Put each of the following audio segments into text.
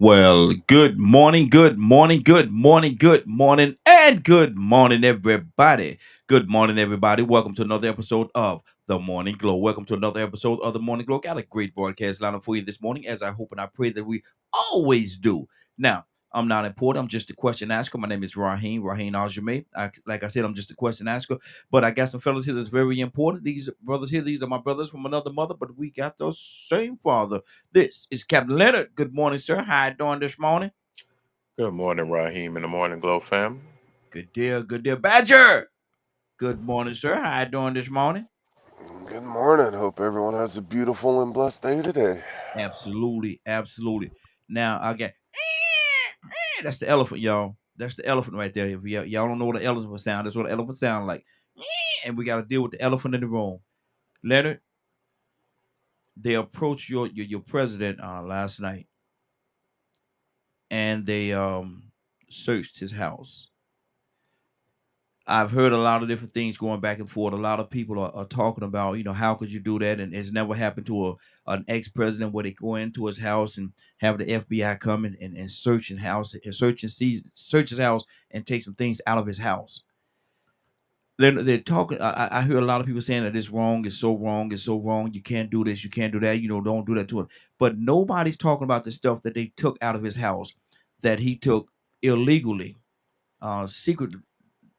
Well, good morning, good morning, good morning, good morning, and good morning, everybody. Good morning, everybody. Welcome to another episode of The Morning Glow. Welcome to another episode of The Morning Glow. Got a great broadcast lineup for you this morning, as I hope and I pray that we always do. Now, I'm not important. I'm just a question asker. My name is Raheem Aljamain. Like I said, I'm just a question asker. But I got some fellas here that's very important. These brothers here, these are my brothers from another mother, but we got the same father. This is Captain Leonard. Good morning, sir. How you doing this morning? Good morning, Raheem and the Morning Glow family. Good deal, good deal. Badger. Good morning, sir. How you doing this morning? Good morning. Hope everyone has a beautiful and blessed day today. Absolutely, absolutely. Now I got that's the elephant, y'all. That's the elephant right there. If y'all don't know what an elephant sound, that's what an elephant sound like. And we got to deal with the elephant in the room. Leonard, they approached your president last night, and they searched his house. I've heard a lot of different things going back and forth. A lot of people are talking about, how could you do that? And it's never happened to an ex president where they go into his house and have the FBI come and search his house, search his house and take some things out of his house. They're talking. I hear a lot of people saying that it's wrong, it's so wrong, it's so wrong. You can't do this, you can't do that. Don't do that to him. But nobody's talking about the stuff that they took out of his house that he took illegally, secret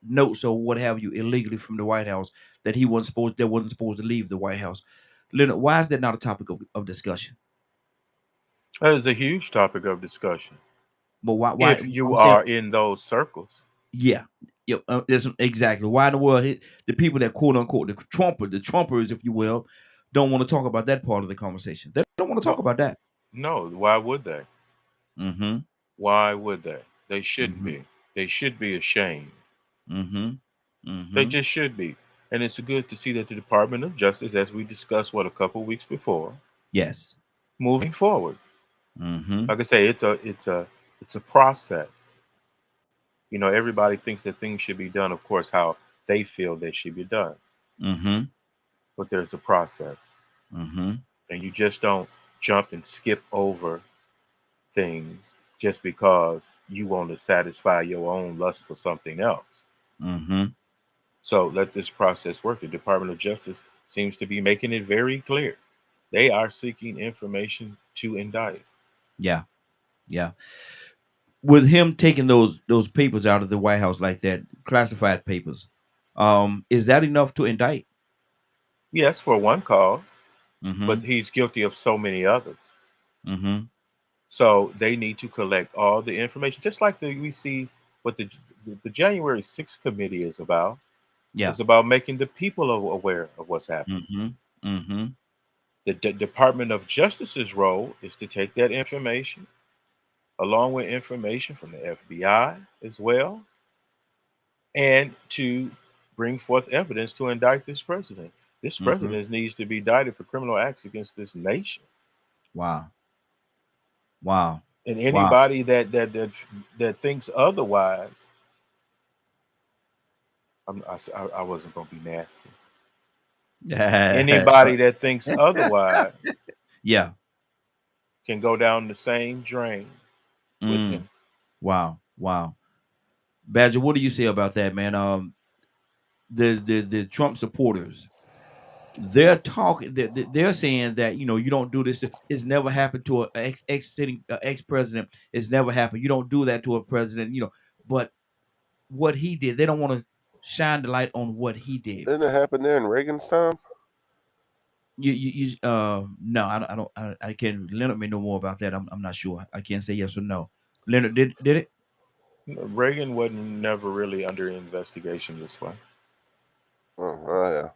notes or what have you illegally from the White House that wasn't supposed to leave the White House. Leonard, why is that not a topic of discussion? That is a huge topic of discussion. But why If you I'm saying are in those circles, yeah. Yep, exactly. Why in the world the people that quote unquote the Trumpers, if you will, don't want to talk about that part of the conversation. They don't want to talk no, about that. no, why would they? Mm-hmm. Why would they? They shouldn't Mm-hmm. be. They should be ashamed. Mm-hmm. They Mm-hmm. just should be. And it's good to see that the Department of Justice, as we discussed, a couple weeks before, Yes. moving forward. Mm-hmm. Like I say, it's a process. Everybody thinks that things should be done, of course, how they feel they should be done. Mm-hmm. But there's a process. Mm-hmm. And you just don't jump and skip over things just because you want to satisfy your own lust for something else. Mm-hmm. So let this process work. The Department of Justice seems to be making it very clear. They are seeking information to indict. Yeah. Yeah. With him taking those papers out of the White House like that, classified papers, is that enough to indict? Yes, for one cause, but Mm-hmm. he's guilty of so many others. Mm-hmm. So they need to collect all the information, just like we see what the January 6th committee is about. Yeah. It's about making the people aware of what's happening. Mm-hmm. Mm-hmm. The Department of Justice's role is to take that information, along with information from the FBI as well, and to bring forth evidence to indict this president. This Mm-hmm. president needs to be indicted for criminal acts against this nation. Wow. Wow. And Wow. anybody that thinks otherwise, I wasn't going to be nasty. Anybody that thinks otherwise Yeah. can go down the same drain with Mm. him. Wow. Wow. Badger, what do you say about that, man? The Trump supporters, they're talking. They're saying that you don't do this. It's never happened to a ex president. It's never happened. You don't do that to a president. But what he did, they don't want to shine the light on what he did. Didn't it happen there in Reagan's time? No, I can't. Leonard may know more about that. I'm not sure. I can't say yes or no. Leonard did it. Reagan wasn't never really under investigation this way. Oh yeah.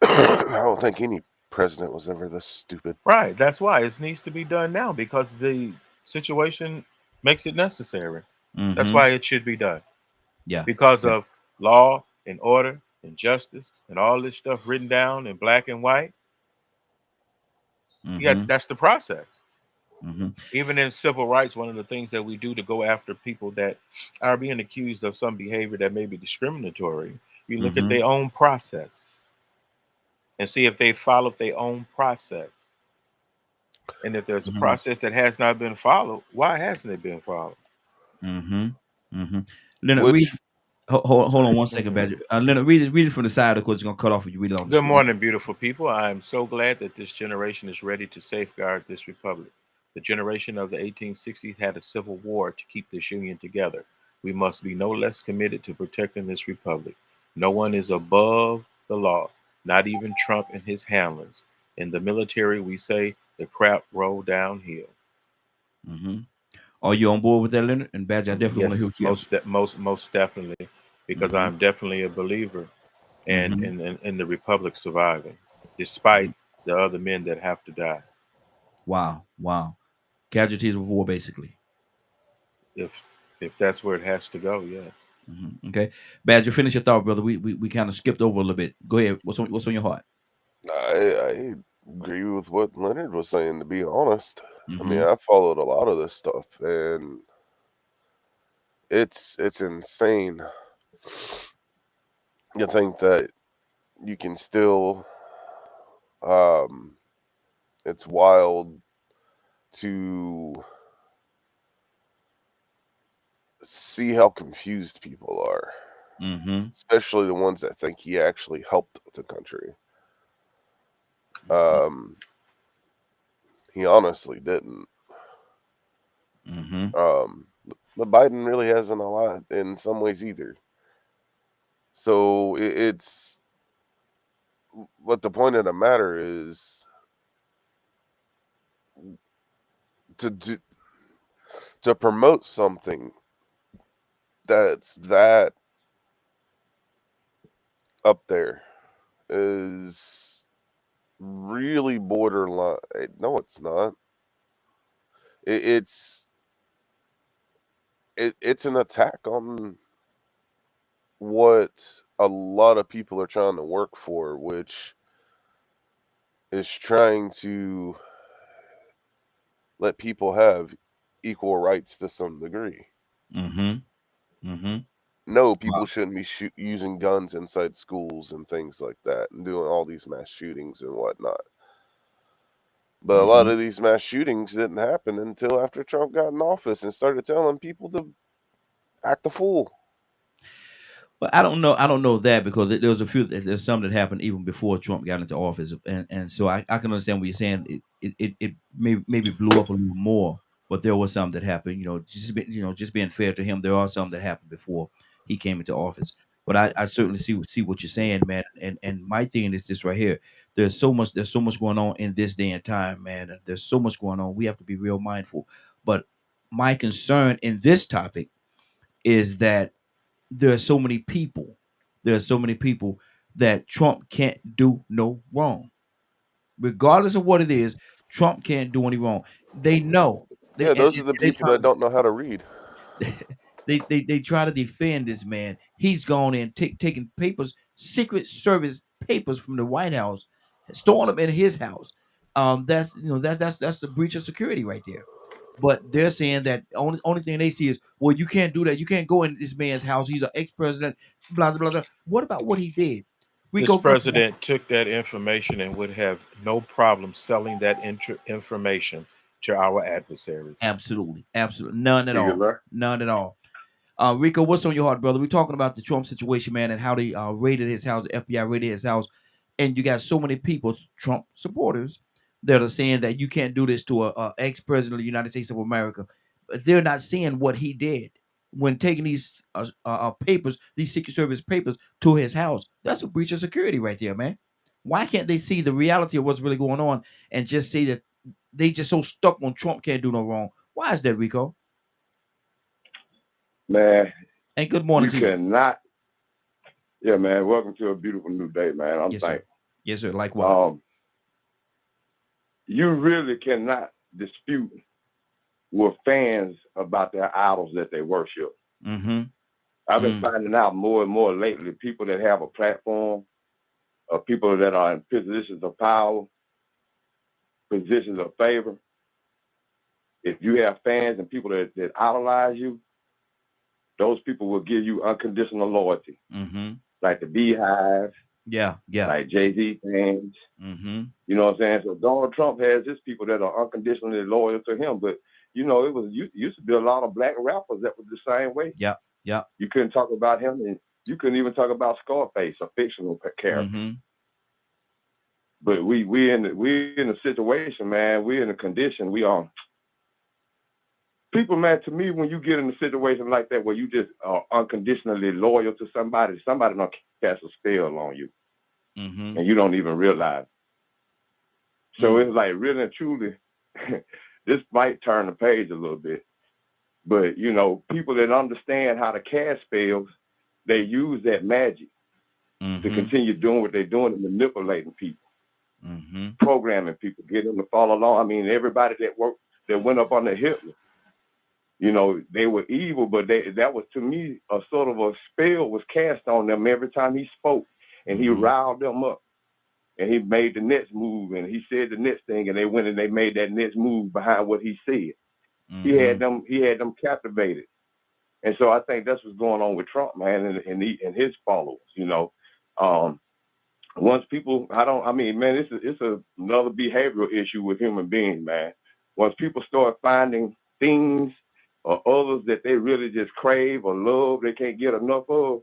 I don't think any president was ever this stupid. Right. That's why it needs to be done now because the situation makes it necessary. That's Mm-hmm. why it should be done Yeah. because Yeah. of law and order and justice and all this stuff written down in black and white. Yeah, Mm-hmm. that's the process. Mm-hmm. Even in civil rights, one of the things that we do to go after people that are being accused of some behavior that may be discriminatory, you look at Mm-hmm. their own process and see if they followed their own process. And if there's a Mm-hmm. process that has not been followed, why hasn't it been followed? Mm-hmm. Mm-hmm. Leonard, read. Which, Hold on sorry, one second, Badger. Leonard, read it from the side, of course. It's gonna cut off if you read it on the Good screen. morning, beautiful people. I am so glad that this generation is ready to safeguard this republic. The generation of the 1860s had a civil war to keep this union together. We must be no less committed to protecting this republic. No one is above the law, not even Trump and his handlers. In the military, we say the crap roll downhill. Mm-hmm. Are you on board with that, Leonard? And Badger, I definitely want to hear Yes, what you have. most definitely, because Mm-hmm. I'm definitely a believer and Mm-hmm. in the republic surviving, despite the other men that have to die. Wow. Wow. Casualties of war, basically. If that's where it has to go, yes. Okay. Badger, finish your thought, brother. We kind of skipped over a little bit. Go ahead. What's on your heart? I agree with what Leonard was saying, to be honest. I mean, Mm-hmm. I followed a lot of this stuff, and it's insane to think that you can still, um, it's wild to see how confused people are, Mm-hmm. especially the ones that think he actually helped the country. Mm-hmm. Um, he honestly didn't. Mm-hmm. But Biden really hasn't a lot in some ways either. So it's, but the point of the matter is to do, to promote something that's that up there is really borderline. No, it's not. It, it's it's an attack on what a lot of people are trying to work for, which is trying to let people have equal rights to some degree. Mm-hmm. Mm-hmm. No, Wow. people shouldn't be using guns inside schools and things like that and doing all these mass shootings and whatnot. But a lot Mm-hmm. of these mass shootings didn't happen until after Trump got in office and started telling people to act a fool. But I don't know. I don't know that because there was a few. There's some that happened even before Trump got into office, and so I can understand what you're saying. It maybe blew up a little more, but there was some that happened. Just being fair to him, there are some that happened before he came into office. But I certainly see what you're saying, man. And my thing is this right here. There's so much going on in this day and time, man. There's so much going on. We have to be real mindful. But my concern in this topic is that there are so many people. There are so many people that Trump can't do no wrong, regardless of what it is. Trump can't do any wrong. They know they Yeah, and, those and are the they people try that don't know how to read. to they try to defend this man. He's gone in taking papers, Secret Service papers from the White House, storing them in his house. That's the breach of security right there. But they're saying that only thing they see is, well, you can't do that. You can't go in this man's house. He's an ex president. Blah blah blah blah. What about what he did? This Rico, go ahead. president took that information and would have no problem selling that information to our adversaries. Absolutely, absolutely, none at Hey, good all, luck. none at all. Rico, what's on your heart, brother? We're talking about the Trump situation, man, and how they raided his house. The FBI raided his house, and you got so many people, Trump supporters, that are saying that you can't do this to a ex president of the United States of America. But they're not seeing what he did when taking these papers, these Secret Service papers, to his house. That's a breach of security right there, man. Why can't they see the reality of what's really going on and just say that they just so stuck on Trump can't do no wrong? Why is that, Rico? Man, And good morning you to you. cannot. Yeah, man. Welcome to a beautiful new day, man. I'm Yes, sir. thankful. Yes, sir. Likewise. Um, you really cannot dispute with fans about their idols that they worship. Mm-hmm. I've been Mm. finding out more and more lately, people that have a platform, people that are in positions of power, positions of favor. If you have fans and people that idolize you, those people will give you unconditional loyalty, Mm-hmm. like the Beehive, Yeah, yeah. like Jay-Z fans. Mm-hmm. You know what I'm saying? So Donald Trump has his people that are unconditionally loyal to him. But you know, it was used to be a lot of black rappers that was the same way. Yeah, yeah. You couldn't talk about him, and you couldn't even talk about Scarface, a fictional character. Mm-hmm. But we in a situation, man. We in a condition. We are people, man. To me, when you get in a situation like that where you just are unconditionally loyal to somebody, somebody gonna cast a spell on you, Mm-hmm. and you don't even realize. So Mm. it's like really and truly, this might turn the page a little bit. But you know, people that understand how to cast spells, they use that magic to Mm-hmm. continue doing what they're doing and manipulating people, Mm-hmm. programming people, getting them to follow along. I mean, everybody that went up under Hitler, you know, they were evil, but that was to me a sort of a spell was cast on them every time he spoke, and he Mm-hmm. riled them up. And he made the next move, and he said the next thing, and they went and they made that next move behind what he said. Mm-hmm. He had them captivated. And so I think that's what's going on with Trump, man, and his followers. You know, um, once people, I mean, man, another behavioral issue with human beings, man. Once people start finding things or others that they really just crave or love, they can't get enough of.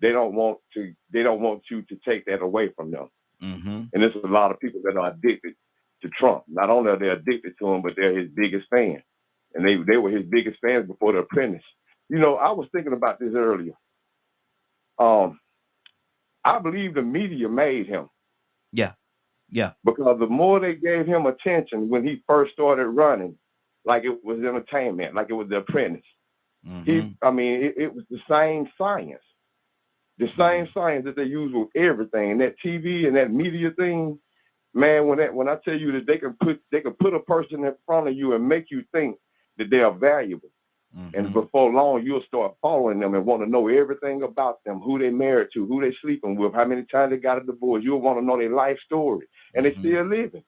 They don't want you to take that away from them. Mm-hmm. And there's a lot of people that are addicted to Trump. Not only are they addicted to him, but they're his biggest fans. And they were his biggest fans before The Apprentice. You know, I was thinking about this earlier. Um, I believe the media made him Yeah, yeah. because the more they gave him attention when he first started running, like it was entertainment, like it was The Apprentice. Mm-hmm. It was the same science. The same science that they use with everything. And that TV and that media thing, man, when I tell you that they can put a person in front of you and make you think that they are valuable. And Mm-hmm. before long, you'll start following them and want to know everything about them, who they married to, who they sleeping with, how many times they got a divorce. You'll want to know their life story. And they Mm-hmm. still living,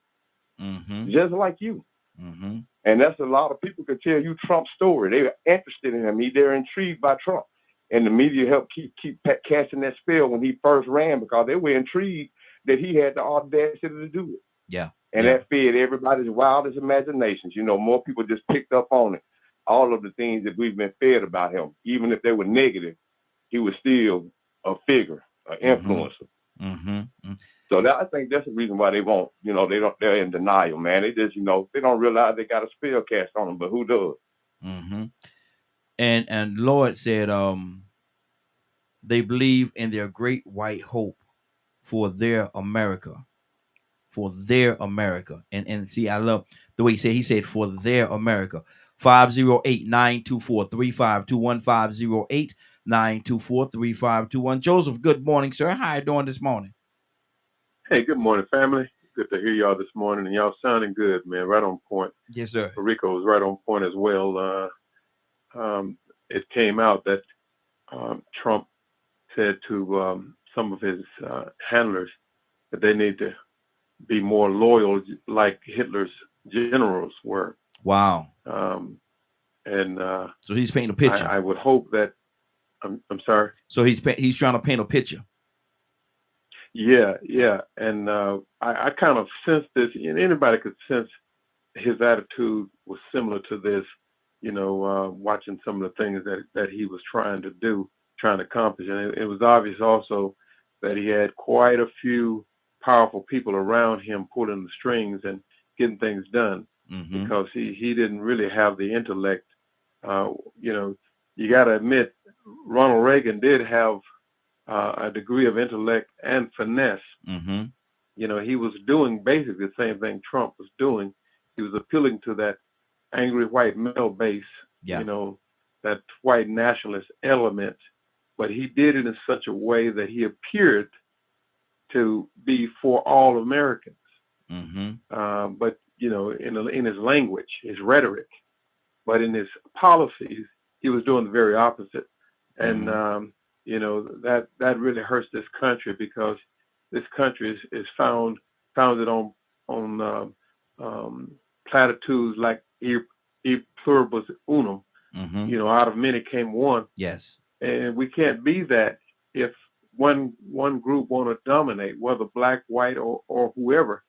Mm-hmm. just like you. Mm-hmm. And that's a lot of people can tell you Trump's story. They're interested in him. They're intrigued by Trump. And the media helped keep casting that spell when he first ran because they were intrigued that he had the audacity to do it. Yeah. And Yeah. that fed everybody's wildest imaginations. You know, more people just picked up on it. All of the things that we've been fed about him, even if they were negative, he was still a figure, an Mm-hmm. influencer. Mm-hmm. So I think that's the reason why they won't, you know, they're in denial, man. They just, you know, they don't realize they got a spell cast on them, but who does? Mm-hmm. And Lord said, they believe in their great white hope for their America. For their America. And see, I love the way he said for their America. 508-924-3521. 508-924-3521. Joseph, good morning, sir. How you doing this morning? Hey, good morning, family. Good to hear y'all this morning, and y'all sounding good, man. Right on point. Yes, sir. Rico was right on point as well. It came out that Trump said to some of his handlers that they need to be more loyal, like Hitler's generals were. Wow. And so he's painting a picture. I would hope that. I'm sorry. So he's trying to paint a picture. Yeah, and I kind of sensed this, and anybody could sense his attitude was similar to this, you know, watching some of the things that he was trying to accomplish. And it was obvious also that he had quite a few powerful people around him pulling the strings and getting things done, Mm-hmm. because he didn't really have the intellect. You know, you got to admit, Ronald Reagan did have a degree of intellect and finesse. Mm-hmm. You know, he was doing basically the same thing Trump was doing. He was appealing to that angry white male base, Yeah. you know, that white nationalist element, but he did it in such a way that he appeared to be for all Americans. Mm-hmm. But, you know, in his language, his rhetoric, but in his policies, he was doing the very opposite. And, you know, that really hurts this country, because this country is founded on platitudes like e pluribus unum. Mm-hmm. You know, out of many came one. Yes. And we can't be that if one group want to dominate, whether black, white, or whoever.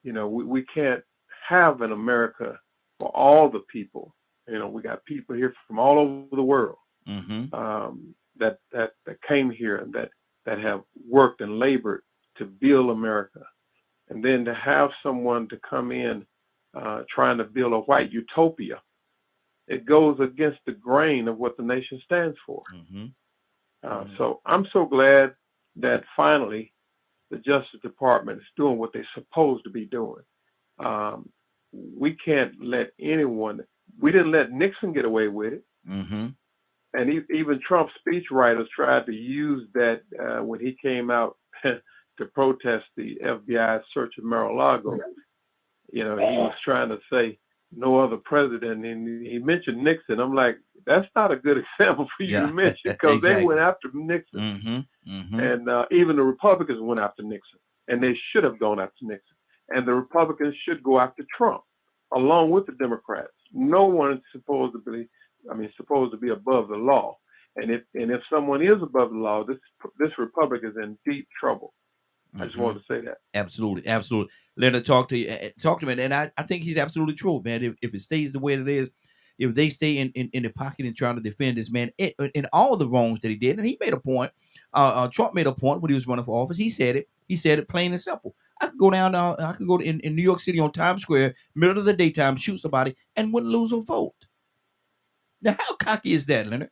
We can't have an America for all the people. We got people here from all over the world that came here and that have worked and labored to build America, and then to have someone to come in trying to build a white utopia, it goes against the grain of what the nation stands for. So I'm so glad that finally the Justice Department is doing what they're supposed to be doing. We can't let anyone. We didn't let Nixon get away with it. And even Trump speechwriters tried to use that when he came out to protest the FBI search of Mar-a-Lago. He was trying to say no other president, and he mentioned Nixon. I'm like, that's not a good example for you to mention, because exactly. They went after Nixon. And even the Republicans went after Nixon, and they should have gone after Nixon. And the Republicans should go after Trump, along with the Democrats. No one is supposed to be above the law. And if someone is above the law, this republic is in deep trouble. I just wanted to say that. Absolutely. Leonard, talk to me, and I think he's absolutely true, man. If it stays the way it is, if they stay in the pocket and trying to defend this man in all the wrongs that he did, and he made a point. Trump made a point when he was running for office. He said it plain and simple. I could go down. I could go in New York City on Times Square, middle of the daytime, shoot somebody, and wouldn't lose a vote. Now, how cocky is that, Leonard?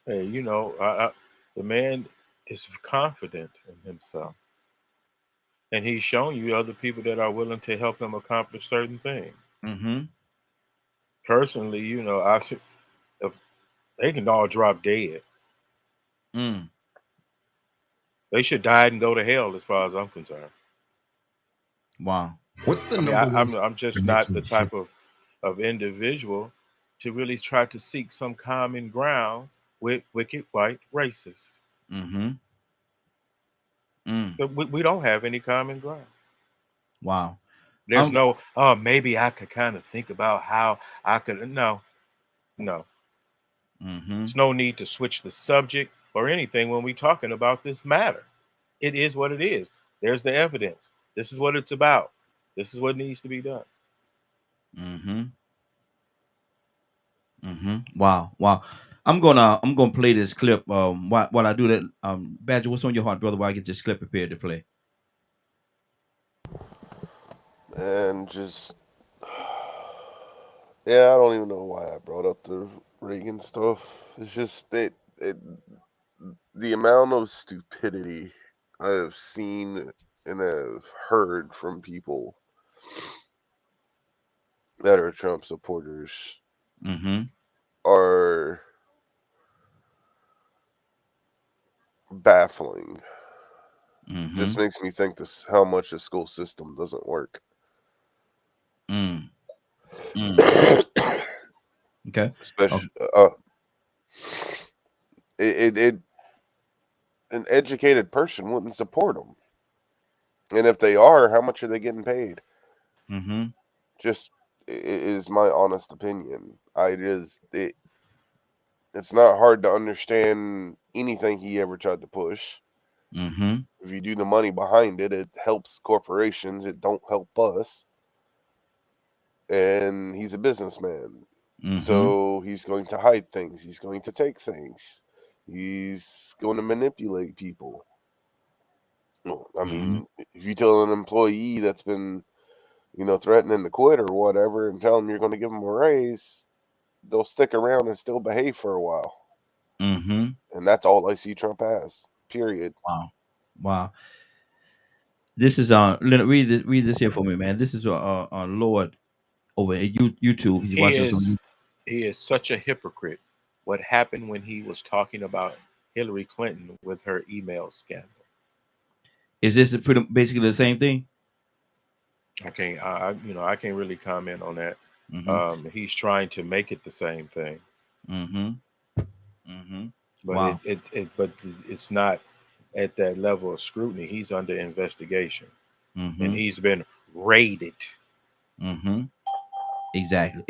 Hey, the man is confident in himself. And he's shown you other people that are willing to help him accomplish certain things. Personally, if they can all drop dead. They should die and go to hell, as far as I'm concerned. Wow. What's the number one? I'm just not the type of individual to really try to seek some common ground with wicked white racists. But we don't have any common ground. Wow. There's maybe I could kind of think about how I could. No. There's no need to switch the subject or anything when we're talking about this matter. It is what it is. There's the evidence. This is what it's about. This is what needs to be done. Wow. I'm gonna play this clip. While I do that, Badger, what's on your heart, brother? While I get this clip prepared to play. And just, I don't even know why I brought up the Reagan stuff. It's just the amount of stupidity I have seen and have heard from people that are Trump supporters are baffling. Just makes me think how much the school system doesn't work. Okay. Especially an educated person wouldn't support them. And if they are, how much are they getting paid? Just is my honest opinion. It's not hard to understand anything he ever tried to push. If you do the money behind it, it helps corporations. It don't help us. And he's a businessman. So he's going to hide things. He's going to take things. He's going to manipulate people. I mean, if you tell an employee that's been, threatening to quit or whatever, and tell them you're going to give them a raise, they'll stick around and still behave for a while. And that's all I see Trump as. Period. Wow. This is Leonard, read this here for me, man. This is Lord over at YouTube. He's watching us on YouTube. He is such a hypocrite. What happened when he was talking about Hillary Clinton with her email scandal? Is this basically the same thing? I can't really comment on that. He's trying to make it the same thing. But but it's not at that level of scrutiny. He's under investigation, and he's been raided. Exactly.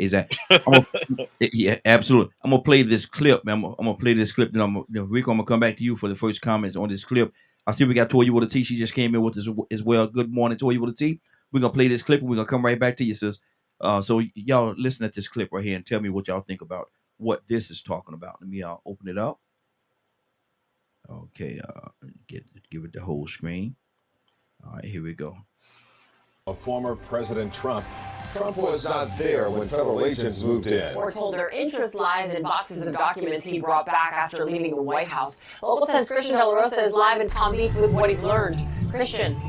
Yeah, absolutely. I'm gonna play this clip, man. I'm gonna play this clip. Then Rico, I'm gonna come back to you for the first comments on this clip. I see we got Toya with a T. She just came in with us as well. Good morning, Toya with a T. We're gonna play this clip and we're gonna come right back to you, sis. So y'all listen at this clip right here and tell me what y'all think about what this is talking about. Let me open it up. Okay, give it the whole screen. All right, here we go. Former President Trump was not there when federal agents moved in. We're told their interest lies in boxes of documents he brought back after leaving the White House. Local 10's Christian De La Rosa is live in Palm Beach with what he's learned. Christian.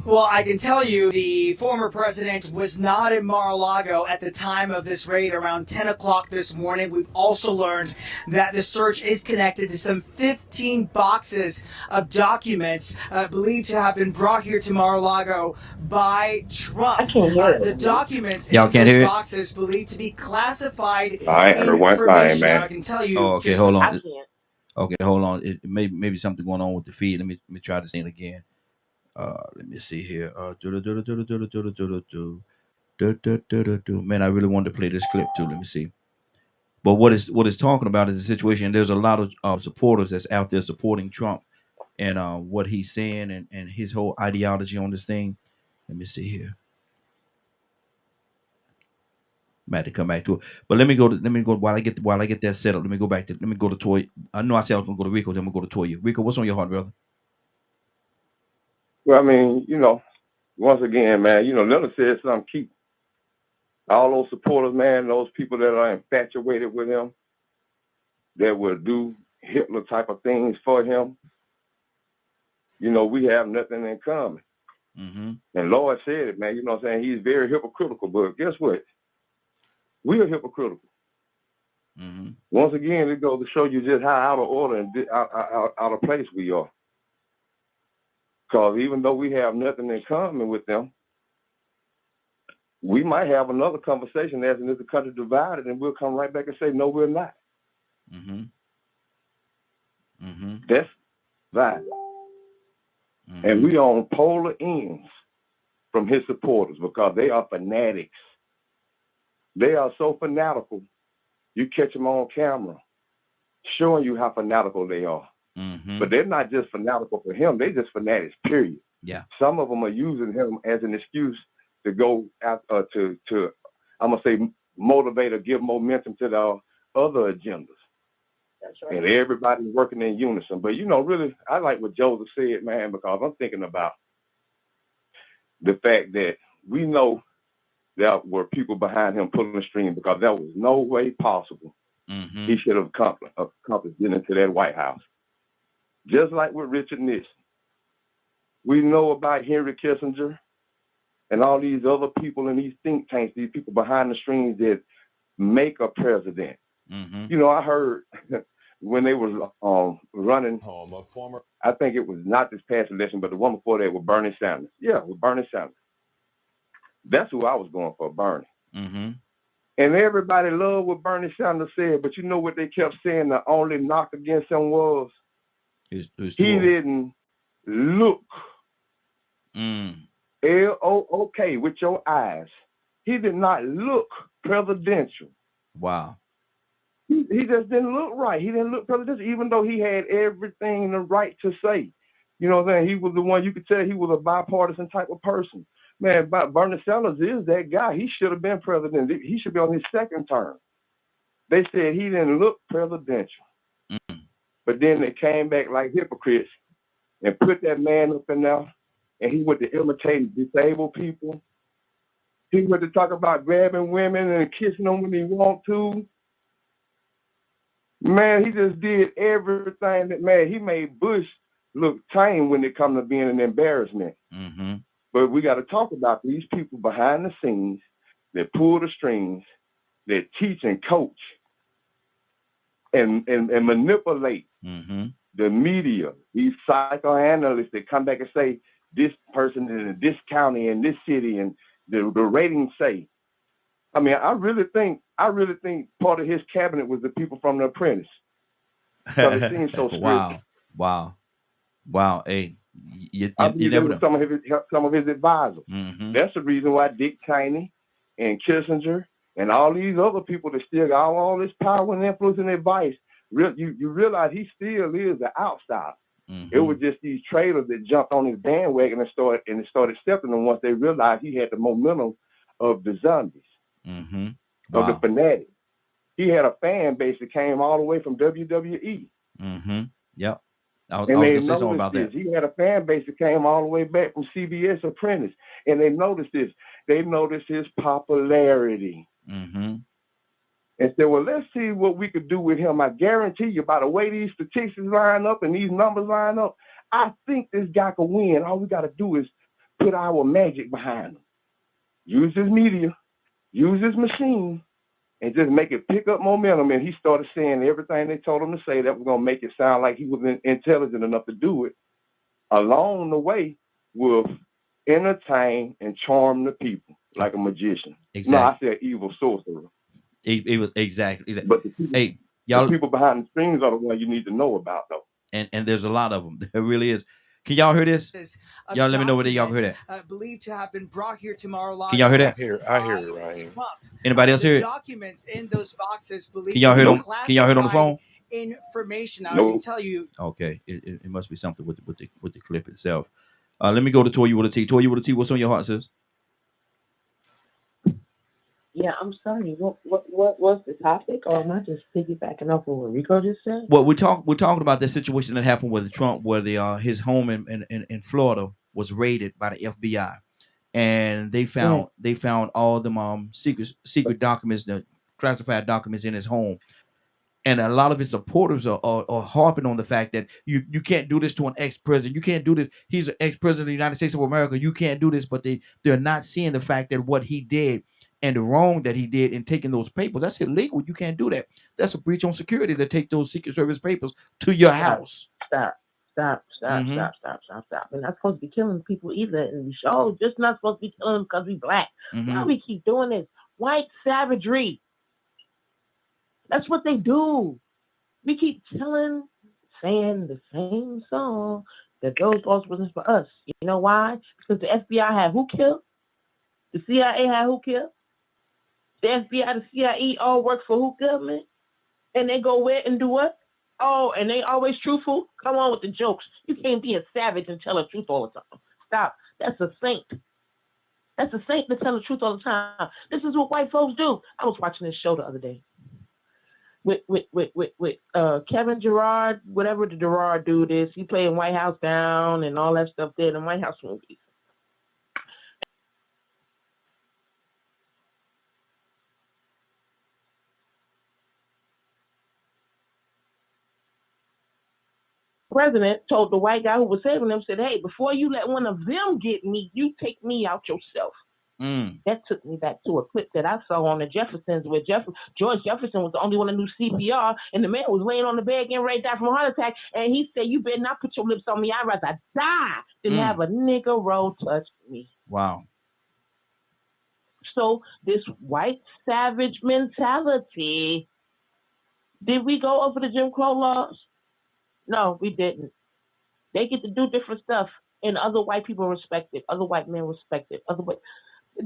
Well, I can tell you the former president was not in Mar-a-Lago at the time of this raid around 10 o'clock this morning. We've also learned that the search is connected to some 15 boxes of documents believed to have been brought here to Mar-a-Lago by Trump. I can't hear it. The documents Y'all in can't those hear it? boxes believed to be classified I heard one thing, information. man. I can tell you. Oh, okay, just hold I on. can't. Okay, hold on. It maybe something going on with the feed. Let me try this thing again. Let me see here. Man, I really wanted to play this clip too. Let me see. But what it's talking about is the situation. There's a lot of supporters that's out there supporting Trump and what he's saying and his whole ideology on this thing. Let me see here. I'm had to come back to it, but let me go while I get that set up. Let me go to Toy. I know I said I was gonna go to Rico. Then I'm gonna go to Toya. Rico, what's on your heart, brother? Well, I mean, once again, man, Leonard said something. Keep all those supporters, man, those people that are infatuated with him, that will do Hitler type of things for him. We have nothing in common. Mm-hmm. And Lord said it, man. You know what I'm saying? He's very hypocritical, but guess what? We are hypocritical. Mm-hmm. Once again, it goes to show you just how out of order and out of place we are. Because even though we have nothing in common with them, we might have another conversation as if the country divided, and we'll come right back and say, no, we're not. Mm-hmm. Mm-hmm. That's that. Mm-hmm. And we on polar ends from his supporters because they are fanatics. They are so fanatical. You catch them on camera showing you how fanatical they are. Mm-hmm. But they're not just fanatical for him. They're just fanatics, period. Yeah. Some of them are using him as an excuse to go out to I'm going to say, motivate or give momentum to the other agendas. That's right. And everybody's working in unison. But, really, I like what Joseph said, man, because I'm thinking about the fact that we know there were people behind him pulling the string because there was no way possible Mm-hmm. he should have accomplished getting into that White House. Just like with Richard Nixon. We know about Henry Kissinger and all these other people in these think tanks, these people behind the strings that make a president. Mm-hmm. I heard when they was running, Home of former. I think it was not this past election, but the one before that with Bernie Sanders. Yeah, with Bernie Sanders. That's who I was going for, Bernie. Mm-hmm. And everybody loved what Bernie Sanders said, but you know what they kept saying? The only knock against him was He didn't look L-O-O-K with your eyes. He did not look presidential. Wow. He just didn't look right. He didn't look presidential, even though he had everything the right to say. You know what I'm saying? He was the one, you could tell he was a bipartisan type of person. Man, Bernie Sanders is that guy. He should have been president. He should be on his second term. They said he didn't look presidential. Mm. But then they came back like hypocrites and put that man up in there, and he went to imitate disabled people. He went to talk about grabbing women and kissing them when he want to. Man, he just did everything he made Bush look tame when it comes to being an embarrassment. Mm-hmm. But we got to talk about these people behind the scenes that pull the strings, that teach and coach and manipulate the media, these psychoanalysts that come back and say this person in this county and this city and the ratings say. I mean, I really think part of his cabinet was the people from The Apprentice. It seems so Wow. Hey, I you believe they never were know. some of his advisors. Mm-hmm. That's the reason why Dick Cheney and Kissinger and all these other people that still got all this power and influence and advice, you realize he still is the outsider. It was just these traders that jumped on his bandwagon and started accepting him once they realized he had the momentum of the zombies, of the Wow. fanatics. He had a fan base that came all the way from WWE. Yep. I was And gonna they say something about noticed that. this. He had a fan base that came all the way back from CBS Apprentice. And they noticed this. They noticed his popularity. And said, well, let's see what we could do with him. I guarantee you, by the way these statistics line up and these numbers line up, I think this guy could win. All we got to do is put our magic behind him. Use his media, use his machine, and just make it pick up momentum. And he started saying everything they told him to say that was going to make it sound like he was intelligent enough to do it. Along the way, will entertain and charm the people like a magician. Exactly. No, I said evil sorcerer. It was exactly. But the people behind the scenes are the ones you need to know about, though. And there's a lot of them. There really is. Can y'all hear this? Y'all let me know whether y'all hear that. Believed to have been brought here to Mar-a-Lago. Can y'all hear that? I hear it, Raheem. Anybody else hear it? Documents in those boxes believed Can y'all hear to it? Can y'all hear it on the phone? Information. I can tell you. Okay, it must be something with the clip itself. Let me go to Toya with a T. Toya with a T. What's on your heart, sis? Yeah, I'm sorry. What's the topic, or am I just piggybacking off of what Rico just said? Well, we're talking about the situation that happened with Trump, where his home in Florida was raided by the FBI, and they found all the secret documents, the classified documents in his home. And a lot of his supporters are harping on the fact that you can't do this to an ex-president. You can't do this. He's an ex-president of the United States of America. You can't do this. But they're not seeing the fact that what he did and the wrong that he did in taking those papers, that's illegal. You can't do that. That's a breach on security to take those Secret Service papers to your house. Stop. We're not supposed to be killing people either. And we just not supposed to be killing them because we black. Why we keep doing this? White savagery. That's what they do. We keep saying the same song that those laws wasn't for us. You know why? Because the FBI had who killed? The CIA had who killed? The FBI, the CIA all work for who government? And they go where and do what? Oh, and they always truthful? Come on with the jokes. You can't be a savage and tell the truth all the time. Stop. That's a saint. That's a saint to tell the truth all the time. This is what white folks do. I was watching this show the other day. With Kevin Gerard, whatever the Gerard dude is, he playing White House Down and all that stuff there in the White House movies. The president told the white guy who was saving them, said, hey, before you let one of them get me, you take me out yourself. That took me back to a clip that I saw on the Jeffersons where George Jefferson was the only one that knew CPR, and the man was laying on the bed getting ready to die from a heart attack, and he said, you better not put your lips on me. I'd rather die than have a nigga roll touch me. Wow. So this white savage mentality, did we go over the Jim Crow laws? No, we didn't. They get to do different stuff, and other white people respect it. Other white men respect it.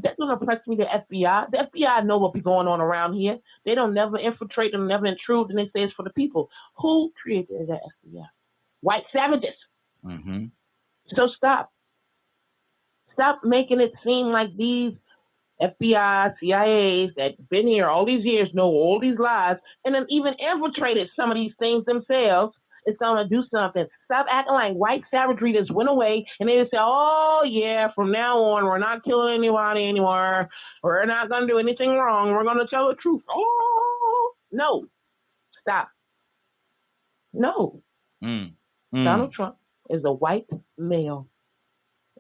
That don't impress me, the FBI. The FBI know what be going on around here. They don't never infiltrate and never intrude, and they say it's for the people. Who created the FBI? White savages. So stop. Stop making it seem like these FBI, CIAs that been here all these years know all these lies and then even infiltrated some of these things themselves. It's going to do something. Stop acting like white savagery just went away and they just say, oh, yeah, from now on, we're not killing anybody anymore. We're not going to do anything wrong. We're going to tell the truth. Oh, no. Stop. No. Donald Trump is a white male.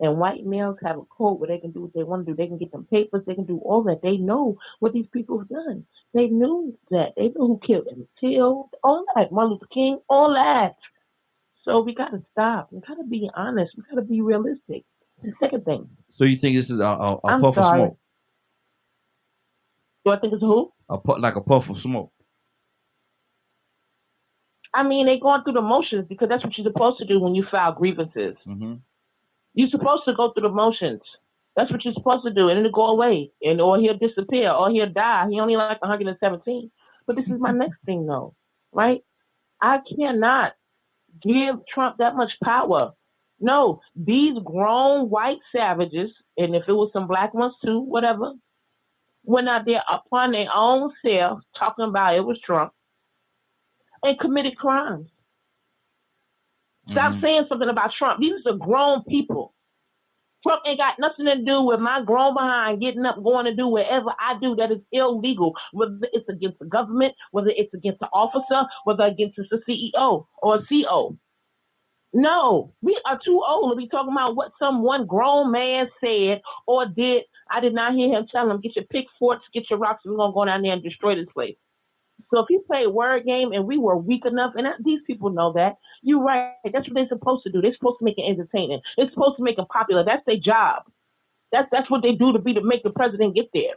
And white males have a code where they can do what they want to do. They can get them papers. They can do all that. They know what these people have done. They knew that. They know who killed Emmett Till, all that. Martin Luther King, all that. So we got to stop. We got to be honest. We got to be realistic. The second thing. So you think this is a puff of smoke? Do I think it's who? Like a puff of smoke. I mean, they going through the motions because that's what you're supposed to do when you file grievances. Mm-hmm. You're supposed to go through the motions. That's what you're supposed to do, and it'll go away, and or he'll disappear, or he'll die. He only like 117. But this is my next thing, though, right? I cannot give Trump that much power. No, these grown white savages, and if it was some black ones too, whatever, went out there upon their own self talking about it was Trump and committed crimes. Stop Mm-hmm. saying something about Trump. These are grown people. Trump ain't got nothing to do with my grown behind getting up, going to do whatever I do that is illegal, whether it's against the government, whether it's against the officer, whether against the CEO or a CO. No, we are too old to be talking about what some one grown man said or did. I did not hear him tell him, get your pitchforks, get your rocks, we're going to go down there and destroy this place. So if he played word game and we were weak enough, and these people know that, you're right. That's what they're supposed to do. They're supposed to make it entertaining. They're supposed to make it popular. That's their job. That's what they do to make the president get there.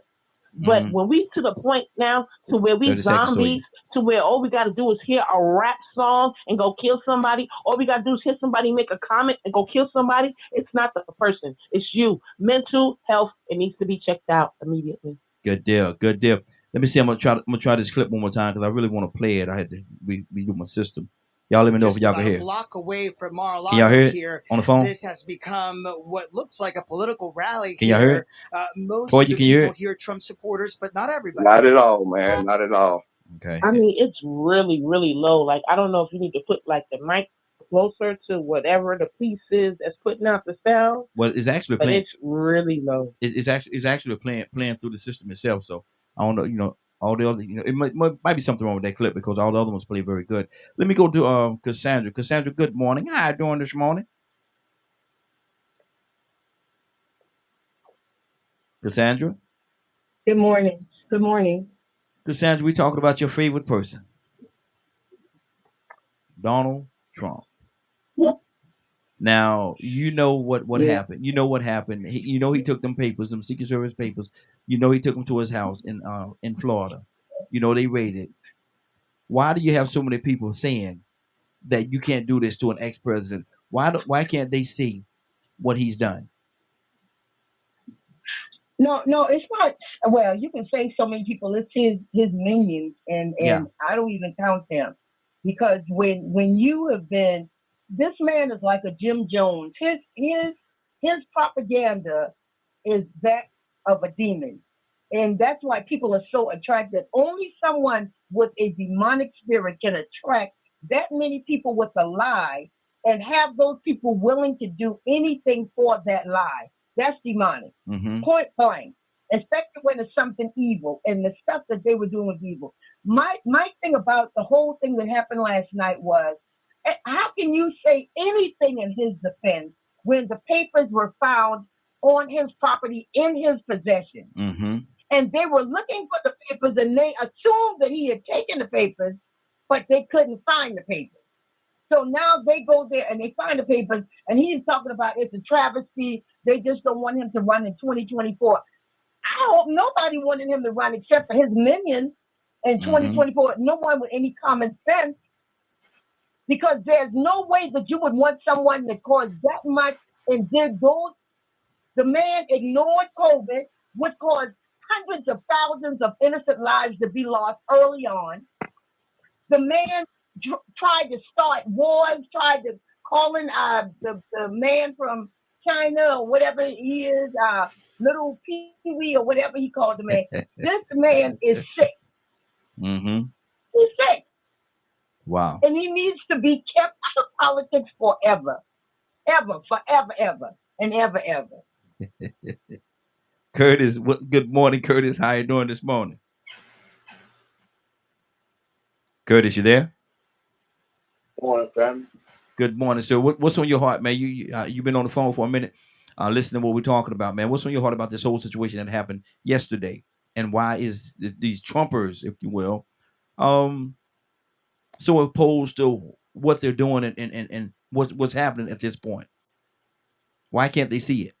But Mm-hmm. when we to the point now to where we 30 seconds to you. zombies, to where all we got to do is hear a rap song and go kill somebody, all we got to do is hear somebody make a comment and go kill somebody, it's not the person. It's you. Mental health, it needs to be checked out immediately. Good deal. Good deal. Let me see. I'm gonna try this clip one more time because I really want to play it. I had to redo my system. Y'all let me know Just if y'all about can a hear. block away from Can y'all Mar-a-Lago hear it here. on the phone? This has become what looks like a political rally Can y'all hear here. it? Most Toy, of you the can hear people it? here are Trump supporters, but not everybody. Not at all, man. Not at all. Okay. I mean, it's really, really low. Like, I don't know if you need to put like the mic closer to whatever the piece is that's putting out the sound, Well, it's actually but playing. it's really low. It's actually playing through the system itself. So I don't know. You know, all the other. You know, it might be something wrong with that clip because all the other ones play very good. Let me go to Cassandra. Cassandra, good morning. How you doing this morning? Cassandra. Good morning. Good morning. Cassandra, we talking about your favorite person, Donald Trump. Now you know what Yeah. happened. You know what happened. He took them papers, them Secret Service papers. You know he took them to his house in Florida. You know they raided. Why do you have so many people saying that you can't do this to an ex-president? Why can't they see what he's done? No, it's not. Well, you can say so many people. It's his minions, and Yeah. I don't even count them because when you have been, this man is like a Jim Jones. His propaganda is that of a demon, and that's why people are so attracted. Only someone with a demonic spirit can attract that many people with a lie, and have those people willing to do anything for that lie. That's demonic. Mm-hmm. Point blank, especially when it's something evil, and the stuff that they were doing was evil. My thing about the whole thing that happened last night was, how can you say anything in his defense when the papers were found on his property in his possession? Mm-hmm. And they were looking for the papers, and they assumed that he had taken the papers, but they couldn't find the papers. So now they go there and they find the papers, and he's talking about it's a travesty. They just don't want him to run in 2024. I hope nobody wanted him to run except for his minions in 2024. No one with any common sense, because there's no way that you would want someone that caused that much and did those. The man ignored COVID, which caused hundreds of thousands of innocent lives to be lost early on. The man tried to start wars, tried to call in the man from China or whatever he is, little Pee Wee or whatever he called the man. This man is sick. Mm-hmm. He's sick. Wow. And he needs to be kept out of politics forever. Forever, and ever. Curtis, good morning, Curtis. How you doing this morning? Curtis, you there? Morning, family. Good morning, sir. What's on your heart, man? You've been on the phone for a minute, listening to what we're talking about, man. What's on your heart about this whole situation that happened yesterday, and why is these Trumpers, if you will, so opposed to what they're doing and what's happening at this point? Why can't they see it?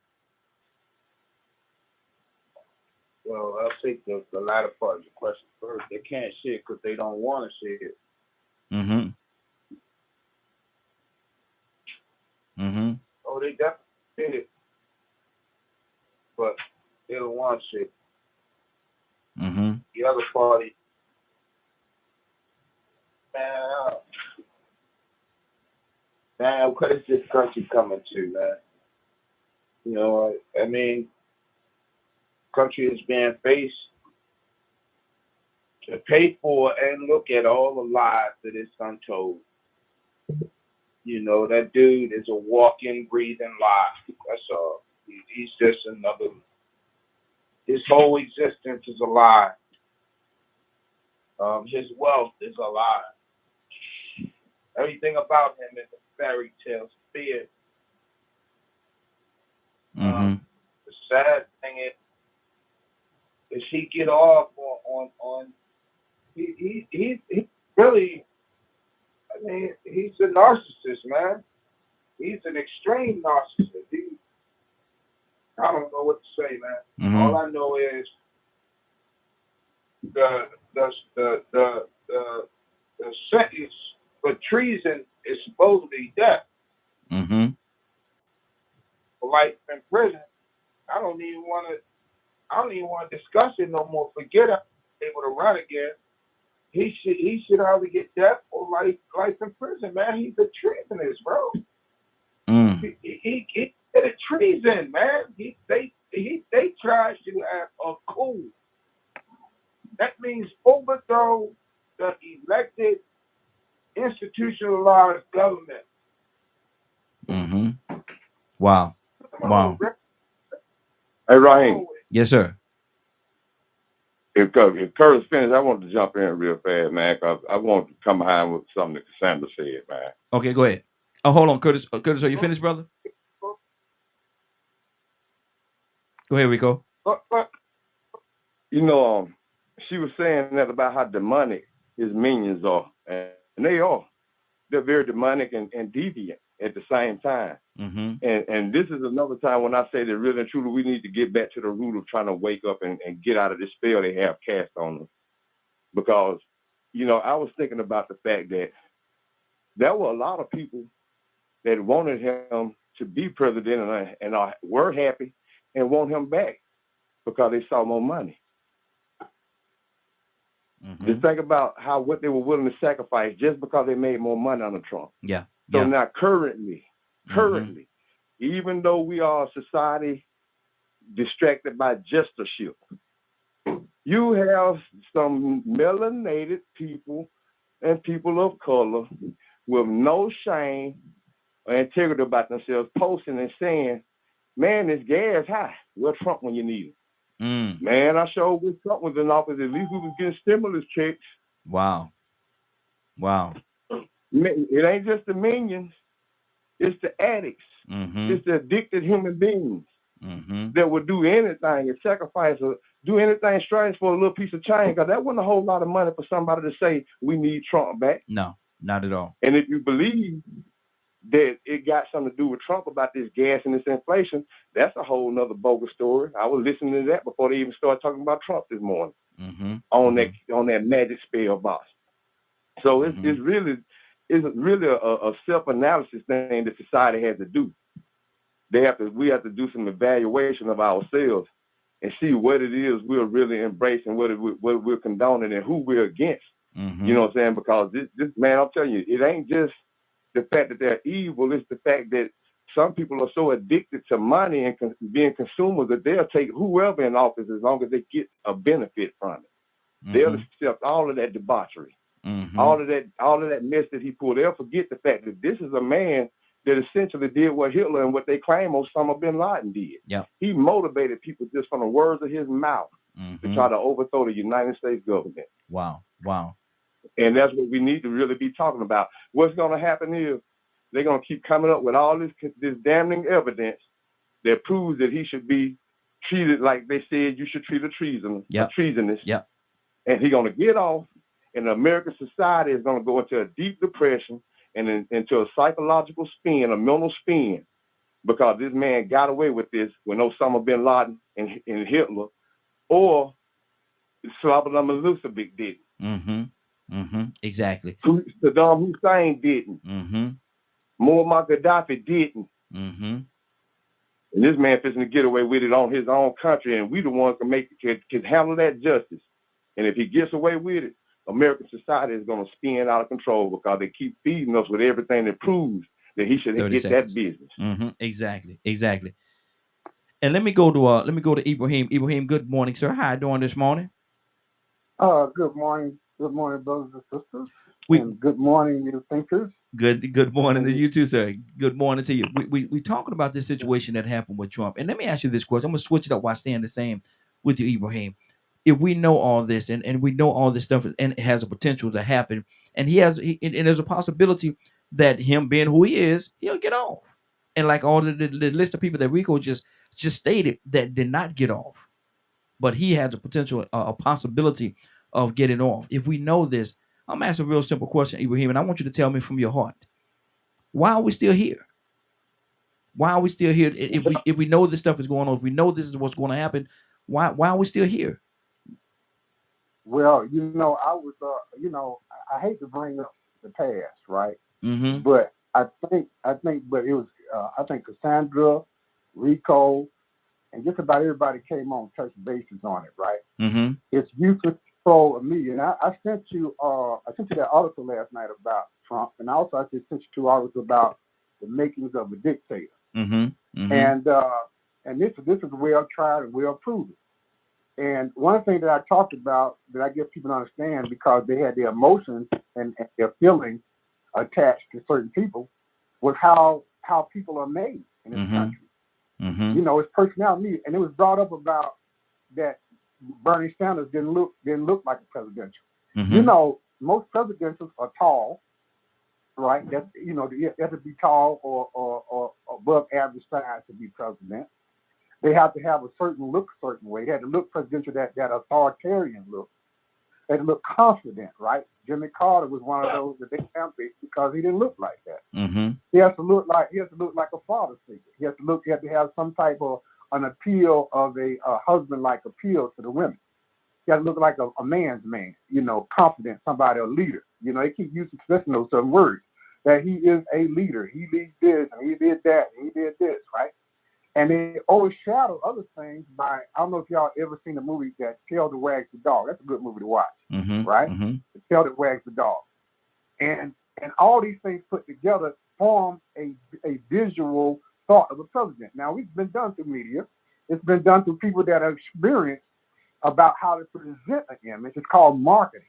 Well, I'll take the latter part of the question first. They can't see it because they don't want to see it. Mm-hmm. Mm-hmm. Oh, they definitely did it, but they don't want shit. Mm-hmm. The other party, man, man, what is this country coming to, man? You know, I mean, country is being faced to pay for and look at all the lies that is untold. You know, that dude is a walking, breathing lie. That's all. He's just another. His whole existence is a lie. His wealth is a lie. Everything about him is a fairy tale. Fear. Mm-hmm. The sad thing is he get off on he really. I mean, he's a narcissist, man. He's an extreme narcissist. I don't know what to say, man. Mm-hmm. All I know is the the the the the sentence for treason is supposed to be death. Mm-hmm. For life in prison, I don't even want to discuss it no more. Forget it. Able to run again. He should either get death or life in prison, man. He's a treasonous, bro. Mm. He did a treason, man. They tried to have a coup. That means overthrow the elected, institutionalized government. Mm-hmm. Wow. Wow. Hey, Raheem, Yes, sir. if Curtis finished, I want to jump in real fast, man, because I want to come behind with something that Cassandra said, man. Okay, go ahead. Oh, hold on, Curtis. Curtis, are you finished, brother? Go ahead, Rico. You know, she was saying that about how demonic his minions are, and they are. They're very demonic and deviant at the same time. Mm-hmm. And this is another time when I say that really and truly we need to get back to the root of trying to wake up and get out of this spell they have cast on us. Because, you know, I was thinking about the fact that there were a lot of people that wanted him to be president and were happy and want him back because they saw more money. Mm-hmm. Just think about what they were willing to sacrifice just because they made more money under Trump. Yeah. So Yeah. now currently, even though we are a society distracted by gestureship, you have some melanated people and people of color with no shame or integrity about themselves posting and saying, man, this gas high. Where's Trump when you need him? Mm. Man, I sure wish Trump was in office. At least we was getting stimulus checks. Wow. Wow. It ain't just the minions. It's the addicts. Mm-hmm. It's the addicted human beings Mm-hmm. that would do anything and sacrifice or do anything strange for a little piece of change. Because that wasn't a whole lot of money for somebody to say, we need Trump back. No, not at all. And if you believe that it got something to do with Trump about this gas and this inflation, that's a whole nother bogus story. I was listening to that before they even started talking about Trump this morning Mm-hmm. on that magic spell box. So it's really a self-analysis thing that society has to do. We have to do some evaluation of ourselves and see what it is we're really embracing, what we're condoning, and who we're against. Mm-hmm. You know what I'm saying? Because this man, I'm telling you, it ain't just the fact that they're evil. It's the fact that some people are so addicted to money and being consumers that they'll take whoever in office as long as they get a benefit from it. Mm-hmm. They'll accept all of that debauchery, Mm-hmm. all of that mess that he pulled. They'll forget the fact that this is a man that essentially did what Hitler and what they claim Osama bin Laden did. Yeah. He motivated people just from the words of his mouth to try to overthrow the United States government. Wow. Wow. And that's what we need to really be talking about. What's going to happen is they're going to keep coming up with all this damning evidence that proves that he should be treated like they said you should treat a treasonous. Yeah. And he's going to get off, and American society is going to go into a deep depression and into a psychological spin, a mental spin, because this man got away with this when Osama bin Laden and Hitler or Slava Milosevic did it. Mm-hmm. Mm-hmm. Exactly. Saddam Hussein didn't. Mm-hmm. Muammar Gaddafi didn't. Mm-hmm. And this man fixing to get away with it on his own country, and we the ones can handle that justice. And if he gets away with it, American society is going to spin out of control because they keep feeding us with everything that proves that he should 30 get seconds. that business. Mm-hmm. Exactly. And let me go to Ibrahim. Ibrahim, good morning, sir. How you doing this morning? Good morning, brothers and sisters. And good morning, you thinkers. Good morning to you too, sir. Good morning to you. We talking about this situation that happened with Trump. And let me ask you this question. I'm gonna switch it up while staying the same with you, Ibrahim. If we know all this and we know all this stuff and it has a potential to happen, and there's a possibility that him being who he is, he'll get off. And like all the list of people that Rico just stated that did not get off, but he has a potential, a possibility of getting off. If we know this, I'm asking a real simple question, Ibrahim, and I want you to tell me from your heart. Why are we still here? Why are we still here? If we know this stuff is going on, if we know this is what's going to happen, why are we still here? Well, I was, I hate to bring up the past, right? Mm-hmm. But I think it was, I think Cassandra, Rico, and just about everybody came on touch bases on it, right? Mm-hmm. It's use of control of media. And I sent you that article last night about Trump, and also I just sent you 2 articles about the makings of a dictator. Mm-hmm. Mm-hmm. And this is well tried and well proven. And one thing that I talked about that I get people to understand, because they had their emotions and their feelings attached to certain people, was how people are made in this country. Mm-hmm. It's personality, and it was brought up about that Bernie Sanders didn't look like a presidential. Mm-hmm. Most presidentials are tall, right? That's you have to be tall or above average size to be president. They have to have a certain look, a certain way. They had to look presidential, that authoritarian look. They had to look confident, right? Jimmy Carter was one of those that they campaigned because he didn't look like that. Mm-hmm. He has to look like a father figure. He has to have some type of an appeal of a husband-like appeal to the women. He has to look like a man's man, confident, somebody, a leader. They keep using those certain words, that he is a leader. He leads this and he did that and he did this, right? And they overshadow other things by, I don't know if y'all ever seen the movie that Tail That Wags the Dog. That's a good movie to watch, right? Mm-hmm. The Tail That Wags the Dog. And all these things put together form a visual thought of a president. Now, it's been done through media. It's been done through people that have experienced about how to present an image. It's called marketing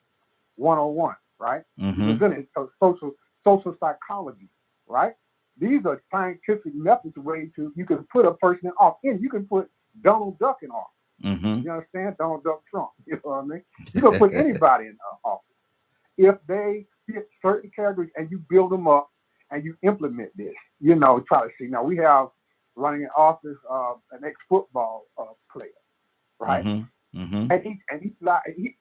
101, right? Mm-hmm. It's social psychology, right? These are scientific methods, ways you can put a person off. And you can put Donald Duck in office. Mm-hmm. You understand? Donald Duck Trump. You know what I mean? You can put anybody in office if they fit certain categories and you build them up and you implement this. Try to see. Now we have running in office an ex-football player, right? Mm-hmm. Mm-hmm. And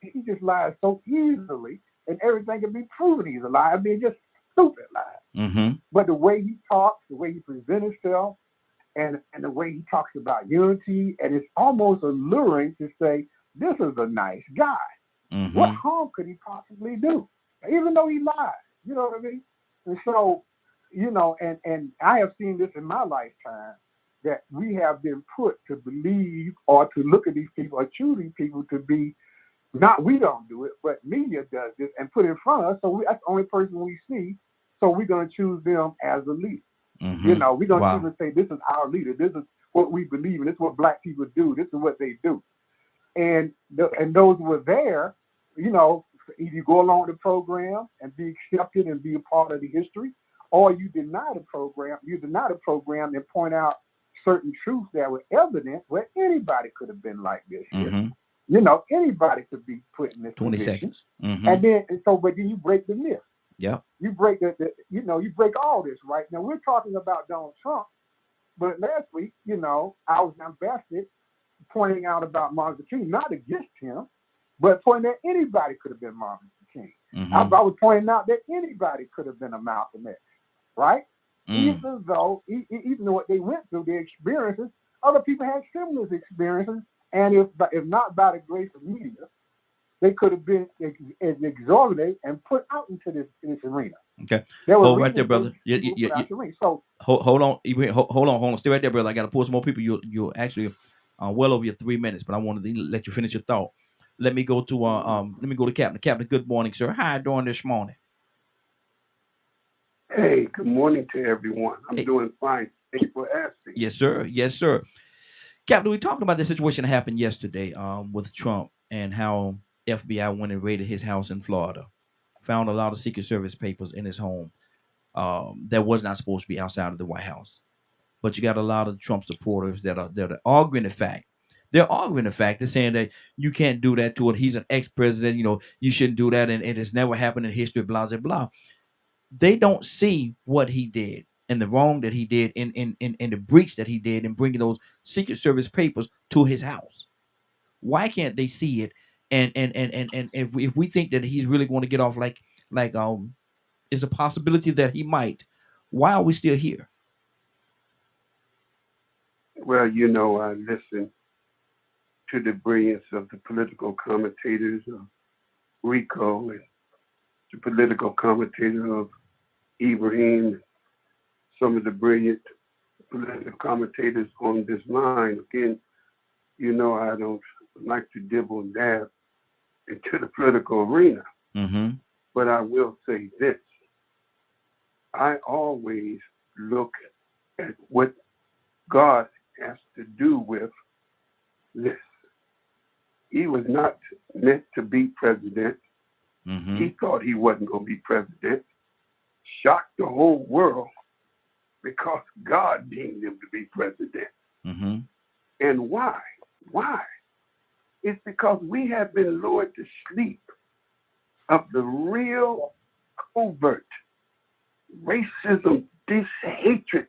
he just lies so easily, and everything can be proven he's a liar. I mean, just stupid lies. Mm-hmm. But the way he talks, the way he presents himself, and the way he talks about unity, and it's almost alluring to say, this is a nice guy. Mm-hmm. What harm could he possibly do? Even though he lies, you know what I mean? And so, and I have seen this in my lifetime, that we have been put to believe or to look at these people or choosing people to be, not we don't do it, but media does this and put it in front of us. So that's the only person we see. So we're going to choose them as a leader. Mm-hmm. We're going to even say, this is our leader. This is what we believe in. This is what black people do. This is what they do. And those who were there, either you go along with the program and be accepted and be a part of the history, or you deny the program. You deny the program and point out certain truths that were evident where anybody could have been like this. Mm-hmm. Anybody could be put in this 20 position. seconds. Mm-hmm. But then you break the myth. Yeah. You break you break all this, right? Now we're talking about Donald Trump, but last week, I was invested pointing out about Martin Luther King, not against him, but pointing that anybody could have been Martin Luther King. Mm-hmm. I was pointing out that anybody could have been a Malcolm X, right? Even though what they went through, their experiences, other people had similar experiences, and if not by the grace of media, they could have been exorbitant and put out into this arena. Okay. There were Hold right there, reasons brother. Yeah, people yeah, put yeah. out the ring. So Hold on, Ibrahim, hold on. Stay right there, brother. I got to pull some more people. You're actually well over your 3 minutes, but I wanted to let you finish your thought. Let me go to Captain. Captain, good morning, sir. How you doing this morning? Hey, good morning to everyone. I'm Hey. doing fine. Thank you for asking. Yes, sir. Yes, sir. Captain, we talked about the situation that happened yesterday with Trump and how FBI went and raided his house in Florida, found a lot of Secret Service papers in his home that was not supposed to be outside of the White House. But you got a lot of Trump supporters that are arguing the fact. They're arguing the fact. They're saying that you can't do that to it. He's an ex-president. You know, you shouldn't do that, and it has never happened in history. Blah blah blah. They don't see what he did and the wrong that he did in the breach that he did in bringing those Secret Service papers to his house. Why can't they see it? And if we think that he's really going to get off like is a possibility that he might. Why are we still here? Well, you know, I listen to the brilliance of the political commentators of Rico and the political commentator of Ibrahim, some of the brilliant political commentators on this line. Again, you know, I don't like to dibble and dab into the political arena, but I will say this. I always look at what God has to do with this. He was not meant to be president. He thought he wasn't going to be president. Shocked the whole world because God deemed him to be president. And why? Why? It's because we have been lured to sleep of the real covert racism, this hatred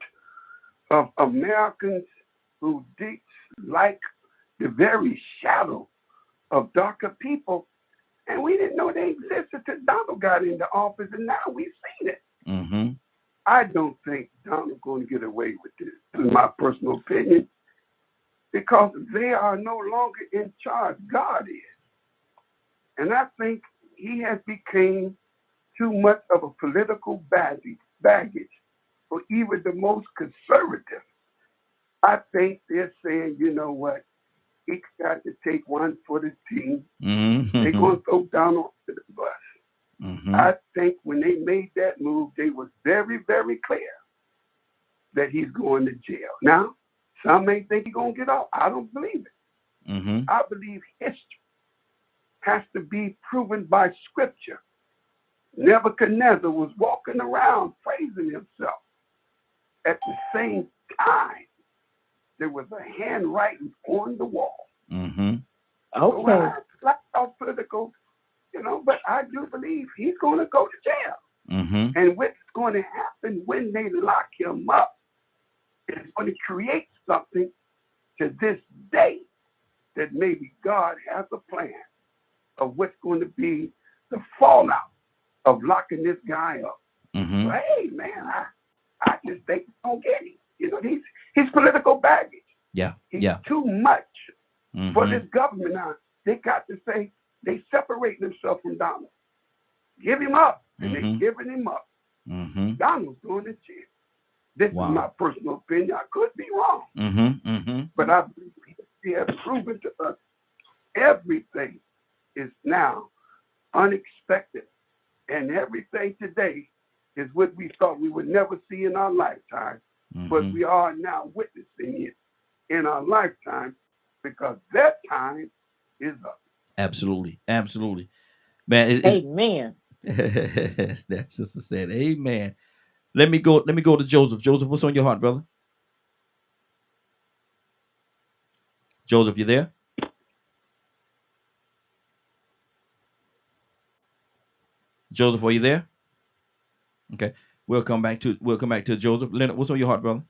of Americans who dislike the very shadow of darker people. And we didn't know they existed till Donald got into office, and now we've seen it. I don't think Donald's going to get away with this, in my personal opinion, because they are no longer in charge. God is. And I think he has become too much of a political baggage for even the most conservative. I think they're saying, you know what, he's got to take one for the team. They're going to throw Donald to the bus. I think when they made that move, they was very, very clear that he's going to jail. Now, some may think he's going to get off. I don't believe it. I believe history has to be proven by scripture. Nebuchadnezzar was walking around praising himself. At the same time, there was a handwriting on the wall. Okay. So like all political, you know, but I do believe he's going to go to jail. And what's going to happen when they lock him up is going to create something to this day that maybe God has a plan of what's going to be the fallout of locking this guy up. But hey, man, I just think it's going to get him. You know, he's political baggage. He's too much for this government now. They got to say they separate themselves from Donald. Give him up. And they're giving him up. Donald's going to jail. This is my personal opinion. I could be wrong. But I believe he has proven to us everything is now unexpected. And everything today is what we thought we would never see in our lifetime. But we are now witnessing it in our lifetime because that time is up. Absolutely. Absolutely. Man, Amen. That sister said, amen. Let me go to Joseph. Joseph, what's on your heart, brother? Joseph, you there? Joseph, are you there? Okay. We'll come back to Joseph. Leonard, what's on your heart, brother?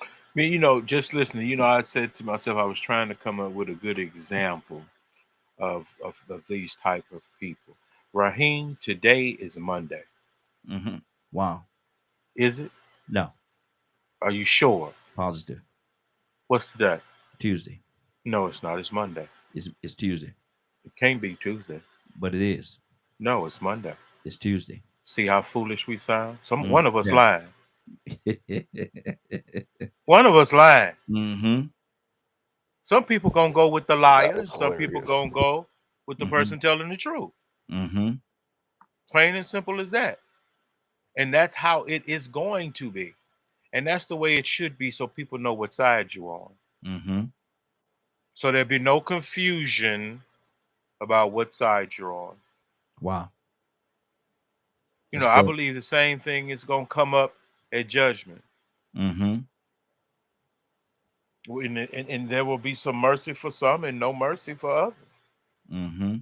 I mean, you know, just listening, you know, I said to myself, I was trying to come up with a good example of these type of people. Raheem, today is Monday. Wow. Is it? No. Are you sure? Positive. What's today? Tuesday. No, it's not. It's Monday. It's Tuesday. It can't be Tuesday. But it is. No, it's Monday. It's Tuesday. See how foolish we sound? One of us Yeah. lying. One of us lying. Mm-hmm. Some people gonna go with the liar. That is Some people hilarious. gonna go with the person telling the truth. Mm-hmm. Plain and simple as that. And that's how it is going to be. And that's the way it should be, so people know what side you're on. Mm-hmm. So there'll be no confusion about what side you're on. Wow. You That's know, I good. believe the same thing is going to come up at judgment. Mm-hmm. And there will be some mercy for some and no mercy for others. Mm-hmm.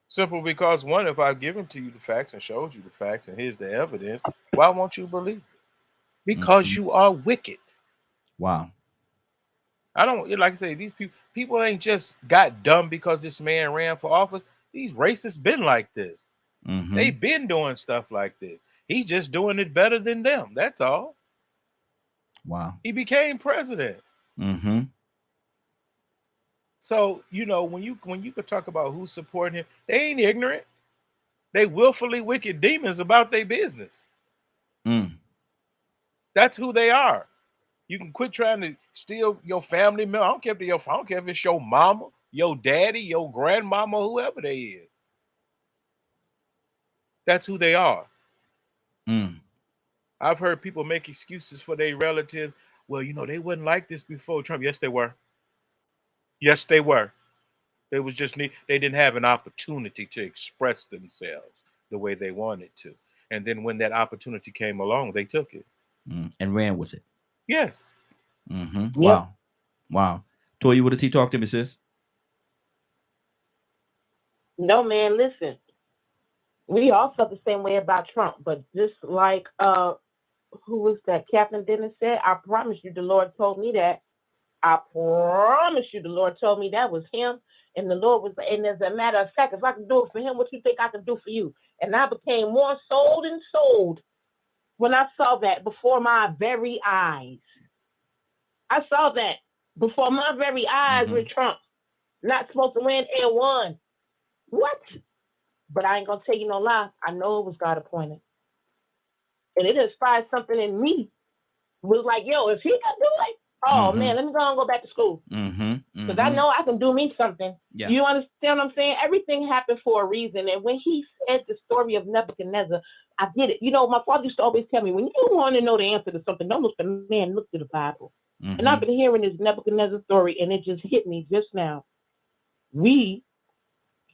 Simple because, one, if I've given to you the facts and showed you the facts and here's the evidence, why won't you believe it? Because you are wicked. Wow. I don't, like I say, these people ain't just got dumb because this man ran for office. These racists been like this. Mm-hmm. They've been doing stuff like this. He's just doing it better than them. That's all. Wow. He became president. Mm-hmm. So, you know, when you could talk about who's supporting him, they ain't ignorant. They willfully wicked demons about their business. That's who they are. You can quit trying to steal your family member. I don't care if it's your mama, your daddy, your grandmama, whoever they is. That's who they are. I've heard people make excuses for their relatives. Well, you know, they wasn't like this before Trump. Yes, they were. Yes, they were. They was just they didn't have an opportunity to express themselves the way they wanted to. And then when that opportunity came along, they took it. And ran with it. Yes. Mm-hmm. Yep. Wow. Wow. Toya, what did he talk to me, sis? No, man, listen. We all felt the same way about Trump, but just like who was that? Captain Dennis said, I promise you the Lord told me that. I promise you the Lord told me that was him. And the Lord was, and as a matter of fact, if I can do it for him, what you think I can do for you? And I became more sold and sold when I saw that before my very eyes. I saw that before my very eyes with Trump. Not supposed to win and won. What? But I ain't gonna tell you no lie. I know it was God appointed. And it inspired something in me. It was like, yo, if he can do it, oh man, let me go back to school. Because I know I can do me something. Yeah. You understand what I'm saying? Everything happened for a reason. And when he said the story of Nebuchadnezzar, I get it. You know, my father used to always tell me, when you want to know the answer to something, don't look at the man, look to the Bible. And I've been hearing this Nebuchadnezzar story, and it just hit me just now. We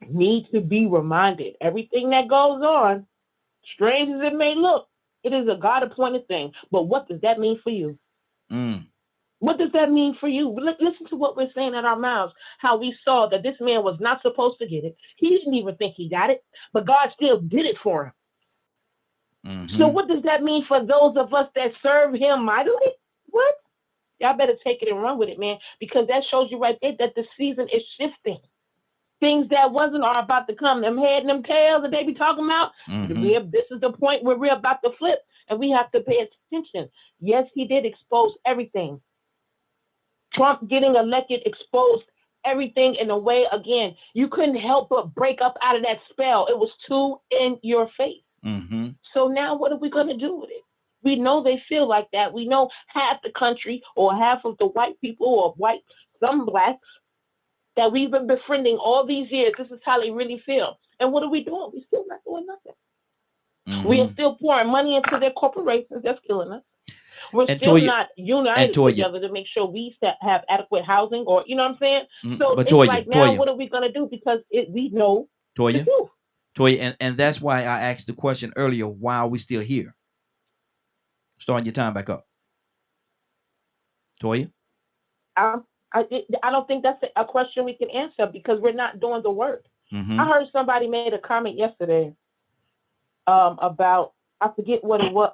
need to be reminded. Everything that goes on, strange as it may look, it is a God-appointed thing. But what does that mean for you? What does that mean for you? Listen to what we're saying in our mouths, how we saw that this man was not supposed to get it. He didn't even think he got it, but God still did it for him. So what does that mean for those of us that serve him mightily? What? Y'all better take it and run with it, man, because that shows you right there that the season is shifting. Things that wasn't are about to come. Them head and them tails that they be talking about. This is the point where we're about to flip, and we have to pay attention. Yes, he did expose everything. Trump getting elected exposed everything in a way, again, you couldn't help but break up out of that spell. It was too in your face. So now what are we going to do with it? We know they feel like that. We know half the country or half of the white people or some blacks that we've been befriending all these years. This is how they really feel. And what are we doing? We're still not doing nothing. We are still pouring money into their corporations. That's killing us. We're still not united together to make sure we have adequate housing, or you know what I'm saying? So But it's like now, what are we going to do? Because we know the truth. Toya, and that's why I asked the question earlier, why are we still here? Starting your time back up. Toya? I don't think that's a question we can answer because we're not doing the work. I heard somebody made a comment yesterday about, I forget what it was.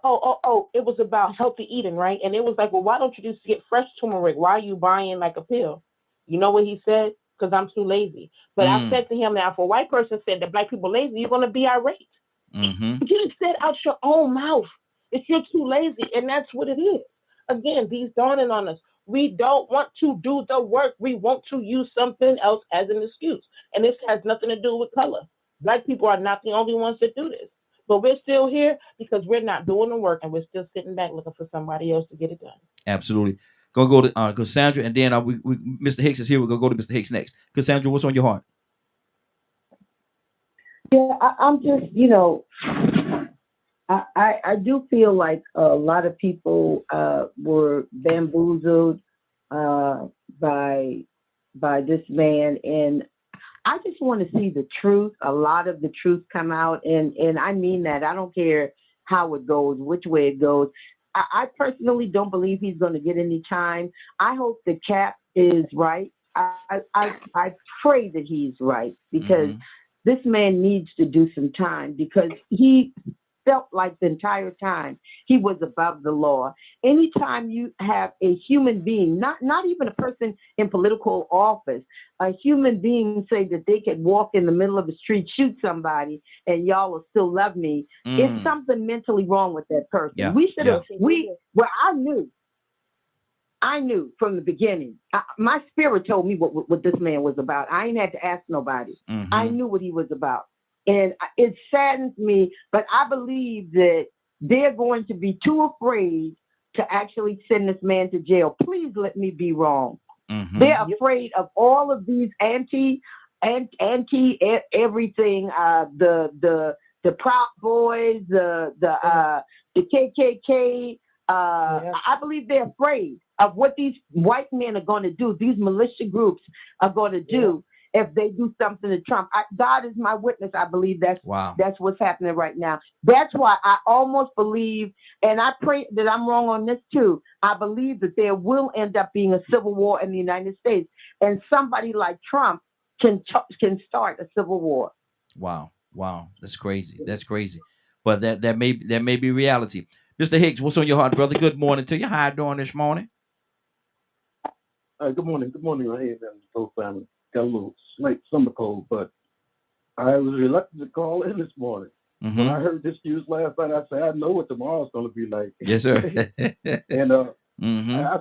It was about healthy eating, right? And it was like, well, why don't you just get fresh turmeric? Why are you buying like a pill? You know what he said? Because I'm too lazy. But I said to him, now, if a white person said that black people are lazy, you're going to be irate. But you just said out your own mouth, if you're too lazy, and that's what it is. Again, these dawning on us. We don't want to do the work. We want to use something else as an excuse. And this has nothing to do with color. Black people are not the only ones that do this. But we're still here because we're not doing the work and we're still sitting back looking for somebody else to get it done. Absolutely. Go to Cassandra, and then Mr. Hicks is here. We're gonna go to Mr. Hicks next. Cassandra, what's on your heart? Yeah, I'm just, I do feel like a lot of people were bamboozled by this man, and I just want to see the truth, a lot of the truth come out, and I mean that. I don't care how it goes, which way it goes. I personally don't believe he's going to get any time. I hope the Cap is right. I pray that he's right, because this man needs to do some time, because he felt like the entire time he was above the law. Anytime you have a human being, not even a person in political office, a human being say that they could walk in the middle of the street, shoot somebody, and y'all will still love me, it's something mentally wrong with that person. Yeah, We should have, I knew from the beginning. My spirit told me what this man was about. I ain't had to ask nobody. I knew what he was about. And it saddens me, but I believe that they're going to be too afraid to actually send this man to jail. Please let me be wrong. They're afraid of all of these anti everything, the Proud Boys, the KKK. I believe they're afraid of what these white men are going to do. These militia groups are going to do if they do something to Trump. God is my witness. I believe that's what's happening right now. That's why I almost believe, and I pray that I'm wrong on this too. I believe that there will end up being a civil war in the United States, and somebody like Trump can start a civil war. Wow, that's crazy. That's crazy. But that may be reality. Mr. Hicks, what's on your heart, brother? Good morning to you. How you doing this morning? Good morning. Good morning, Ray and the whole family. Got a little late summer cold, but I was reluctant to call in this morning. When I heard this news last night, I said, I know what tomorrow's going to be like. Yes, sir. And I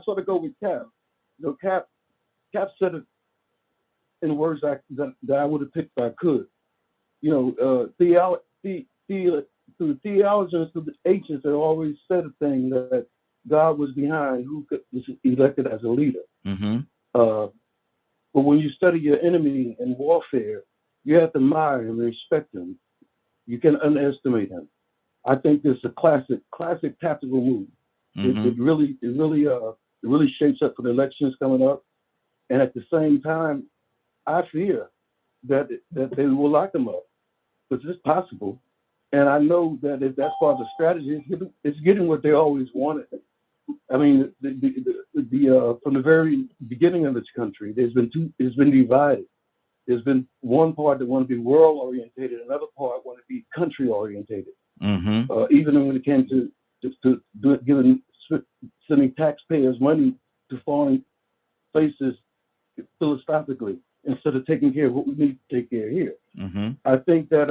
sort of go with Cap. Cap said it in words that I would have picked if I could. Through the theologians, through the ancients, they always said a thing that God was behind who was elected as a leader. But when you study your enemy in warfare, you have to admire him and respect him. You can underestimate him. I think this is a classic tactical move. It really shapes up for the elections coming up. And at the same time, I fear that they will lock him up, which is possible. And I know that if that's part of the strategy, it's getting what they always wanted. I mean, from the very beginning of this country, it's been divided. There's been one part that want to be world orientated, another part want to be country orientated. Even when it came to sending taxpayers money to foreign places philosophically instead of taking care of what we need to take care of here. I think that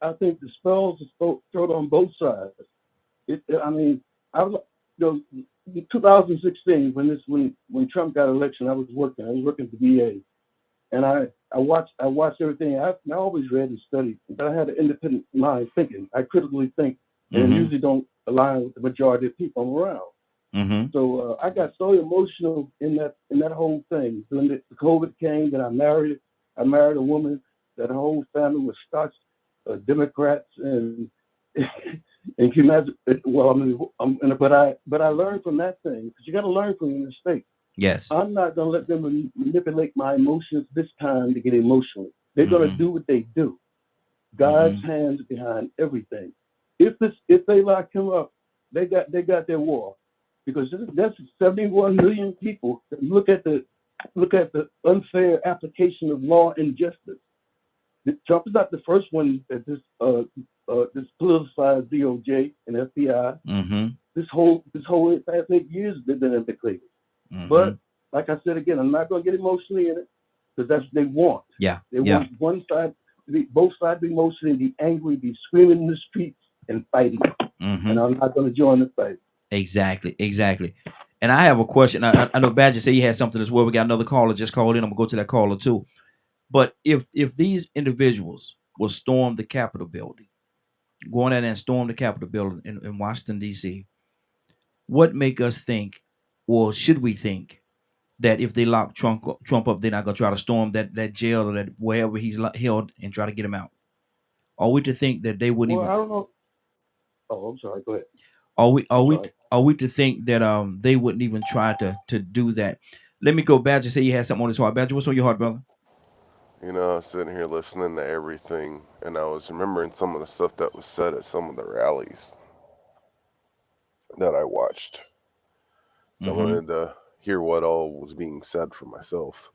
the spells are thrown on both sides. In 2016, when Trump got election, I was working for VA, and I watched everything. I always read and studied, but I had an independent mind thinking. I critically think, and usually don't align with the majority of people I'm around. So I got so emotional in that whole thing. When the COVID came, then I married a woman that her whole family was staunch Democrats and. And can you imagine? But I learned from that thing, because you got to learn from your mistakes. Yes. I'm not going to let them manipulate my emotions this time to get emotional. They're going to do what they do. God's hands behind everything. If they lock him up, they got their war, because that's 71 million people that look at the unfair application of law and justice. Trump is not the first one that this politicized DOJ and FBI. This whole past 8 years they've been implicated. But like I said again, I'm not going to get emotionally in it, because that's what they want. They want both sides to be emotionally, be angry, be screaming in the streets and fighting. And I'm not going to join the fight. Exactly. And I have a question. I know Badger said he had something as well. We got another caller just called in. I'm gonna go to that caller too. But if these individuals will storm the Capitol building, go in there and storm the Capitol building in Washington D.C., what make us think, or should we think, that if they lock Trump up, they're not gonna try to storm that jail or that wherever he's held and try to get him out? Are we to think that they wouldn't Well, even? I don't know. Oh, I'm sorry. Go ahead. Are we to think that they wouldn't even try to do that? Let me go. Badger say you had something on his heart. Badger, what's on your heart, brother? You know, I was sitting here listening to everything, and I was remembering some of the stuff that was said at some of the rallies that I watched. So I wanted to hear what all was being said for myself.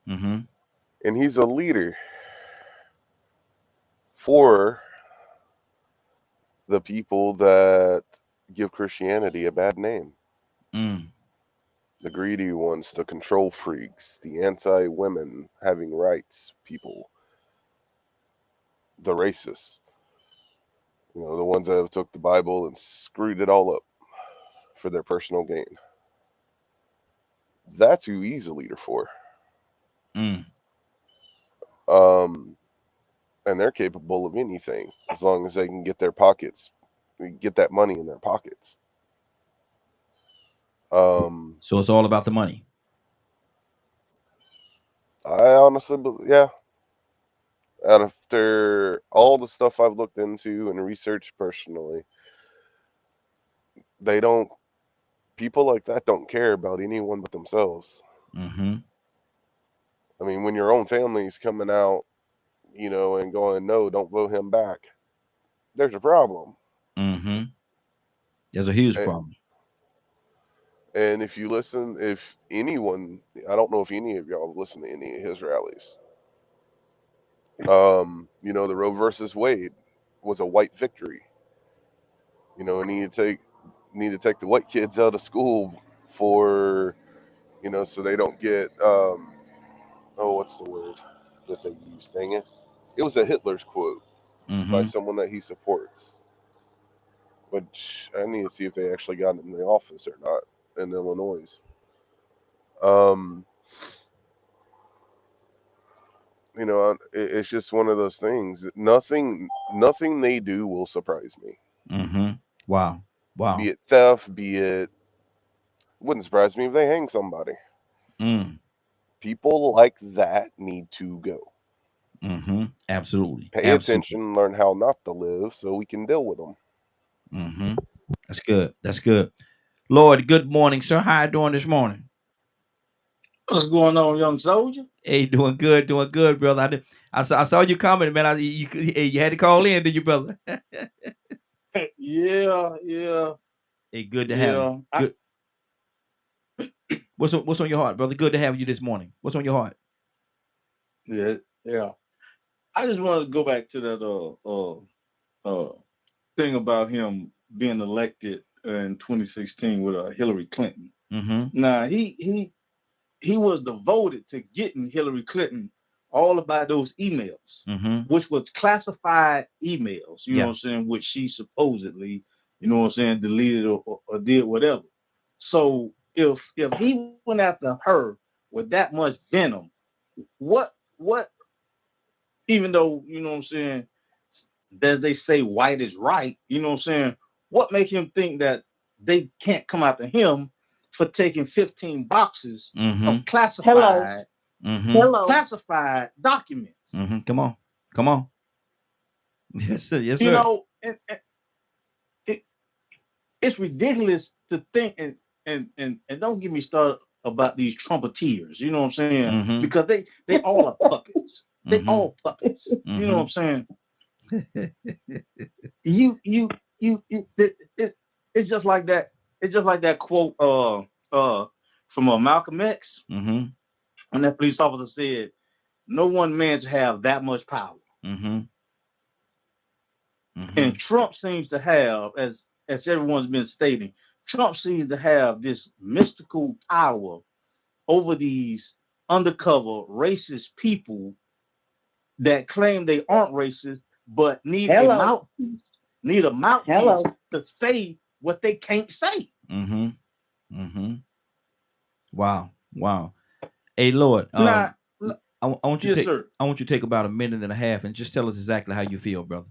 And he's a leader for the people that give Christianity a bad name. The greedy ones, the control freaks, the anti-women having rights people, the racists. You know, the ones that have took the Bible and screwed it all up for their personal gain. That's who he's a leader for. And they're capable of anything as long as they can get their pockets, get that money in their pockets. So it's all about the money. I honestly, yeah. After all the stuff I've looked into and researched personally, people like that don't care about anyone but themselves. I mean, when your own family's coming out, you know, and going, no, don't vote him back, there's a problem. There's a huge problem. And if anyone, I don't know if any of y'all have listened to any of his rallies. You know, the Roe versus Wade was a white victory. You know, and need to take the white kids out of school for, you know, so they don't get what's the word that they use? Dang it. It was a Hitler's quote by someone that he supports. Which I need to see if they actually got it in the office or not in Illinois. You know, it's just one of those things. Nothing they do will surprise me. Wow. Be it theft, wouldn't surprise me if they hang somebody. People like that need to go. Absolutely. Pay attention, learn how not to live so we can deal with them. That's good. Lord, good morning, sir. How you doing this morning? What's going on, young soldier? Hey, doing good, brother. I saw you comment, man. You had to call in, did you, brother? Yeah. Hey, good to have you. Good. What's on your heart, brother? Good to have you this morning. What's on your heart? Yeah. I just wanted to go back to that thing about him being elected in 2016 with Hillary Clinton. Now he was devoted to getting Hillary Clinton all about those emails, which was classified emails, you know what I'm saying, which she supposedly, you know what I'm saying, deleted or did whatever. So if he went after her with that much venom, what even though, you know what I'm saying, as they say, white is right, you know what I'm saying, what makes him think that they can't come after him for taking 15 boxes of classified classified documents? Come on. Yes, sir. Yes, sir. You know, it's ridiculous to think, and don't get me started about these Trumpeteers, you know what I'm saying? Because they all are puppets. They all puppets. You know what I'm saying? It's just like that. It's just like that quote from Malcolm X. And that police officer said, "No one man should have that much power." And Trump seems to have, as everyone's been stating, Trump seems to have this mystical power over these undercover racist people that claim they aren't racist, but need a mouthpiece. need a mouthpiece Hello. to say what they can't say. Mm-hmm. Mm-hmm. Wow. Wow. Hey, Lord. Now, I want you to yes, take. sir. I want you to take about a minute and a half and just tell us exactly how you feel, brother.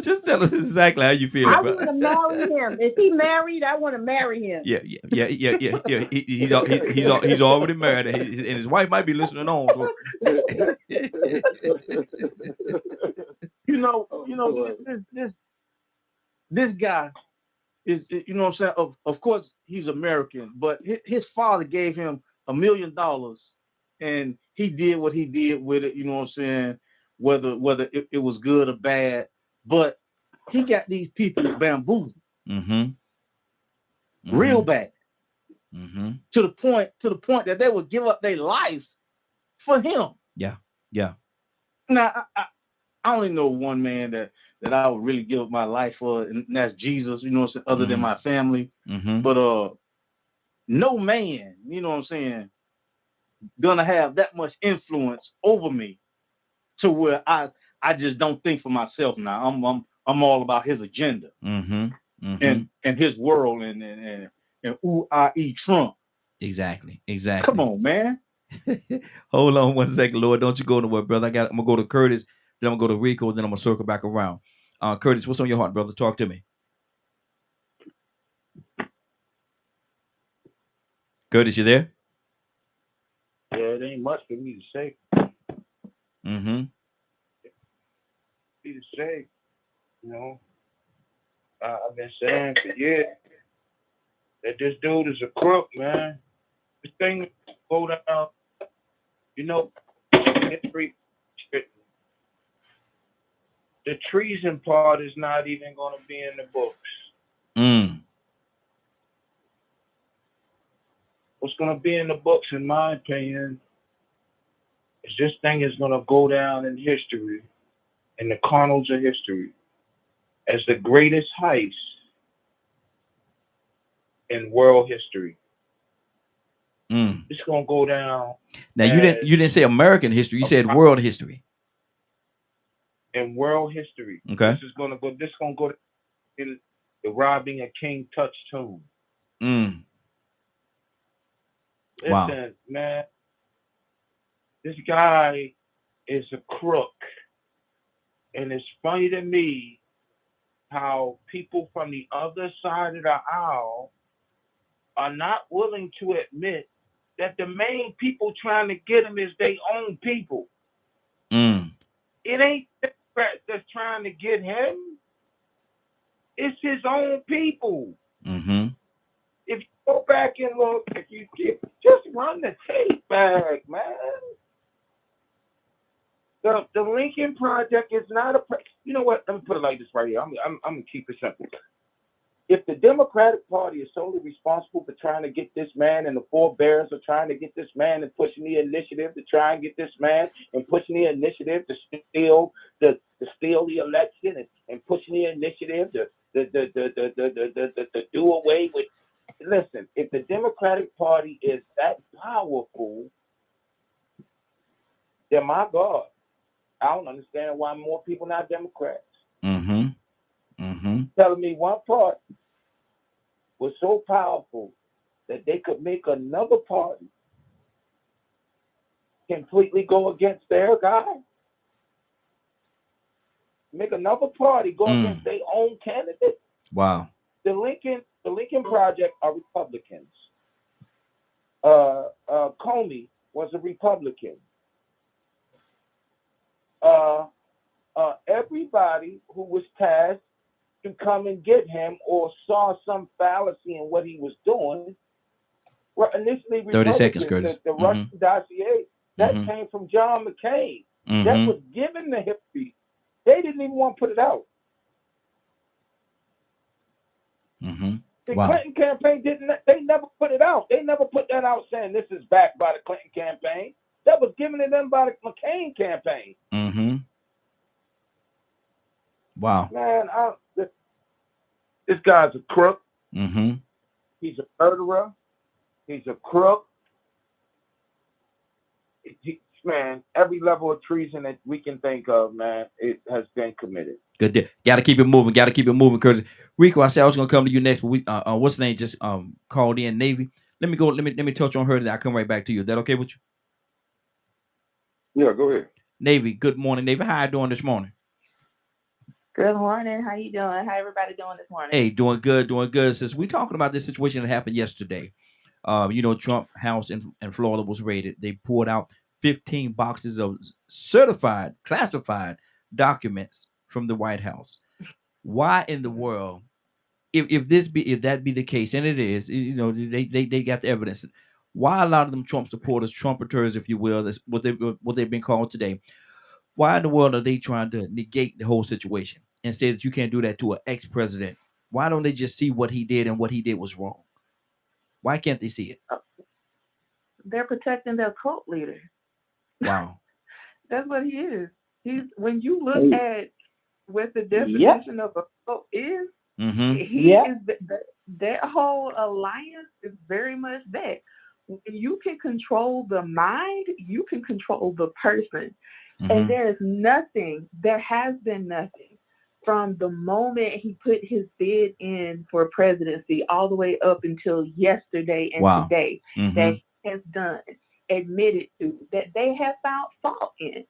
Just tell us exactly how you feel, I brother. want to marry him. Is he married? I want to marry him. Yeah. He's already married, and his wife might be listening on. So. This guy is, you know what I'm saying? Of course, he's American, but his father gave him $1 million, and he did what he did with it. You know what I'm saying? Whether it was good or bad, but he got these people bamboozled, real bad, to the point that they would give up their life for him. Yeah. Now, I only know one man that I would really give up my life for, and that's Jesus, you know what I'm saying, other than my family. But no man, you know what I'm saying, gonna have that much influence over me to where I just don't think for myself now. I'm all about his agenda and his world and UAE Trump. Exactly. Come on, man. Hold on 1 second, Lord. Don't you go nowhere, brother. I'm gonna go to Curtis, then I'm gonna go to Rico, then I'm gonna circle back around. Curtis, what's on your heart, brother? Talk to me. Curtis, you there? Yeah, it ain't much for me to say. Mm-hmm. Me to say, you know. I've been saying for years that this dude is a crook, man. This thing go down, you know, history. The treason part is not even going to be in the books. What's going to be in the books, in my opinion, is this thing is going to go down in history, in the carnals of history, as the greatest heist in world history. It's going to go down. Now you didn't say American history. You said world history. In world history. Okay. This is going to go in the robbing of King Tut's tomb. Wow. Listen, man, this guy is a crook. And it's funny to me how people from the other side of the aisle are not willing to admit that the main people trying to get him is their own people. It ain't Democrats that's trying to get him. It's his own people. If you go back and look, just run the tape back, man. The Lincoln Project is not you know what? Let me put it like this right here. I'm gonna keep it simple. If the Democratic Party is solely responsible for trying to get this man, and the forebears are trying to get this man and pushing the initiative to try and get this man and pushing the initiative to steal the election and pushing the initiative to do away with. Listen, if the Democratic Party is that powerful, then my God, I don't understand why more people not Democrats. Telling me one party was so powerful that they could make another party completely go against their guy. Make another party go against their own candidate. Wow. The Lincoln Project are Republicans. Comey was a Republican. Everybody who was tasked to come and get him or saw some fallacy in what he was doing were initially 30 seconds, Curtis. The Russian dossier, that came from John McCain. That was given to Hillary. They didn't even want to put it out. The Clinton campaign they never put it out. They never put that out saying this is backed by the Clinton campaign. That was given to them by the McCain campaign. Wow. Man, this guy's a crook. He's a murderer. He's a crook. man, every level of treason that we can think of, man, it has been committed. Good deal. Gotta keep it moving. Gotta keep it moving, Curtis. Rico, I said I was gonna come to you next, but we what's the name just called in Navy. Let me touch on her, then I'll come right back to you. Is that okay with you? Yeah, go ahead. Navy, good morning, Navy. How you doing this morning? Good morning. How you doing? How everybody doing this morning? Hey, doing good, doing good. Since we talking about this situation that happened yesterday, Trump house in Florida was raided. They pulled out 15 boxes of certified, classified documents from the White House. Why in the world, if that be the case, and it is, they got the evidence. Why a lot of them Trump supporters, Trumpeters, if you will, that's what they've been called today. Why in the world are they trying to negate the whole situation and say that you can't do that to an ex-president? Why don't they just see what he did and what he did was wrong? Why can't they see it? They're protecting their cult leader. Wow. That's what he is. He's when you look at what the definition of a cult is, he is that whole alliance is very much that. When you can control the mind, you can control the person. And there has been nothing from the moment he put his bid in for presidency all the way up until yesterday and today that he has admitted to, that they have found fault in.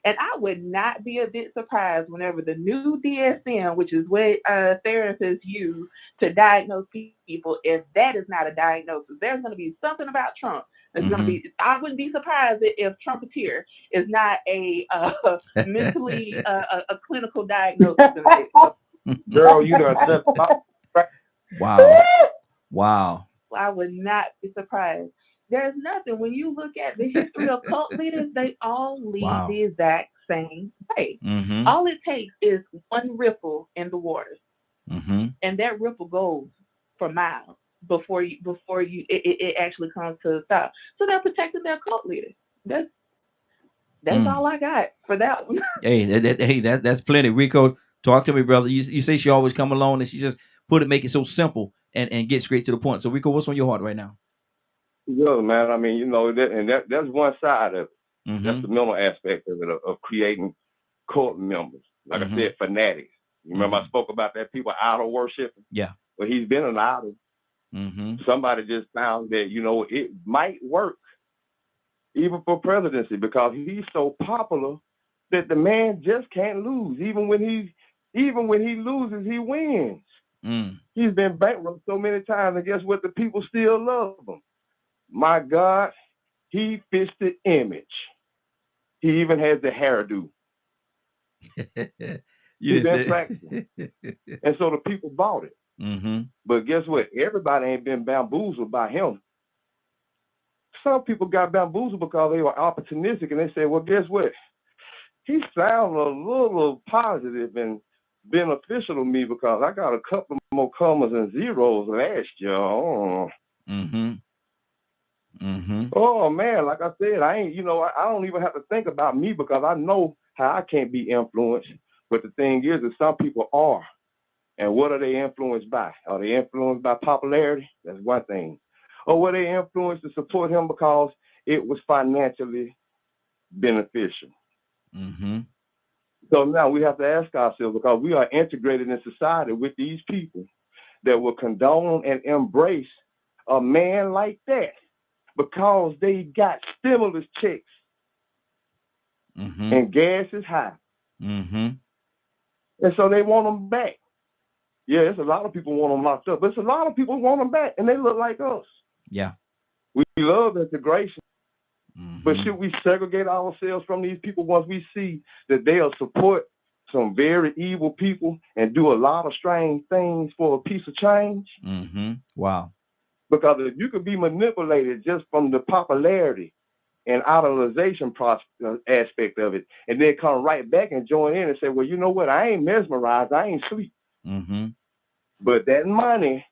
And I would not be a bit surprised whenever the new DSM, which is what therapists use to diagnose people, if that is not a diagnosis. There's going to be something about Trump. It's going to be. I wouldn't be surprised if Trumpeteer is not a mentally a clinical diagnosis. Girl, you done said Wow. I would not be surprised. There's nothing. When you look at the history of cult leaders, they all lead the exact same way. All it takes is one ripple in the waters, and that ripple goes for miles before it actually comes to a stop. So they're protecting their cult leaders. That's all I got for that one. That's plenty. Rico, talk to me, brother. You say she always come along and she just make it so simple and get straight to the point. So Rico, what's on your heart right now? Yeah, man. I mean, that's one side of it. That's the mental aspect of it, of creating cult members. Like I said, fanatics. You remember I spoke about that, people idol worshiping? Yeah. Well, he's been an idol. Somebody just found that, it might work even for presidency because he's so popular that the man just can't lose. Even when he loses, he wins. He's been bankrupt so many times, and guess what? The people still love him. My God, he fits the image. He even has the hairdo. He's been practicing. And so the people bought it. But guess what? Everybody ain't been bamboozled by him. Some people got bamboozled because they were opportunistic and they said, well, guess what? He sounded a little positive and beneficial to me because I got a couple more commas and zeros last year. Oh man, like I said, I don't even have to think about me because I know how I can't be influenced. But the thing is that some people are. And what are they influenced by? Are they influenced by popularity? That's one thing. Or were they influenced to support him because it was financially beneficial? So now we have to ask ourselves, because we are integrated in society with these people that will condone and embrace a man like that because they got stimulus checks and gas is high. And so they want them back. Yeah, it's a lot of people want them locked up, but it's a lot of people want them back, and they look like us. Yeah. We love integration, but should we segregate ourselves from these people once we see that they'll support some very evil people and do a lot of strange things for a piece of change? Wow. Because if you could be manipulated just from the popularity and idolization aspect of it, and then come right back and join in and say, well, you know what? I ain't mesmerized. I ain't sleep. But that money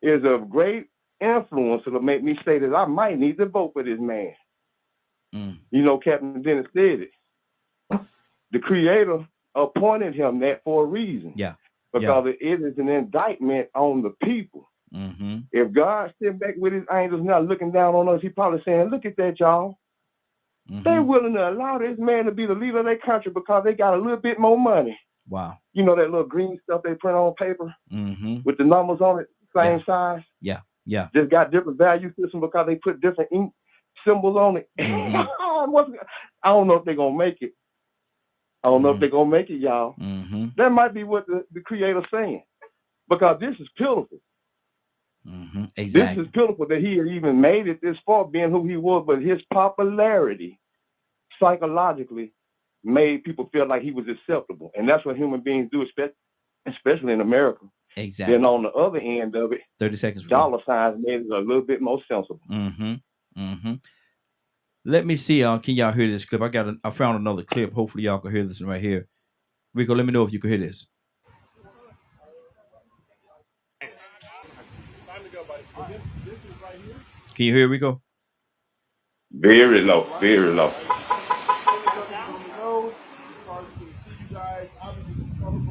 is of great influence to make me say that I might need to vote for this man. Captain Dennis said it. The creator appointed him that for a reason. Yeah. Because it is an indictment on the people. If God sitting back with his angels now looking down on us, he probably saying, look at that, y'all. They're willing to allow this man to be the leader of their country because they got a little bit more money. Wow. You know that little green stuff they print on paper Mm-hmm. with the numbers on it, same size? Yeah. Yeah. Just got different value system because they put different ink symbols on it. Mm-hmm. I don't know if they're going to make it. I don't know if they're going to make it, y'all. Mm-hmm. That might be what the creator's saying. Because this is pitiful. Mm-hmm. Exactly. This is pitiful that he had even made it this far, being who he was, but his popularity psychologically made people feel like he was acceptable. And that's what human beings do, especially in America. Exactly. Then on the other end of it, 30 seconds. Dollar signs made it a little bit more sensible. Mm-hmm. Mm-hmm. Let me see. Can y'all hear this clip? I found another clip. Hopefully y'all can hear this one right here. Rico, let me know if you can hear this. Can you hear Rico? Very low, very low.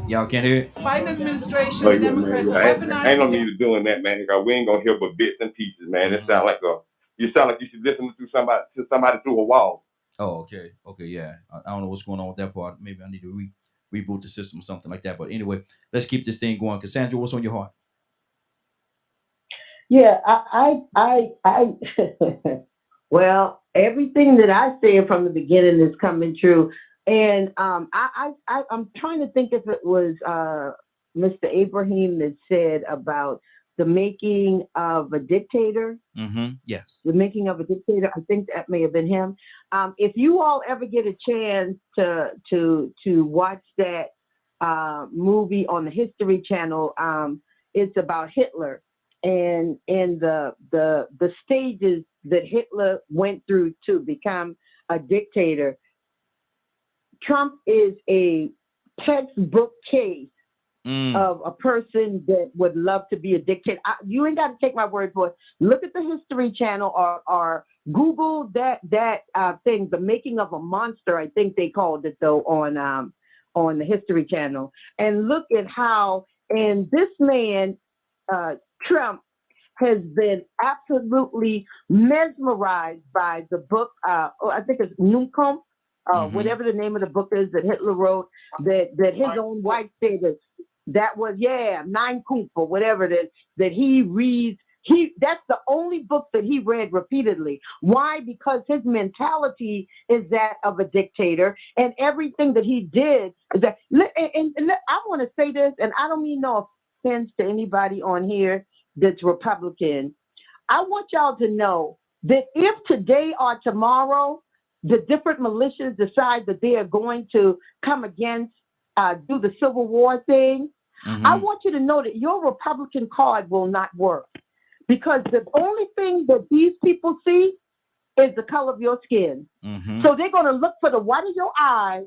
Y'all can't hear it? Biden administration, Oh, the yeah, Democrats man, are yeah. Ain't no weaponizing need of doing that, man, because we ain't gonna hear but bits and pieces, man. It sound like you should listen to somebody through a wall. Oh, okay. Okay, yeah. I don't know what's going on with that part. Maybe I need to reboot the system or something like that. But anyway, let's keep this thing going. Cassandra, what's on your heart? Yeah, well, everything that I said from the beginning is coming true. And I'm trying to think if it was Mr. Abraham that said about the making of a dictator. Mm-hmm. Yes. The making of a dictator. I think that may have been him. If you all ever get a chance to watch that movie on the History Channel, it's about Hitler and the stages that Hitler went through to become a dictator. Trump is a textbook case of a person that would love to be a dictator. You ain't got to take my word for it. Look at the History Channel or Google that thing, The Making of a Monster, I think they called it though, on the History Channel. And look at how, and this man, Trump, has been absolutely mesmerized by the book, I think it's Nunkum, whatever the name of the book is that Hitler wrote, that his own wife said that was, Nine Kump or whatever it is, that he reads. That's the only book that he read repeatedly. Why? Because his mentality is that of a dictator, and everything that he did is that. And I want to say this, and I don't mean no offense to anybody on here that's Republican. I want y'all to know that if today or tomorrow the different militias decide that they are going to come against, do the Civil War thing, I want you to know that your Republican card will not work. Because the only thing that these people see is the color of your skin. So they're going to look for the white of your eyes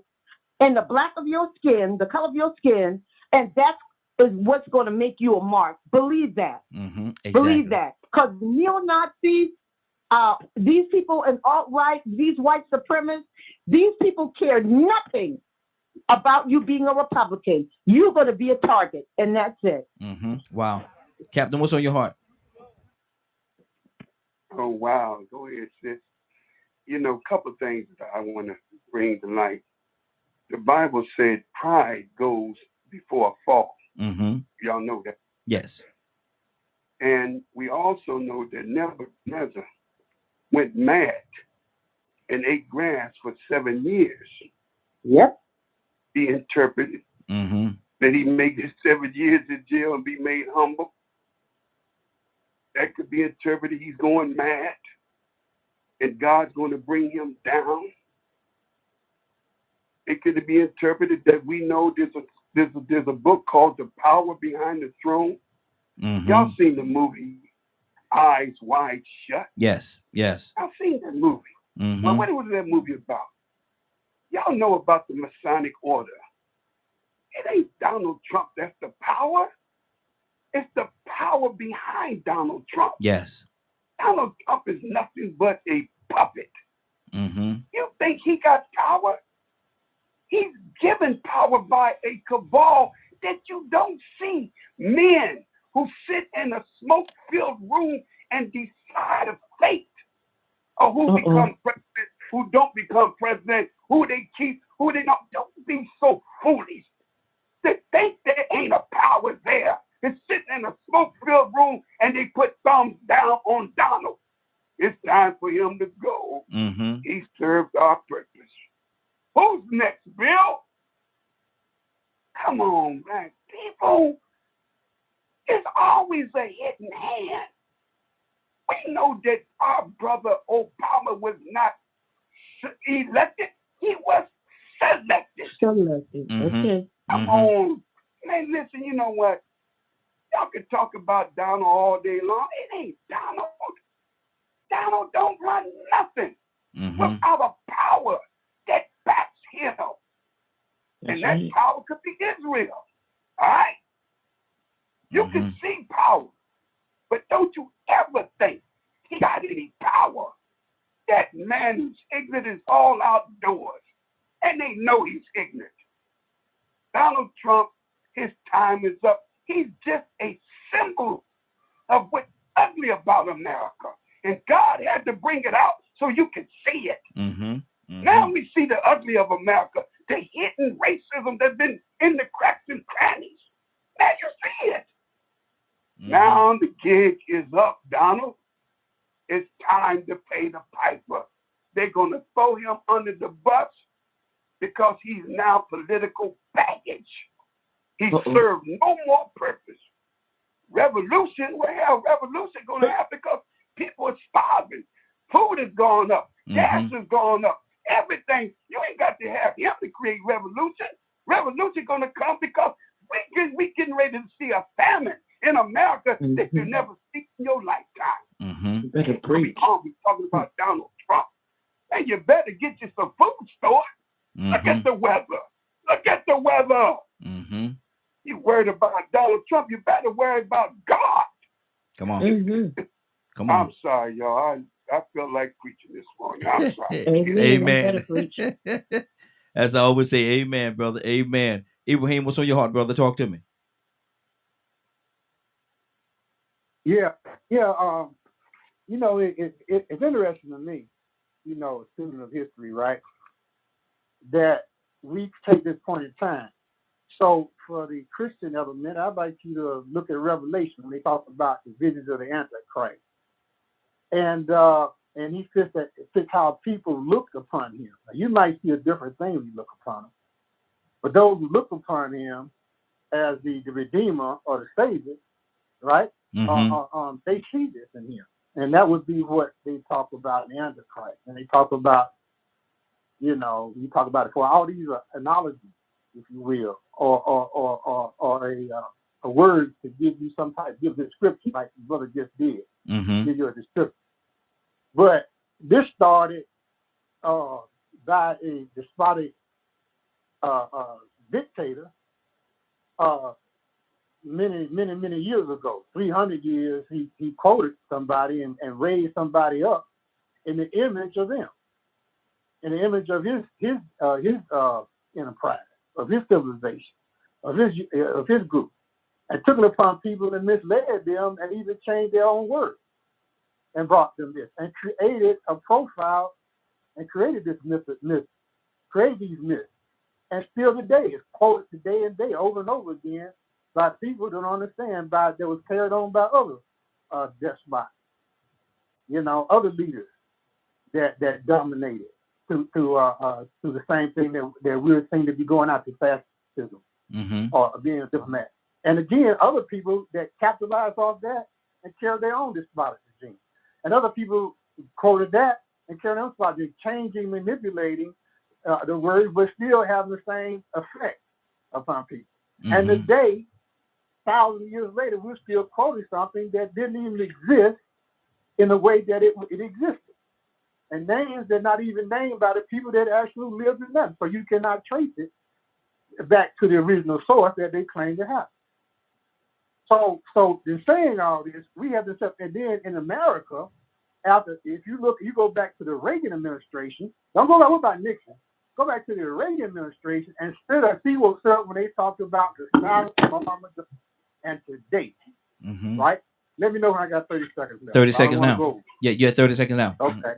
and the black of your skin, the color of your skin, and that is what's going to make you a mark. Believe that. Exactly. Believe that. Because neo-Nazis, these people in alt-right, these white supremacists, these people care nothing about you being a Republican. You're going to be a target, and that's it. Wow. Captain, what's on your heart? Oh, wow. Go ahead, sis. You know, a couple of things that I want to bring to light. The Bible said pride goes before a fall. Y'all know that. Yes. And we also know that Nebuchadnezzar went mad and ate grass for 7 years. Yep. He interpreted that he make his 7 years in jail and be made humble. That could be interpreted he's going mad and God's going to bring him down. It could be interpreted that we know there's a book called The Power Behind the Throne. Y'all seen the movie Eyes Wide Shut? Yes, yes. I've seen that movie. Well, what was that movie about? Y'all know about the Masonic Order. It ain't Donald Trump that's the power. It's the power behind Donald Trump. Yes. Donald Trump is nothing but a puppet. You think he got power? He's given power by a cabal that you don't see. Men who sit in a smoke-filled room and decide a fate of who becomes president, who who don't become president, who they keep, who they don't. Don't be so foolish to think there ain't a power there. It's sitting in a smoke-filled room and they put thumbs down on Donald. It's time for him to go. He served our purpose. Who's next, Bill? Come on, man. People, there's always a hidden hand. We know that our brother Obama was not elected. He was selected. Okay. Come on. Man, listen, you know what? Y'all can talk about Donald all day long. It ain't Donald. Donald don't run nothing without a power that backs him. And that power could be Israel. All right? You can see power, but don't you ever think he got any power. That man who's ignorant is all outdoors, and they know he's ignorant. Donald Trump, his time is up. He's just a symbol of what's ugly about America. And God had to bring it out so you can see it. Now we see the ugly of America, the hidden racism that's been in the cracks and crannies. Now you see it. Now the gig is up, Donald. It's time to pay the piper. They're going to throw him under the bus because he's now political baggage. He served no more purpose. Revolution, well, revolution going to happen because people are starving. Food has gone up. Gas has gone up. Everything. You ain't got to have him to create revolution. Revolution going to come because we getting ready to see a famine in America that you never see in your lifetime. Better preach. We talking about Donald Trump. And you better get you some food store. Look at the weather. Look at the weather. You worried about Donald Trump, you better worry about God. Come on. Come on. I'm sorry, y'all. I feel like preaching this morning. I'm sorry. Amen. As I always say, amen, brother. Amen. Ibrahim, what's on your heart, brother? Talk to me. Yeah. You know, it's interesting to me, you know, a student of history, right, that we take this point in time. So for the Christian element, I'd like you to look at Revelation when they talk about the visions of the Antichrist. And he fits how people look upon him. Now, you might see a different thing when you look upon him. But those who look upon him as the Redeemer or the Savior, right? They see this in him. And that would be what they talk about in the Antichrist. And they talk about, you know, you talk about it for all these analogies, if you will, or a word to give you some type, give description like the brother just did, give you a description. But this started by a despotic dictator many years ago. 300 years, he quoted somebody and raised somebody up in the image of them, in the image of his enterprise, of his civilization, of his group, and took it upon people and misled them and even changed their own words and brought them this and created a profile and created this created these myths. And still today, it's quoted today and day over and over again by people who don't understand that was carried on by other despots, you know, other leaders that dominated to the same thing that we seem to be going out to fascism or being a diplomat. And again, other people that capitalize off that and carry their own despotic regime. And other people quoted that and carry their own despotic, changing, manipulating the words, but still having the same effect upon people. And today, thousands of years later, we're still quoting something that didn't even exist in the way that it existed. And names that are not even named by the people that actually lived in them. So you cannot trace it back to the original source that they claim to have. So in saying all this, we have this up. And then in America, if you go back to the Reagan administration, don't go back, what about Nixon? Go back to the Reagan administration and see what's up when they talked about the silent bombers and today, right? Let me know when I got 30 seconds left. 30 seconds now. Yeah, 30 seconds now. Okay.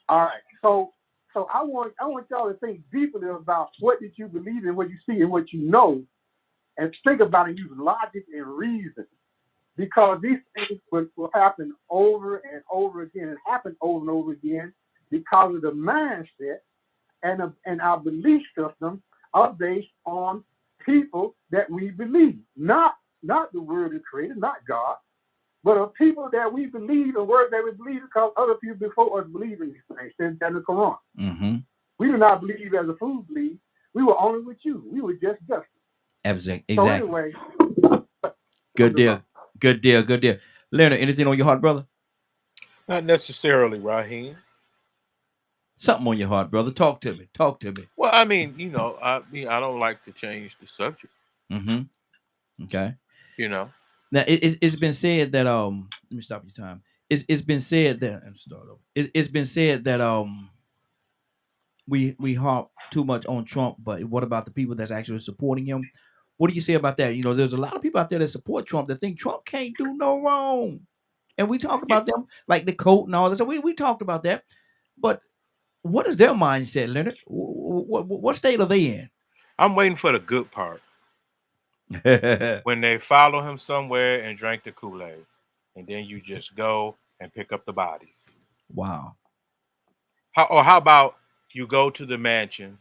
All right. So So I want y'all to think deeply about what did you believe in, what you see, and what you know, and think about it using logic and reason. Because these things will happen over and over again, and happen over and over again because of the mindset and our belief system are based on people that we believe, not the word of the Creator, not God, but of people that we believe and words that we believe because other people before us believe in these things. Says that in the Quran. Mm-hmm. We do not believe as a fool believe. We were only with you. We were just justice. Exactly. So anyway, good deal. Good deal. Good deal. Leonard, anything on your heart, brother? Not necessarily, Raheem. Something on your heart, brother. Talk to me. Talk to me. Well, I mean, I don't like to change the subject. Mm-hmm. Okay. Now it's been said that let me stop your time. It's been said that it's been said that we harp too much on Trump, but what about the people that's actually supporting him? What do you say about that? There's a lot of people out there that support Trump that think Trump can't do no wrong. And we talked about them, like the coat and all this. So we talked about that. But what is their mindset, Leonard? What state are they in? I'm waiting for the good part. When they follow him somewhere and drink the Kool-Aid, and then you just go and pick up the bodies. Wow. How about you go to the mansion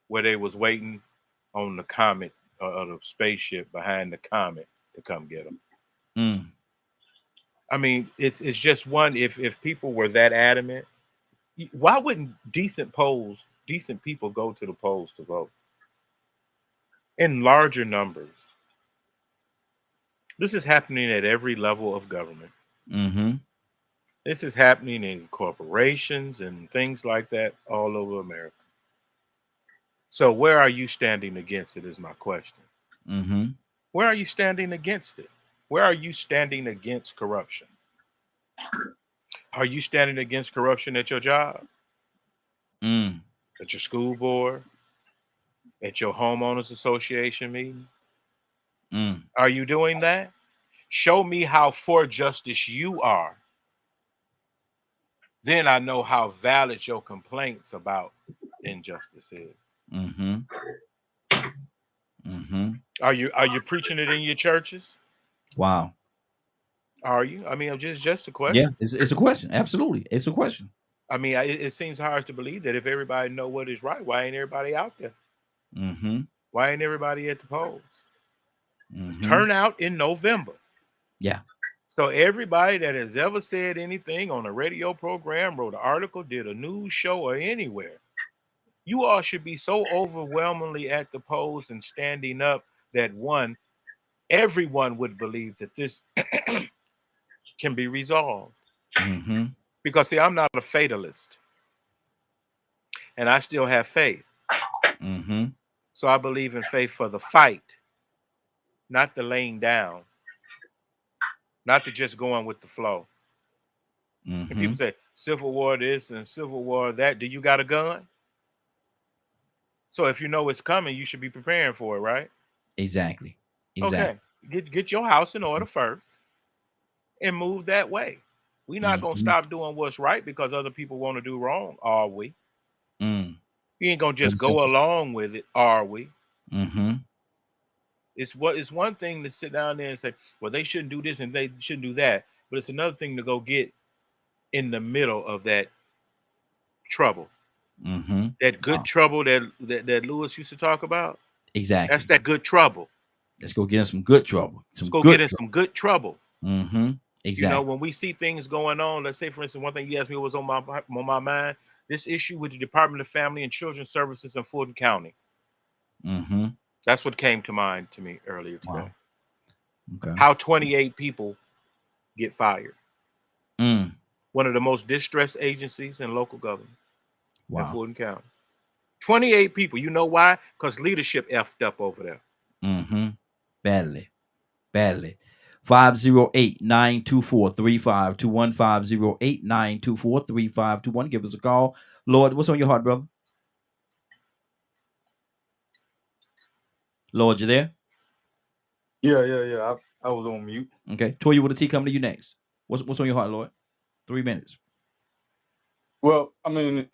where they was waiting on the comet or the spaceship behind the comet to come get them? I mean, it's just one. If people were that adamant, why wouldn't decent people go to the polls to vote in larger numbers? This is happening at every level of government. Mm-hmm. This is happening in corporations and things like that all over America. So where are you standing against it is my question. Mm-hmm. Where are you standing against it? Where are you standing against corruption? Are you standing against corruption at your job? At your school board? At your homeowners association meeting? Are you doing that? Show me how for justice you are. Then I know how valid your complaints about injustice is. Mm-hmm. Mm-hmm. Are you preaching it in your churches? Wow. Are you? I mean, just a question. Yeah, it's a question. Absolutely, it's a question. I mean, it seems hard to believe that if everybody know what is right, why ain't everybody out there? Mm-hmm. Why ain't everybody at the polls? Mm-hmm. Turn out in November. Yeah. So everybody that has ever said anything on a radio program, wrote an article, did a news show, or anywhere, you all should be so overwhelmingly at the polls and standing up that everyone would believe that this can be resolved. Mm-hmm. Because see, I'm not a fatalist, and I still have faith. Mm-hmm. So I believe in faith for the fight, not the laying down, not the just going with the flow. Mm-hmm. And people say Civil War this and Civil War that. Do you got a gun? So if you know it's coming, you should be preparing for it, right? Exactly. Exactly. Okay. Get your house in order first and move that way. We're not gonna stop doing what's right because other people want to do wrong, are we? You ain't gonna just go along with it, are we? Mm-hmm. It's one thing to sit down there and say, well, they shouldn't do this and they shouldn't do that, but it's another thing to go get in the middle of that trouble. Mm-hmm. That good trouble that Lewis used to talk about. Exactly. That's that good trouble. Let's go get in some good trouble. Let's go get in some good trouble. Mm-hmm. Exactly. When we see things going on, let's say, for instance, one thing you asked me what was on my mind, this issue with the Department of Family and Children's Services in Fulton County. Mm-hmm. That's what came to mind to me earlier today. Wow. Okay. How 28 people get fired. One of the most distressed agencies in local government in Fulton County. 28 people. You know why? Because leadership effed up over there. Mm-hmm. Badly. 508-924-3521. 508-924-3521. Give us a call. Lord, what's on your heart, brother? Lord, you there? Yeah. I was on mute. Okay. Toya with a T coming to you next. What's on your heart, Lord? 3 minutes. Well, I mean,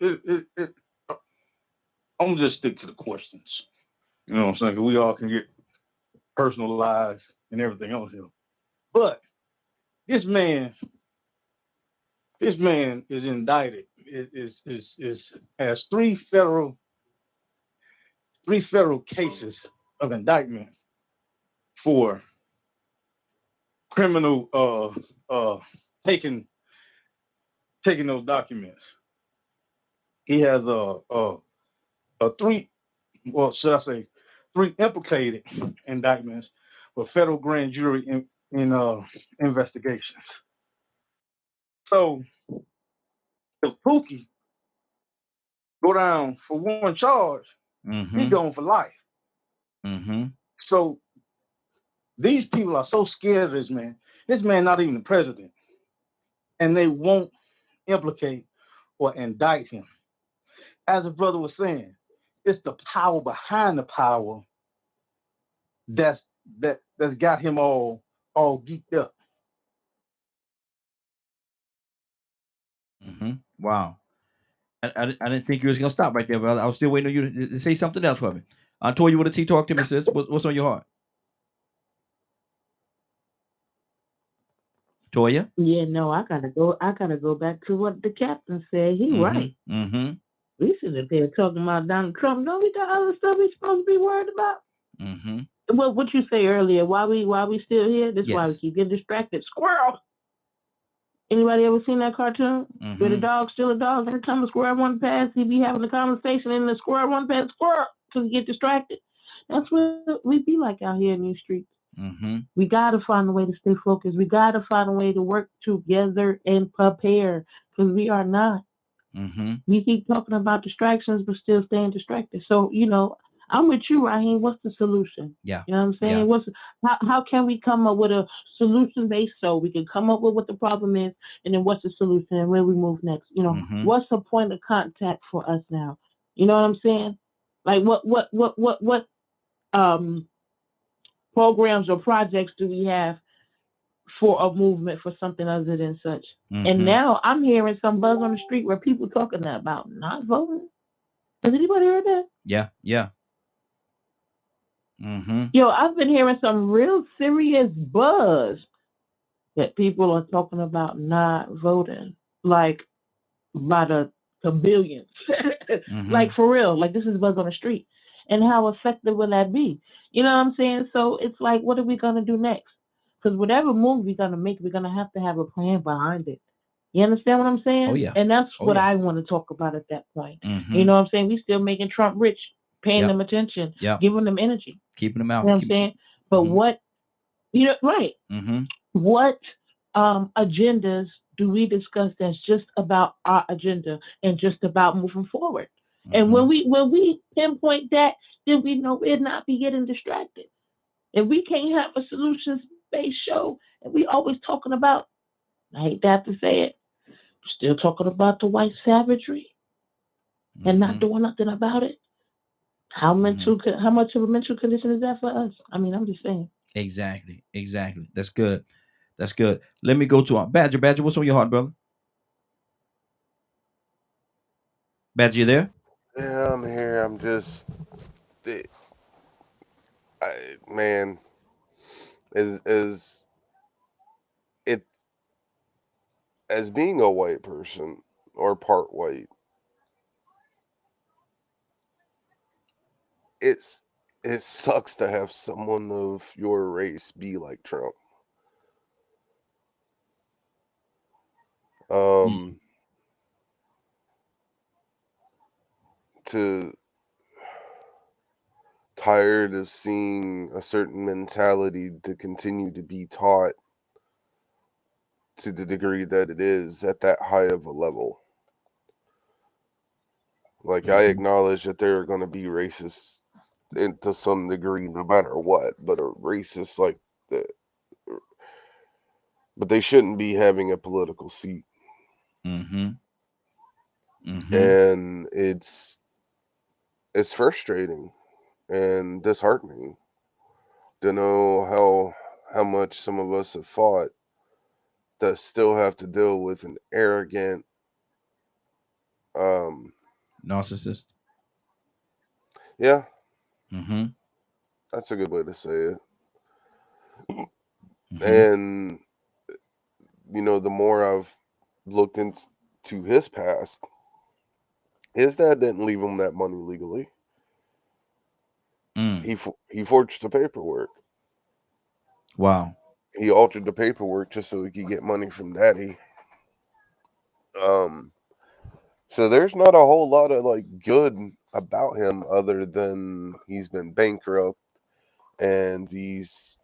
I'm gonna just stick to the questions. You know what I'm saying? 'Cause we all can get personal lives and everything else here. But this man is indicted. Has three federal cases of indictment for criminal taking those documents. He has three implicated indictments for federal grand jury in investigations. So if Pookie go down for one charge, he's going for life. So these people are so scared of this man. This man not even the president, and they won't implicate or indict him. As the brother was saying, it's the power behind the power that's got him all geeked up. Wow. I didn't think you was gonna stop right there, brother. I was still waiting on you to say something else for me. I told you what a T talk to me, sis. What's on your heart? Toya? Yeah, no, I gotta go back to what the captain said. He right. We should have been talking about Donald Trump. No, we got other stuff we supposed to be worried about. Well, what you say earlier, why we still here? That's why we keep getting distracted. Squirrel. Anybody ever seen that cartoon? Where the dog still a dog? Every time the squirrel run past, he be having a conversation, and the squirrel run past squirrel because he get distracted. That's what we be like out here in these streets. We gotta find a way to stay focused. We gotta find a way to work together and prepare, because we are not. We keep talking about distractions, but still staying distracted. So, I'm with you, Raheem. What's the solution? Yeah. You know what I'm saying? How can we come up with a solution based so we can come up with what the problem is, and then what's the solution and where we move next? What's the point of contact for us now? You know what I'm saying? Like what programs or projects do we have for a movement for something other than such? And now I'm hearing some buzz on the street where people talking about not voting. Has anybody heard that? Yeah. Yo, I've been hearing some real serious buzz that people are talking about not voting, like by the billions. Like for real, like this is buzz on the street. And how effective will that be? You know what I'm saying? So it's like, what are we gonna do next? Because whatever move we're gonna make, we're gonna have to have a plan behind it. You understand what I'm saying? Oh, yeah. And that's what I want to talk about at that point. You know what I'm saying? We still making Trump rich, paying them attention, giving them energy. Keeping them out. You know what I'm saying? But what, right. What agendas do we discuss that's just about our agenda and just about moving forward? And when we pinpoint that, then we know we'll not be getting distracted. If we can't have a solutions-based show, and we always talking about, I hate to have to say it, still talking about the white savagery and not doing nothing about it. How much of a mental condition is that for us? I mean, I'm just saying. Exactly. That's good. Let me go to Badger. Badger, what's on your heart, brother? Badger, you there? Yeah, I'm here. I'm just, man, as being a white person or part white, it sucks to have someone of your race be like Trump. Tired of seeing a certain mentality to continue to be taught to the degree that it is at that high of a level. Like, I acknowledge that there are going to be racists to some degree, no matter what, but a racist like that, but they shouldn't be having a political seat. And it's frustrating and disheartening to know how much some of us have fought that still have to deal with an arrogant narcissist. Yeah, Mm-hmm. that's a good way to say it. Mm-hmm. And the more I've looked into his past, his dad didn't leave him that money legally. Mm. He forged the paperwork. Wow. He altered the paperwork just so he could get money from daddy. So there's not a whole lot of like good about him other than he's been bankrupt, and these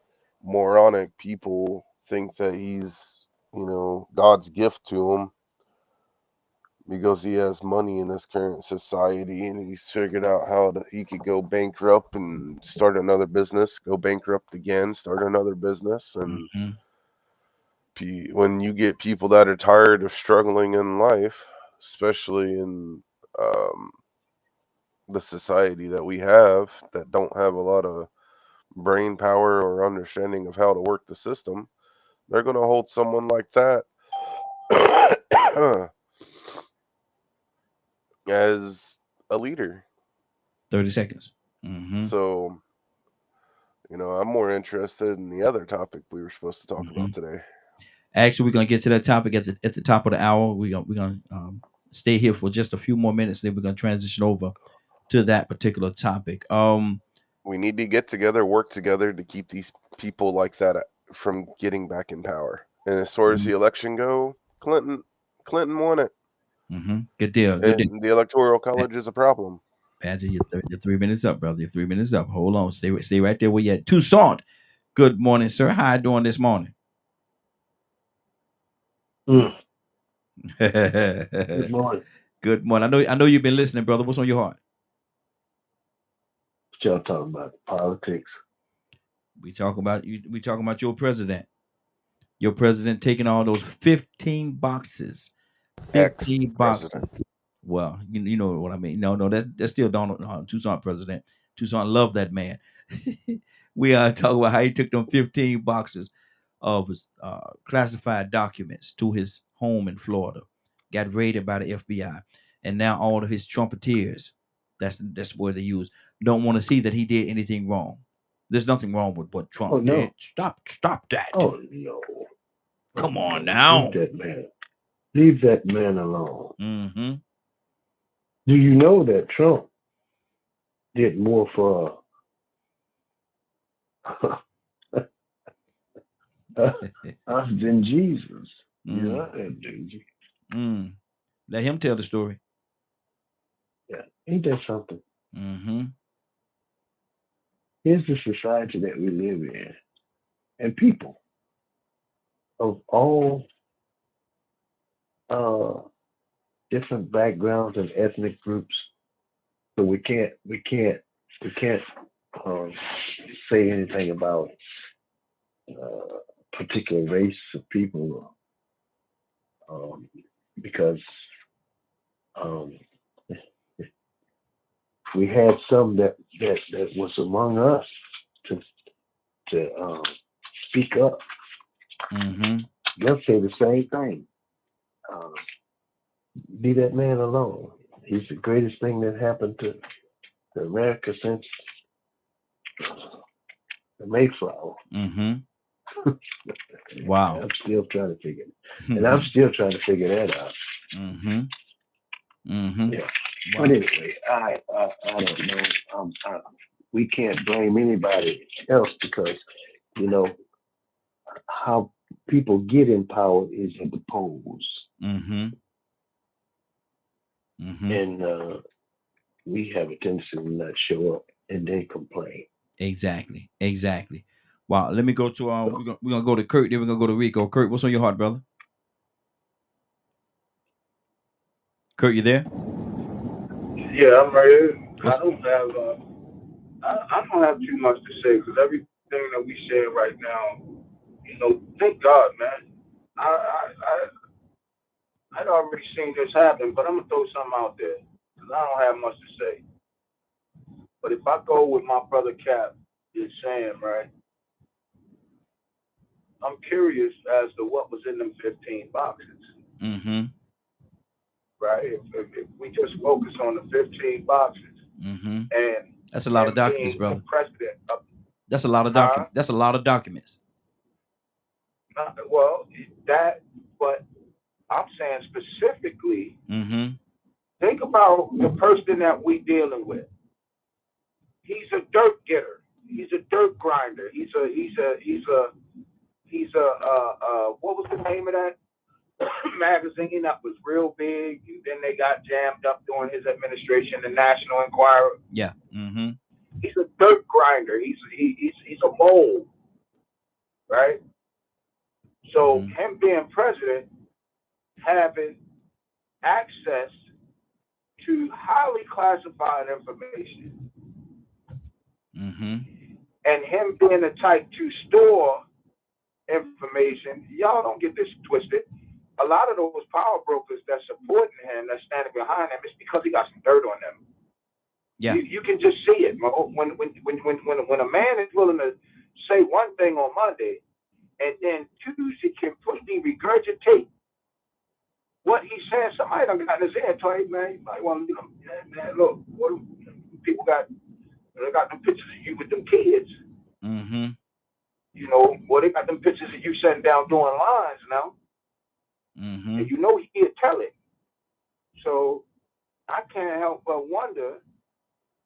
moronic people think that he's God's gift to him because he has money in his current society, and he's figured out how he could go bankrupt and start another business, go bankrupt again, start another business. And when you get people that are tired of struggling in life, especially in the society that we have, that don't have a lot of brain power or understanding of how to work the system, they're going to hold someone like that as a leader. 30 seconds. Mm-hmm. So, I'm more interested in the other topic we were supposed to talk about today. Actually, we're gonna get to that topic at the top of the hour. We're gonna stay here for just a few more minutes, then we're gonna transition over to that particular topic. We need to get together, work together to keep these people like that from getting back in power. And as far as the election go, Clinton won it. Mm-hmm. Good deal. Good deal. And the Electoral College is a problem. Badger, you're 3 minutes up, brother. You're 3 minutes up. Hold on. Stay right there where you at. Toussaint. Good morning, sir. How you doing this morning? Good morning. Good morning. I know you've been listening, brother. What's on your heart? What y'all talking about? Politics. We talking about your president. Your president taking all those 15 boxes. 15 boxes. Well, you know what I mean. No, that's still Donald Toussaint president. Toussaint loved that man. We are talking about how he took them 15 boxes of his, classified documents to his home in Florida, got raided by the FBI, and now all of his trumpeters, that's where they use, don't want to see that he did anything wrong. There's nothing wrong with what Trump did. Stop that. Oh no! Come on now. Leave that man. Leave that man alone. Mm-hmm. Do you know that Trump did more for us than Jesus? Yeah, that Let him tell the story. Yeah, ain't that something? Mm-hmm. Here's the society that we live in, and people of all different backgrounds and ethnic groups. So we can't say anything about particular race of people, because we had some that was among us to speak up. Mm-hmm. They'll say the same thing. Leave that man alone. He's the greatest thing that happened to America since the Mayflower. Mm-hmm. Wow. I'm still trying to figure it. And I'm still trying to figure that out. Mm-hmm. Mm-hmm. Yeah. Wow. But anyway, I don't know. We can't blame anybody else because, how people get in power is at the polls. Mm-hmm. Mm-hmm. And we have a tendency to not show up and then complain. Exactly. Wow. Let me go to we're gonna go to Kurt, then we're gonna go to Rico. Kurt, what's on your heart, brother? Kurt, you there? Yeah, I'm ready. I don't have too much to say because everything that we say right now, thank God, man. I'd already seen this happen, but I'm gonna throw something out there because I don't have much to say. But if I go with my brother Cap is saying, right, I'm curious as to what was in them 15 boxes. Mm-hmm. Right? If we just focus on the 15 boxes, mm-hmm. and That's a lot of him documents, being the brother. president of That's a lot of huh? documents. That's a lot of documents. Well, that, but I'm saying specifically, Mm-hmm. think about the person that we dealing with. He's a dirt getter. He's a dirt grinder. He's a what was the name of that magazine that was real big? And then they got jammed up during his administration, the National Enquirer. Yeah. Mm-hmm. He's a dirt grinder. He's a mole, right? So him being president, having access to highly classified information, and him being the type to store information, y'all don't get this twisted. A lot of those power brokers that's supporting him, that's standing behind him, it's because he got some dirt on them. Yeah. You can just see it. When a man is willing to say one thing on Monday and then Tuesday completely regurgitate what he said, somebody done got in his head, told him, man, you might want to, man, look, what people got, they got them pictures of you with them kids. Mm-hmm. You know, well, they got them pictures of you sitting down doing lines now. Mm-hmm. And you know he'd tell it. So I can't help but wonder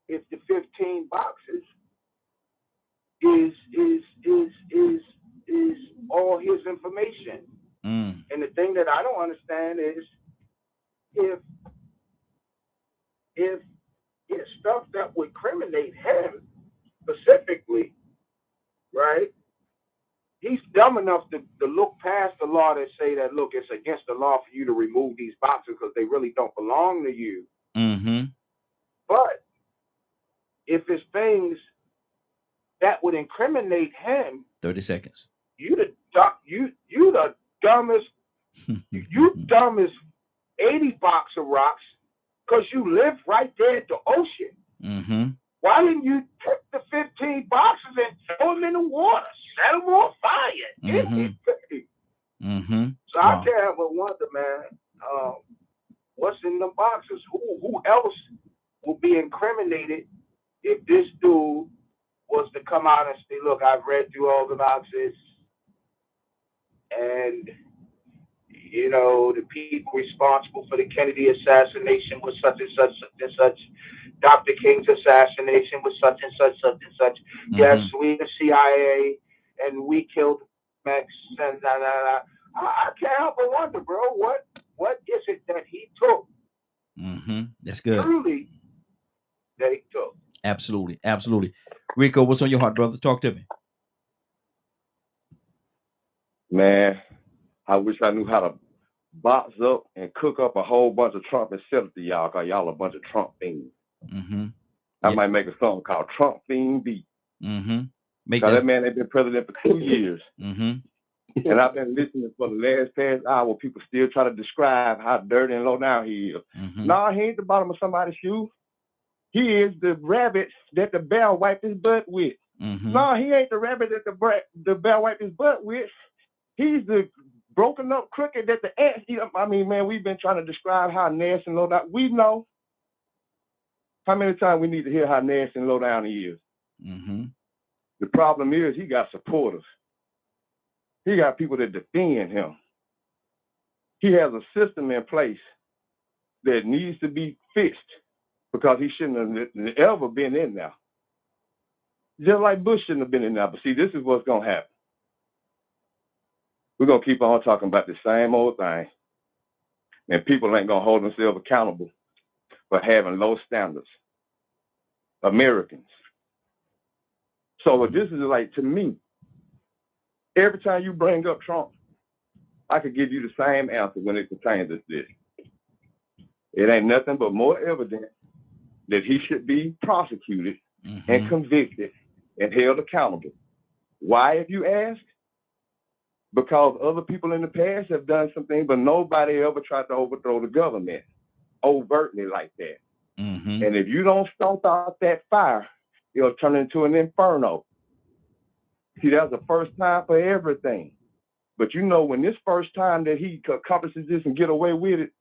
if the 15 boxes is all his information. And the thing that I don't understand is if it's stuff that would criminate him specifically, right? He's dumb enough to look past the law that say that, look, it's against the law for you to remove these boxes because they really don't belong to you. Mm-hmm. But if it's things that would incriminate him, 30 seconds. you the dumbest, you dumbest 80 box of rocks because you live right there at the ocean. Mm-hmm. Why didn't you take the 15 boxes and throw them in the water, set them on fire? Mm-hmm. Mm-hmm. So I can't help but wonder, man, what's in the boxes? Who else will be incriminated if this dude was to come out and say, look, I've read through all the boxes, and, you know, the people responsible for the Kennedy assassination was such and such, such and such. Dr. King's assassination was such and such, such and such. Yes, we the CIA, and we killed Max, and I can't help but wonder, bro, what is it that he took? Mm-hmm. That's good. Truly, that he took. Absolutely. Absolutely. Rico, what's on your heart, brother? Talk to me. Man, I wish I knew how to box up and cook up a whole bunch of Trump and sell it to y'all, because y'all a bunch of Trump fiends. Mm-hmm. I might make a song called Trump Fiend Beat. Mm-hmm. Because that man ain't been president for 2 years. Mm-hmm. And I've been listening for the last past hour. People still try to describe how dirty and low down he is. Mm-hmm. Nah, he ain't the bottom of somebody's shoe. He is the rabbit that the bear wiped his butt with. Mm-hmm. No, he ain't the rabbit that the bear wiped his butt with. He's the broken up crooked that the ants eat up. I mean, man, we've been trying to describe how nasty and low down. We know how many times we need to hear how nasty and low down he is. Mm-hmm. The problem is he got supporters. He got people that defend him. He has a system in place that needs to be fixed because he shouldn't have ever been in there. Just like Bush shouldn't have been in there. But see, this is what's going to happen. We're going to keep on talking about the same old thing. And people ain't going to hold themselves accountable for having low standards. Americans. So this is like, to me, every time you bring up Trump, I could give you the same answer when it pertains to this. It ain't nothing but more evidence that he should be prosecuted and convicted and held accountable. Why, if you ask? Because other people in the past have done something, but nobody ever tried to overthrow the government overtly like that. Mm-hmm. And if you don't stomp out that fire, it'll turn into an inferno. See, that's the first time for everything. But you know, when this first time that he accomplishes this and get away with it,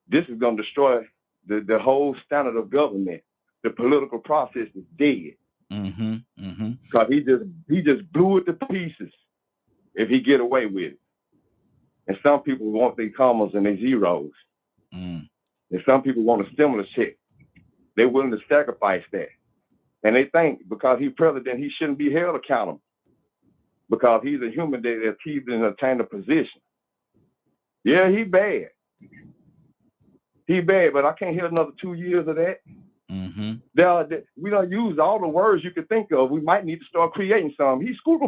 this is going to destroy the whole standard of government. the political process is dead. Mm-hmm. Because he just blew it to pieces if he get away with it. And some people want their commas and their zeros. Mm. And some people want a stimulus check. They're willing to sacrifice that. And they think because he's president, he shouldn't be held accountable. Because he's a human that achieved and attained a position. Yeah, he bad. He bad, but I can't hear another 2 years of that. Mm-hmm. We don't use all the words you could think of. We might need to start creating some. He's school,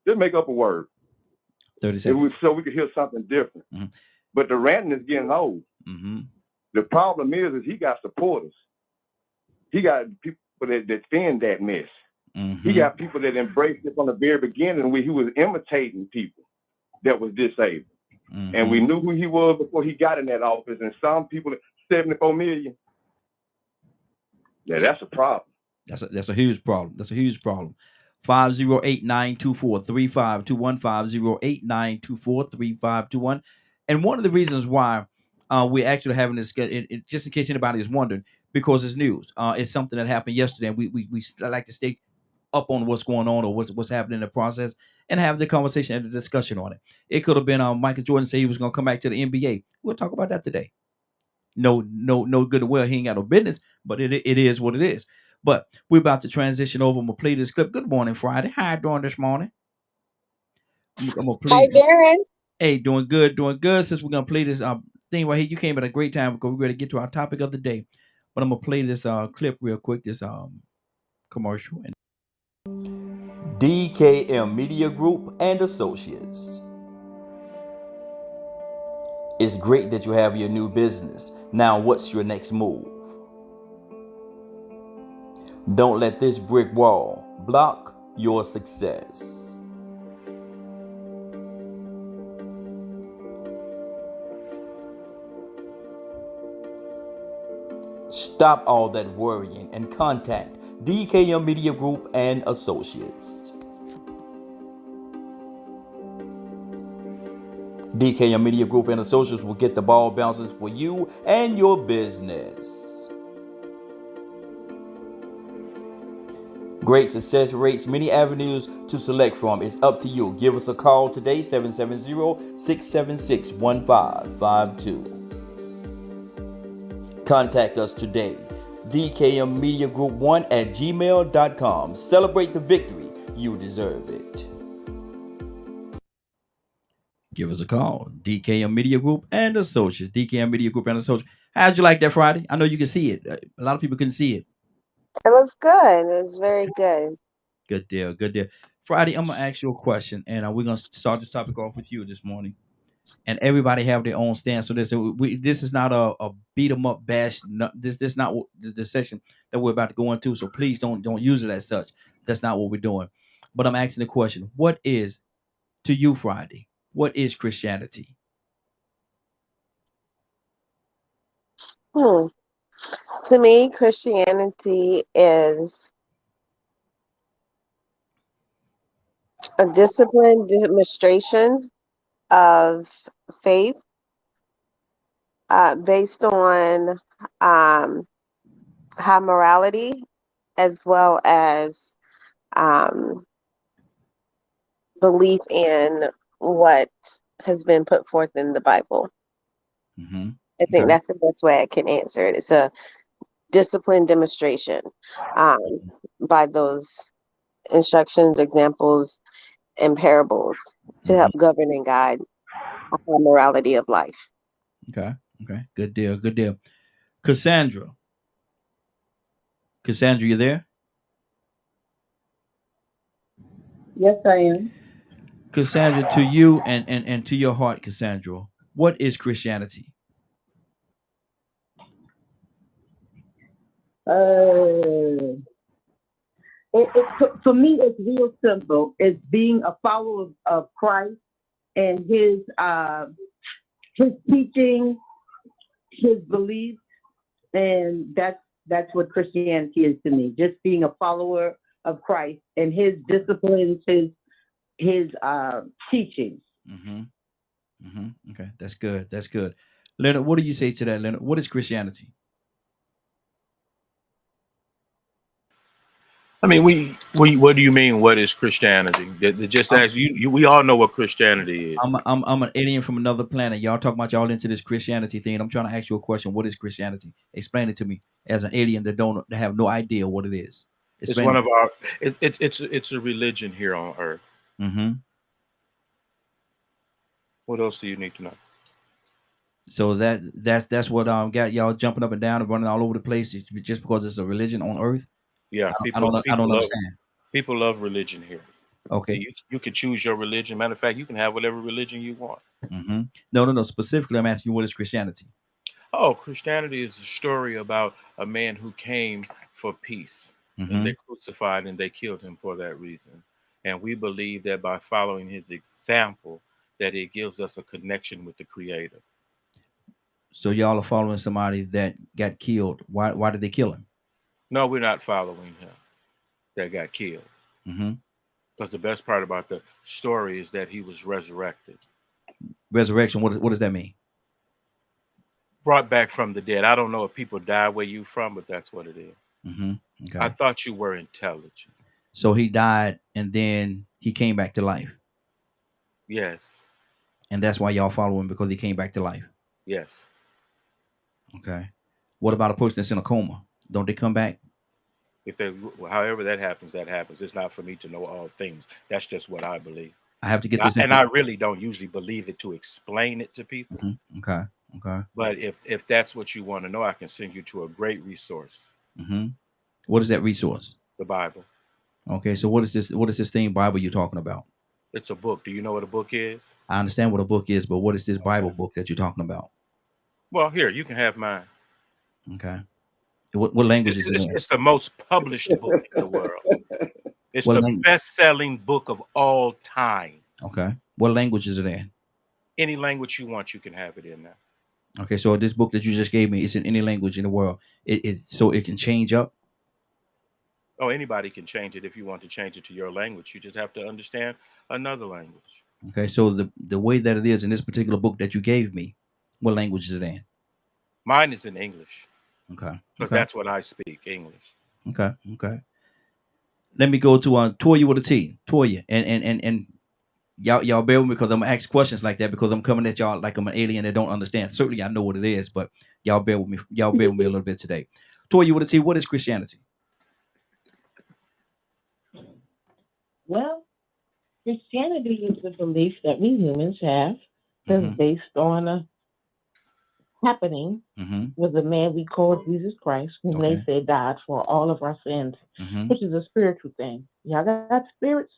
just make up a word. 30 seconds. So we could hear something different. Mm-hmm. But the ranting is getting old. Mm-hmm. The problem is he got supporters. He got people that defend that mess. Mm-hmm. He got people that embraced it from the very beginning where he was imitating people that was disabled. Mm-hmm. And we knew who he was before he got in that office. And some people, 74 million. Yeah, that's a problem. That's a huge problem. That's a huge problem. 508-924-3521, 508-924-3521. And one of the reasons why we're actually having this, just in case anybody is wondering, because it's news. It's something that happened yesterday. And we like to stay up on what's going on or what's happening in the process and have the conversation and the discussion on it. It could have been Michael Jordan say he was going to come back to the NBA. We'll talk about that today. No good and well. He ain't got no business, but it is what it is. But we're about to transition over. I'm going to play this clip. Good morning, Friday. How you doing this morning? I'm going to play. Hi, Darren. Hey, doing good. Since we're going to play this thing right here, you came at a great time because we're going to get to our topic of the day. But I'm going to play this clip real quick, this commercial. DKM Media Group and Associates. It's great that you have your new business. Now, what's your next move? Don't let this brick wall block your success. Stop all that worrying and contact DKM Media Group and Associates. DKM Media Group and Associates will get the ball bouncing for you and your business. Great success rates, many avenues to select from. It's up to you. Give us a call today, 770-676-1552. Contact us today, dkmmediagroup1@gmail.com. Celebrate the victory. You deserve it. Give us a call. DKM Media Group and Associates. DKM Media Group and Associates. How'd you like that, Friday? I know you can see it. A lot of people couldn't see it. It looks good. It's very good. Good deal. Friday, I'm going to ask you a question, and we're going to start this topic off with you this morning. And everybody have their own stance. So this is not a beat 'em up bash. No, this is not the session that we're about to go into. So please don't use it as such. That's not what we're doing. But I'm asking the question: what is, to you, Friday? What is Christianity? To me, Christianity is a disciplined demonstration of faith based on high morality as well as belief in what has been put forth in the Bible. Mm-hmm. I think that's the best way I can answer it. It's a discipline demonstration by those instructions, examples, and parables to help govern and guide our morality of life. Okay. Good deal. Cassandra, you there? Yes, I am. Cassandra, to you and to your heart, Cassandra, what is Christianity? For me, it's real simple. It's being a follower of Christ and his teaching, his beliefs, and that's what Christianity is to me. Just being a follower of Christ and his disciplines, his teachings. Okay, that's good. Leonard, what do you say to that, Leonard? What is Christianity? I mean, what do you mean? What is Christianity? Just as you, we all know what Christianity is. I'm an alien from another planet. Y'all talking about y'all into this Christianity thing. I'm trying to ask you a question. What is Christianity? Explain it to me as an alien that have no idea what it is. It's one of our. It's a religion here on Earth. Mm-hmm. What else do you need to know? So that's what got y'all jumping up and down and running all over the place just because it's a religion on Earth. Yeah, I don't understand. People love religion here. Okay. You can choose your religion. Matter of fact, you can have whatever religion you want. Mm-hmm. No. Specifically, I'm asking you, what is Christianity? Oh, Christianity is a story about a man who came for peace. Mm-hmm. And they crucified and they killed him for that reason. And we believe that by following his example, that it gives us a connection with the Creator. So y'all are following somebody that got killed. Why did they kill him? No, we're not following him that got killed. Mm-hmm. Because the best part about the story is that he was resurrected. Resurrection, what does that mean? Brought back from the dead. I don't know if people die where you from, but that's what it is. Mm-hmm. Okay. I thought you were intelligent. So he died and then he came back to life. Yes. And that's why y'all follow him, because he came back to life. Yes. Okay. What about a person that's in a coma? Don't they come back? However that happens, that happens. It's not for me to know all things. That's just what I believe. I have to get this. And I really don't usually believe it to explain it to people. Mm-hmm. Okay. But if that's what you want to know, I can send you to a great resource. Mm-hmm. What is that resource? The Bible. Okay. So what is this thing Bible you're talking about? It's a book. Do you know what a book is? I understand what a book is, but what is this Bible book that you're talking about? Well, here, you can have mine. Okay. What language is it in? It's the most published book in the world. It's the best-selling book of all time. Okay. What language is it in? Any language you want, you can have it in there. Okay, so this book that you just gave me, it's in any language in the world. So it can change up? Oh, anybody can change it if you want to change it to your language. You just have to understand another language. Okay, so the way that it is in this particular book that you gave me, what language is it in? Mine is in English. Okay. Because that's what I speak, English. Okay. Let me go to Toya with a T. Toya. And y'all bear with me because I'm gonna ask questions like that because I'm coming at y'all like I'm an alien that don't understand. Certainly I know what it is, but y'all bear with me. Y'all bear with me a little bit today. Toya with a T, what is Christianity? Well, Christianity is the belief that we humans have that's based on a happening with a man we call Jesus Christ, whom they say died for all of our sins, which is a spiritual thing. Y'all got spirits?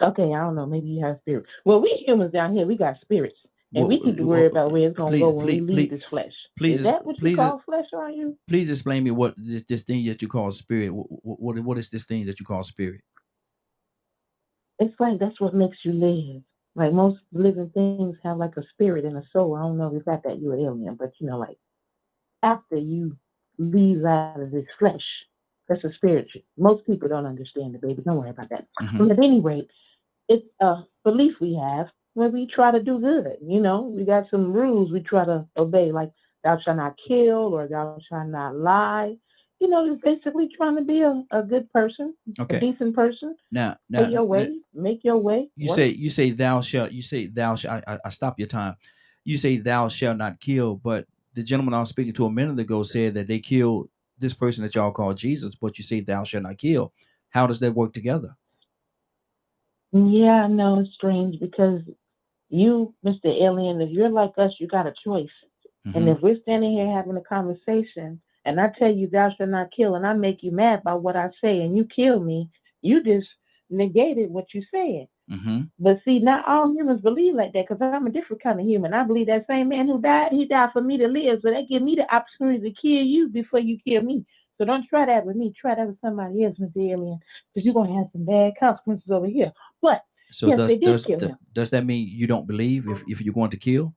Okay, I don't know. Maybe you have spirits. Well, we humans down here, we got spirits. And we need to worry about where it's going to go when we leave this flesh. Is that what you call flesh, are you? Please explain me what this thing that you call spirit. What is this thing that you call spirit? It's like that's what makes you live. Like most living things have like a spirit and a soul. I don't know if it's that you're an alien, but like after you leave out of this flesh, that's a spirit. Most people don't understand it, baby. Don't worry about that. But at any rate, it's a belief we have where we try to do good. We got some rules we try to obey, like thou shalt not kill or thou shalt not lie. You're basically trying to be a good person, a decent person. Now, make your way. You say thou shalt. I stop your time. You say thou shalt not kill, but the gentleman I was speaking to a minute ago said that they killed this person that y'all call Jesus, but you say thou shalt not kill. How does that work together? Yeah, no, it's strange because you, Mr. Alien, if you're like us, you got a choice. And if we're standing here having a conversation and I tell you thou shalt not kill and I make you mad by what I say and you kill me, you just negated what you said. But see, not all humans believe like that because I'm a different kind of human. I believe that same man who died, he died for me to live. So that give me the opportunity to kill you before you kill me. So don't try that with me. Try that with somebody else, Mr. Alien, because you're going to have some bad consequences over here. But so yes, they did kill him. Does that mean you don't believe if you're going to kill?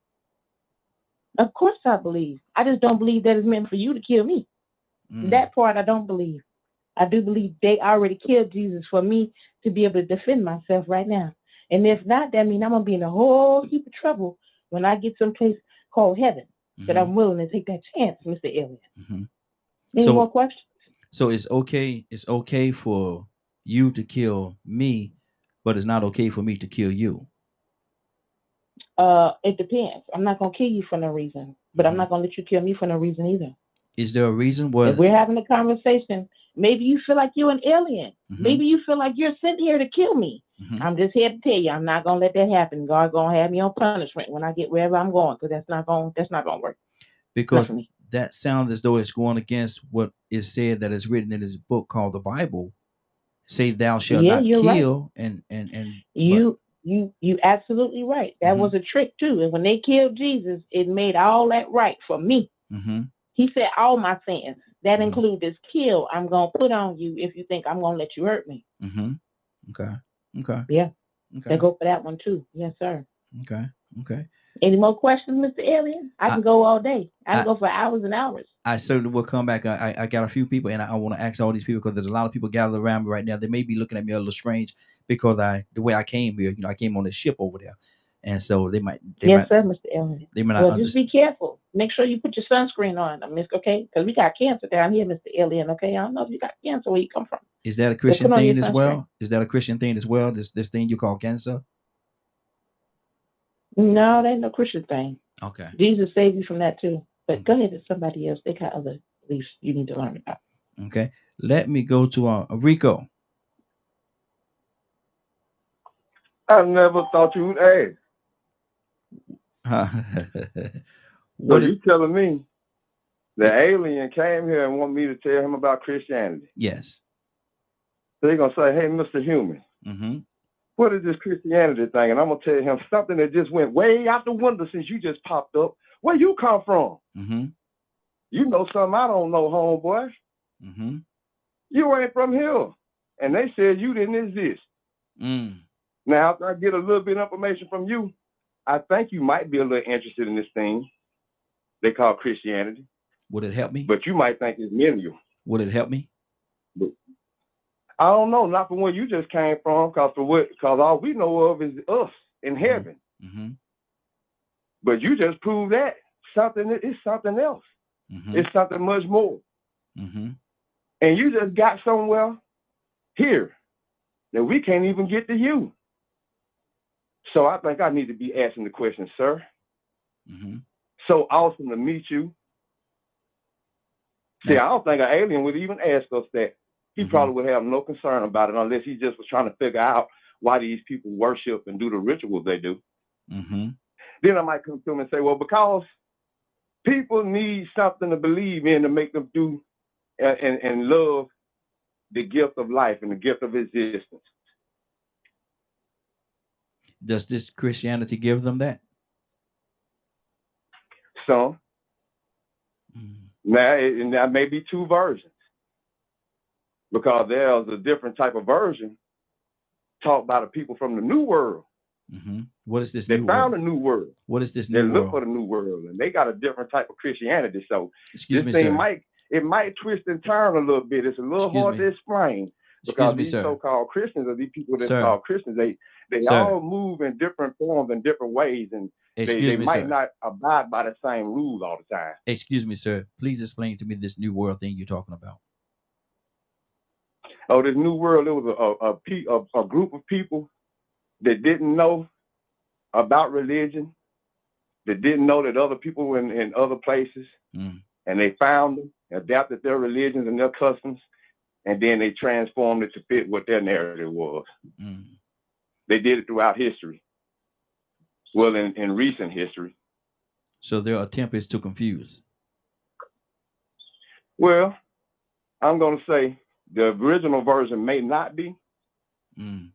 Of course I believe. I just don't believe that it's meant for you to kill me. That part I don't believe. I do believe they already killed Jesus for me to be able to defend myself right now. And if not, that means I'm going to be in a whole heap of trouble when I get someplace called heaven. But I'm willing to take that chance, Mr. Alien. Any more questions? So it's okay for you to kill me, but it's not okay for me to kill you. It depends. I'm not gonna kill you for no reason, but I'm not gonna let you kill me for no reason either. Is there a reason If why? we're having a conversation, maybe you feel like you're an alien. Maybe you feel like you're sent here to kill me. I'm just here to tell you, I'm not gonna let that happen. God gonna have me on punishment when I get wherever I'm going, because that's not gonna work. Because that sounds as though it's going against what is said that is written in this book called the Bible. Say thou shalt Yeah, not you're right. kill, and You absolutely right. That was a trick too. And when they killed Jesus, it made all that right for me. He said all my sins, that include this kill, I'm gonna put on you if you think I'm gonna let you hurt me. Okay. Okay. Yeah. Okay. They go for that one too. Yes, sir. Okay. Okay. Any more questions, Mr. Alien? I can go all day. I can go for hours and hours. I certainly will come back. I got a few people, and I want to ask all these people because there's a lot of people gathered around me right now. They may be looking at me a little strange because the way I came here, I came on this ship over there, and so they might. Yes, sir, Mr. Alien. They might not Well, just understand. be careful. Make sure you put your sunscreen on, Miss. Okay, because we got cancer down here, Mr. Alien. Okay, I don't know if you got cancer where you come from. Is that a So Christian put on your thing as sunscreen. well? Is that a Christian thing as well? This thing you call cancer? No, that ain't no Christian thing. Okay. Jesus saved you from that too. But go ahead to somebody else. They got other beliefs you need to learn about. Okay. Let me go to Rico. I never thought you would ask. So you telling me the alien came here and want me to tell him about Christianity? Yes. So they're gonna say, "Hey, Mr. Human, what is this Christianity thing?" And I'm gonna tell him something that just went way out the window since you just popped up. Where you come from? You know something I don't know, homeboy. You ain't from here, and they said you didn't exist. Now, after I get a little bit of information from you, I think you might be a little interested in this thing they call Christianity. Would it help me? But you might think it's menial. Would it help me? I don't know, not from where you just came from, because all we know of is us in heaven. But you just proved that it's something else. It's something much more. And you just got somewhere here that we can't even get to you. So I think I need to be asking the question, sir. So awesome to meet you. See, I don't think an alien would even ask us that. He probably would have no concern about it unless he just was trying to figure out why these people worship and do the rituals they do. Then I might come to him and say, well, because people need something to believe in to make them do and love the gift of life and the gift of existence. Does this Christianity give them that? Some. Now, and there may be two versions, because there's a different type of version taught by the people from the New World. What is this? They new found world? a new world. What is this They new look world? for the new world, and they got a different type of Christianity. So Excuse me, this thing sir. might twist and turn a little bit. It's a little Excuse hard me. to explain, because Excuse me, these sir. so-called Christians, or these people that Sir. call Christians, they Sir. all move in different forms and different ways, and Excuse they me, might sir. not abide by the same rules all the time. Excuse me, sir. Please explain to me this new world thing you're talking about. Oh, this new world, it was a group of people that didn't know about religion, that didn't know that other people were in other places, and they found them, adapted their religions and their customs, and then they transformed it to fit what their narrative was. They did it throughout history. Well, in recent history. So their attempt is to confuse. Well, I'm going to say the original version may not be,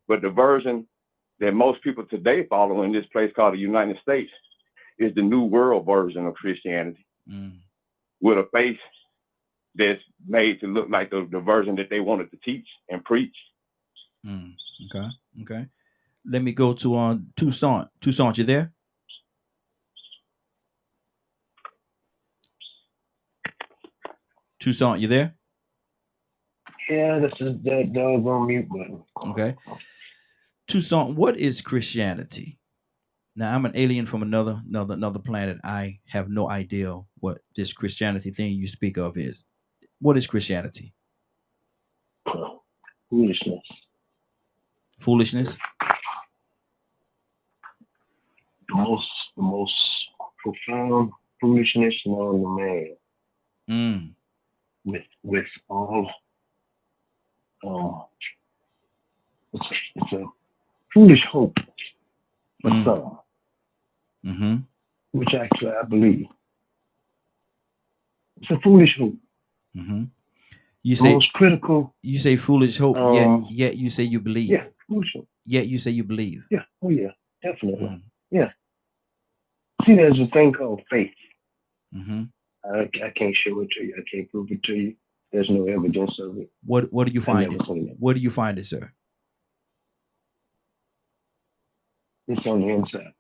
but the version that most people today follow in this place called the United States is the New World version of Christianity, with a face that's made to look like the version that they wanted to teach and preach. Okay. Okay. Let me go to Toussaint. Toussaint, you there? Toussaint, you there? Yeah, this is that doggone mute button. Okay. Toussaint, what is Christianity? Now, I'm an alien from another planet. I have no idea what this Christianity thing you speak of is. What is Christianity? Foolishness. Foolishness. The most profound foolishness known to man. Mm. With all it's a foolish hope for some. Mm-hmm. Which actually I believe. It's a foolish hope. Mm-hmm. You say most critical. You say foolish hope, yet you say you believe. Yeah, foolish hope. Yet you say you believe. Yeah. Oh yeah, definitely. Yeah. See, there's a thing called faith. Mm-hmm. I can't show it to you. I can't prove it to you. There's no evidence of it. What do you find it? Where do you find it, sir? It's on the inside.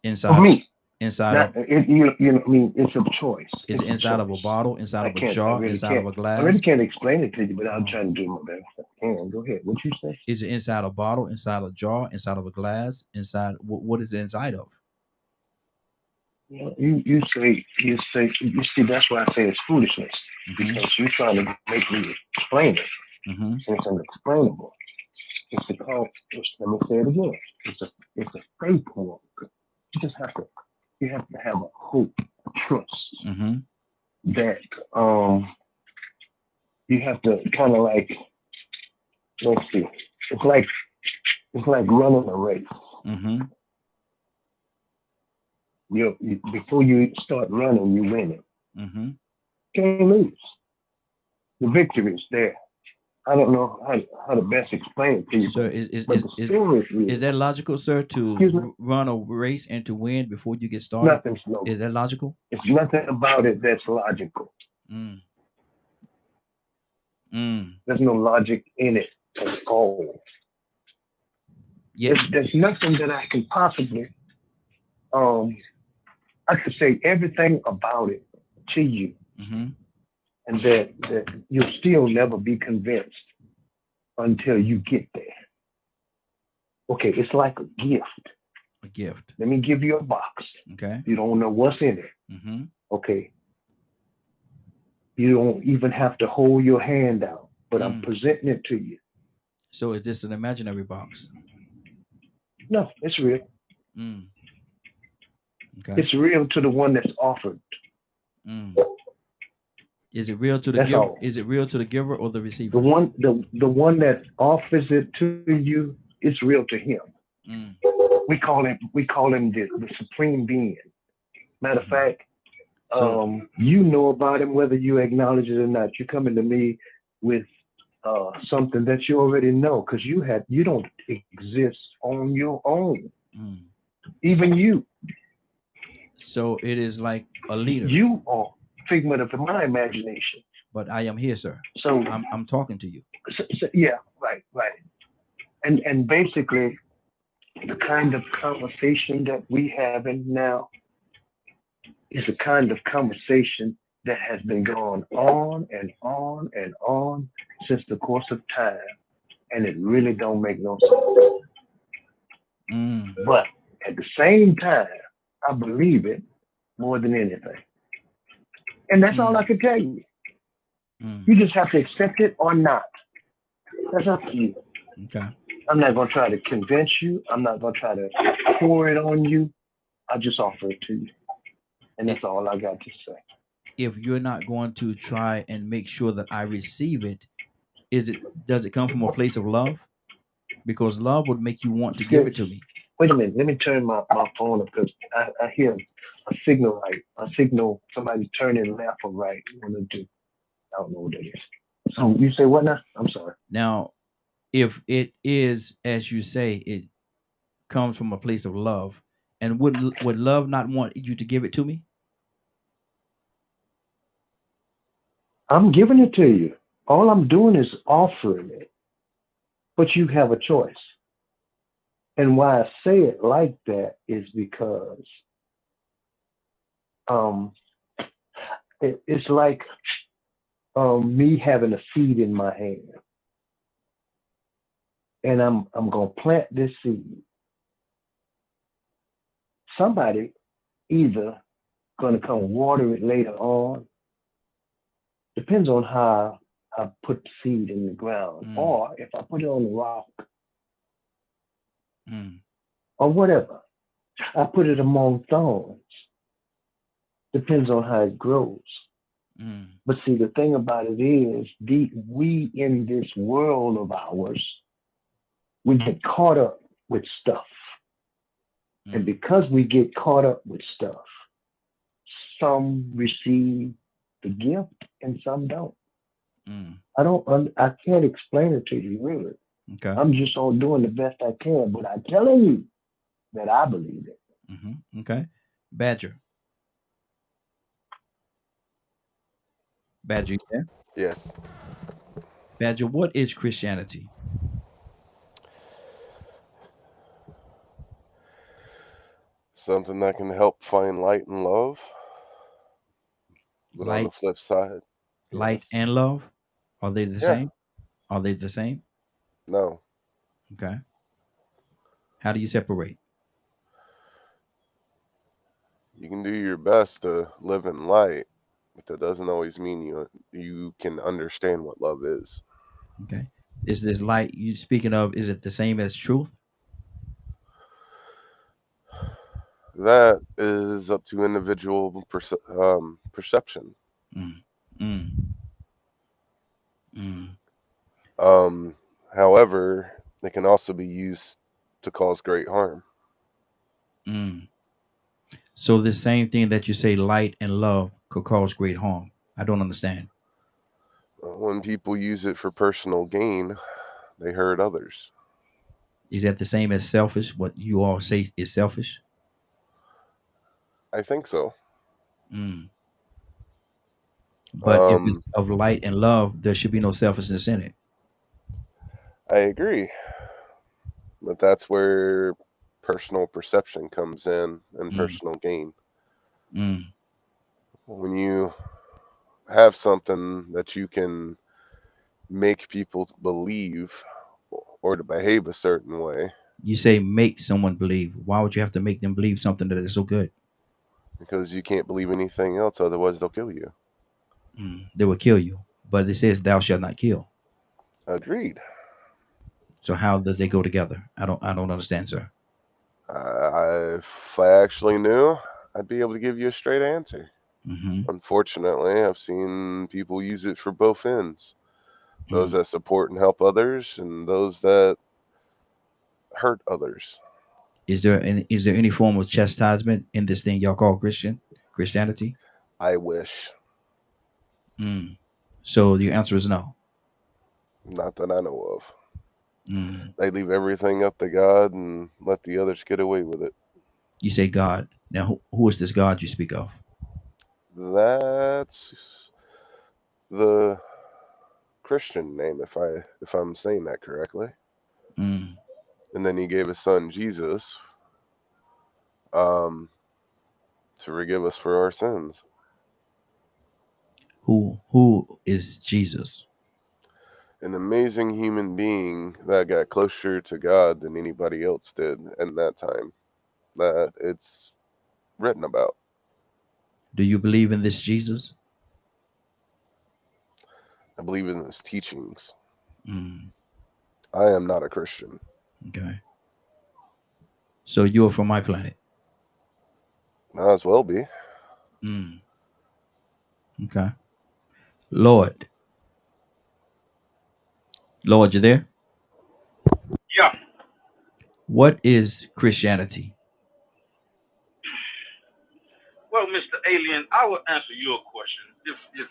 Inside of me. Inside Not, of you know, I mean, it's a choice. It's inside of a bottle, inside of a jar, inside of a glass. I really can't explain it to you, but I'm trying to do my best I can. Go ahead. What you say? Is it inside a bottle, inside a jar, inside of a glass, inside? What is it inside of? You see, that's why I say it's foolishness, because you're trying to make me explain it. Mm-hmm. It's unexplainable. It's let me say it again. It's a faith walk. You have to have a hope, a trust that you have to kind of like, let's see, it's like running a race. Mm-hmm. Before you start running, you win it. Mm-hmm. Can't lose. The victory is there. I don't know how to best explain it to you. Sir, is that logical, sir, to run a race and to win before you get started? Nothing's logical. Is that logical? It's nothing about it that's logical. Mm. There's no logic in it at all. Yeah. There's nothing that I can possibly, I could say everything about it to you. Mm-hmm. And that you'll still never be convinced until you get there. Okay, it's like a gift. A gift. Let me give you a box. Okay. You don't know what's in it. Mm-hmm. Okay. You don't even have to hold your hand out, but I'm presenting it to you. So is this an imaginary box? No, it's real. Okay. It's real to the one that's offered. Is it real to the giver? Is it real to the giver or the receiver? The one that offers it to you, it's real to him. We call him the supreme being. Matter of fact, you know about him whether you acknowledge it or not. You're coming to me with something that you already know, because you don't exist on your own. Even you. So it is like a leader. You are figment of my imagination. But I am here, sir. So I'm talking to you. So, yeah, right. And basically, the kind of conversation that we having now is a kind of conversation that has been going on and on and on since the course of time, and it really don't make no sense. But at the same time, I believe it more than anything. And that's all I can tell you. You just have to accept it or not. That's up to you. Okay. I'm not going to try to convince you. I'm not going to try to pour it on you. I'll just offer it to you. And that's all I got to say. If you're not going to try and make sure that I receive it, does it come from a place of love? Because love would make you want to give it to me. Wait a minute. Let me turn my phone up, because I hear a signal right. A signal, somebody turning left or right. I don't know what that is. So you say what now? I'm sorry. Now, if it is, as you say, it comes from a place of love, and would love not want you to give it to me? I'm giving it to you. All I'm doing is offering it. But you have a choice. And why I say it like that is because it's like me having a seed in my hand. And I'm going to plant this seed. Somebody either going to come water it later on. Depends on how I put the seed in the ground. Or if I put it on the rock or whatever, I put it among thorns. Depends on how it grows. But see, the thing about it is, we in this world of ours, we get caught up with stuff. And because we get caught up with stuff, some receive the gift and some don't. I can't explain it to you, really. Okay. I'm just on doing the best I can, but I'm telling you that I believe it. Okay. Badger, you there? Yes. Badger, what is Christianity? Something that can help find light and love. But on the flip side, light and love, are they the same? Are they the same? No. Okay. How do you separate? You can do your best to live in light, but that doesn't always mean you can understand what love is. Okay. Is this light you speaking of, is it the same as truth? That is up to individual perception. However, it can also be used to cause great harm. So the same thing that you say, light and love, could cause great harm. I don't understand. When people use it for personal gain, they hurt others. Is that the same as selfish? What you all say is selfish? I think so. But if it's of light and love, there should be no selfishness in it. I agree. But that's where personal perception comes in and personal gain. When you have something that you can make people believe or to behave a certain way. You say make someone believe. Why would you have to make them believe something that is so good? Because you can't believe anything else, otherwise they'll kill you. They will kill you. But it says thou shalt not kill. Agreed. So how do they go together? I don't understand, sir. If I actually knew, I'd be able to give you a straight answer. Unfortunately, I've seen people use it for both ends. Those that support and help others, and those that hurt others. Is there any form of chastisement in this thing y'all call Christianity? I wish. So your answer is no. Not that I know of. They leave everything up to God and let the others get away with it. You say God. Now, who is this God you speak of? That's the Christian name, if I'm saying that correctly. And then he gave his son Jesus to forgive us for our sins. Who is Jesus? An amazing human being that got closer to God than anybody else did in that time that it's written about. Do you believe in this Jesus? I believe in his teachings. I am not a Christian. Okay. So you're from my planet? Might as well be. Okay. Lord, you there? Yeah. What is Christianity? Well, Mr. Alien, I will answer your question if you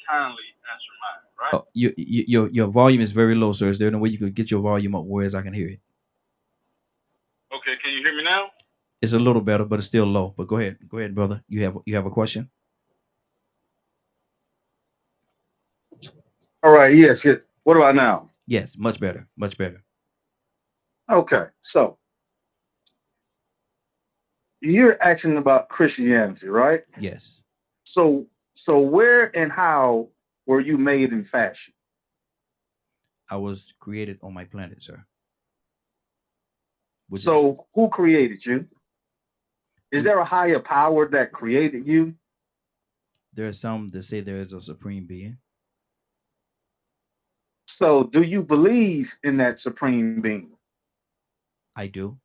kindly answer mine, right? Oh, your volume is very low, sir. Is there no way you could get your volume up whereas I can hear it? Okay, can you hear me now? It's a little better, but it's still low. But go ahead, brother. You have a question? All right. Yes. What about now? Yes, much better. Much better. Okay. So you're asking about Christianity, right? Yes. So where and how were you made in fashion? I was created on my planet, sir. So who created you? Is there a higher power that created you? There are some that say there is a supreme being. So, do you believe in that supreme being? I do.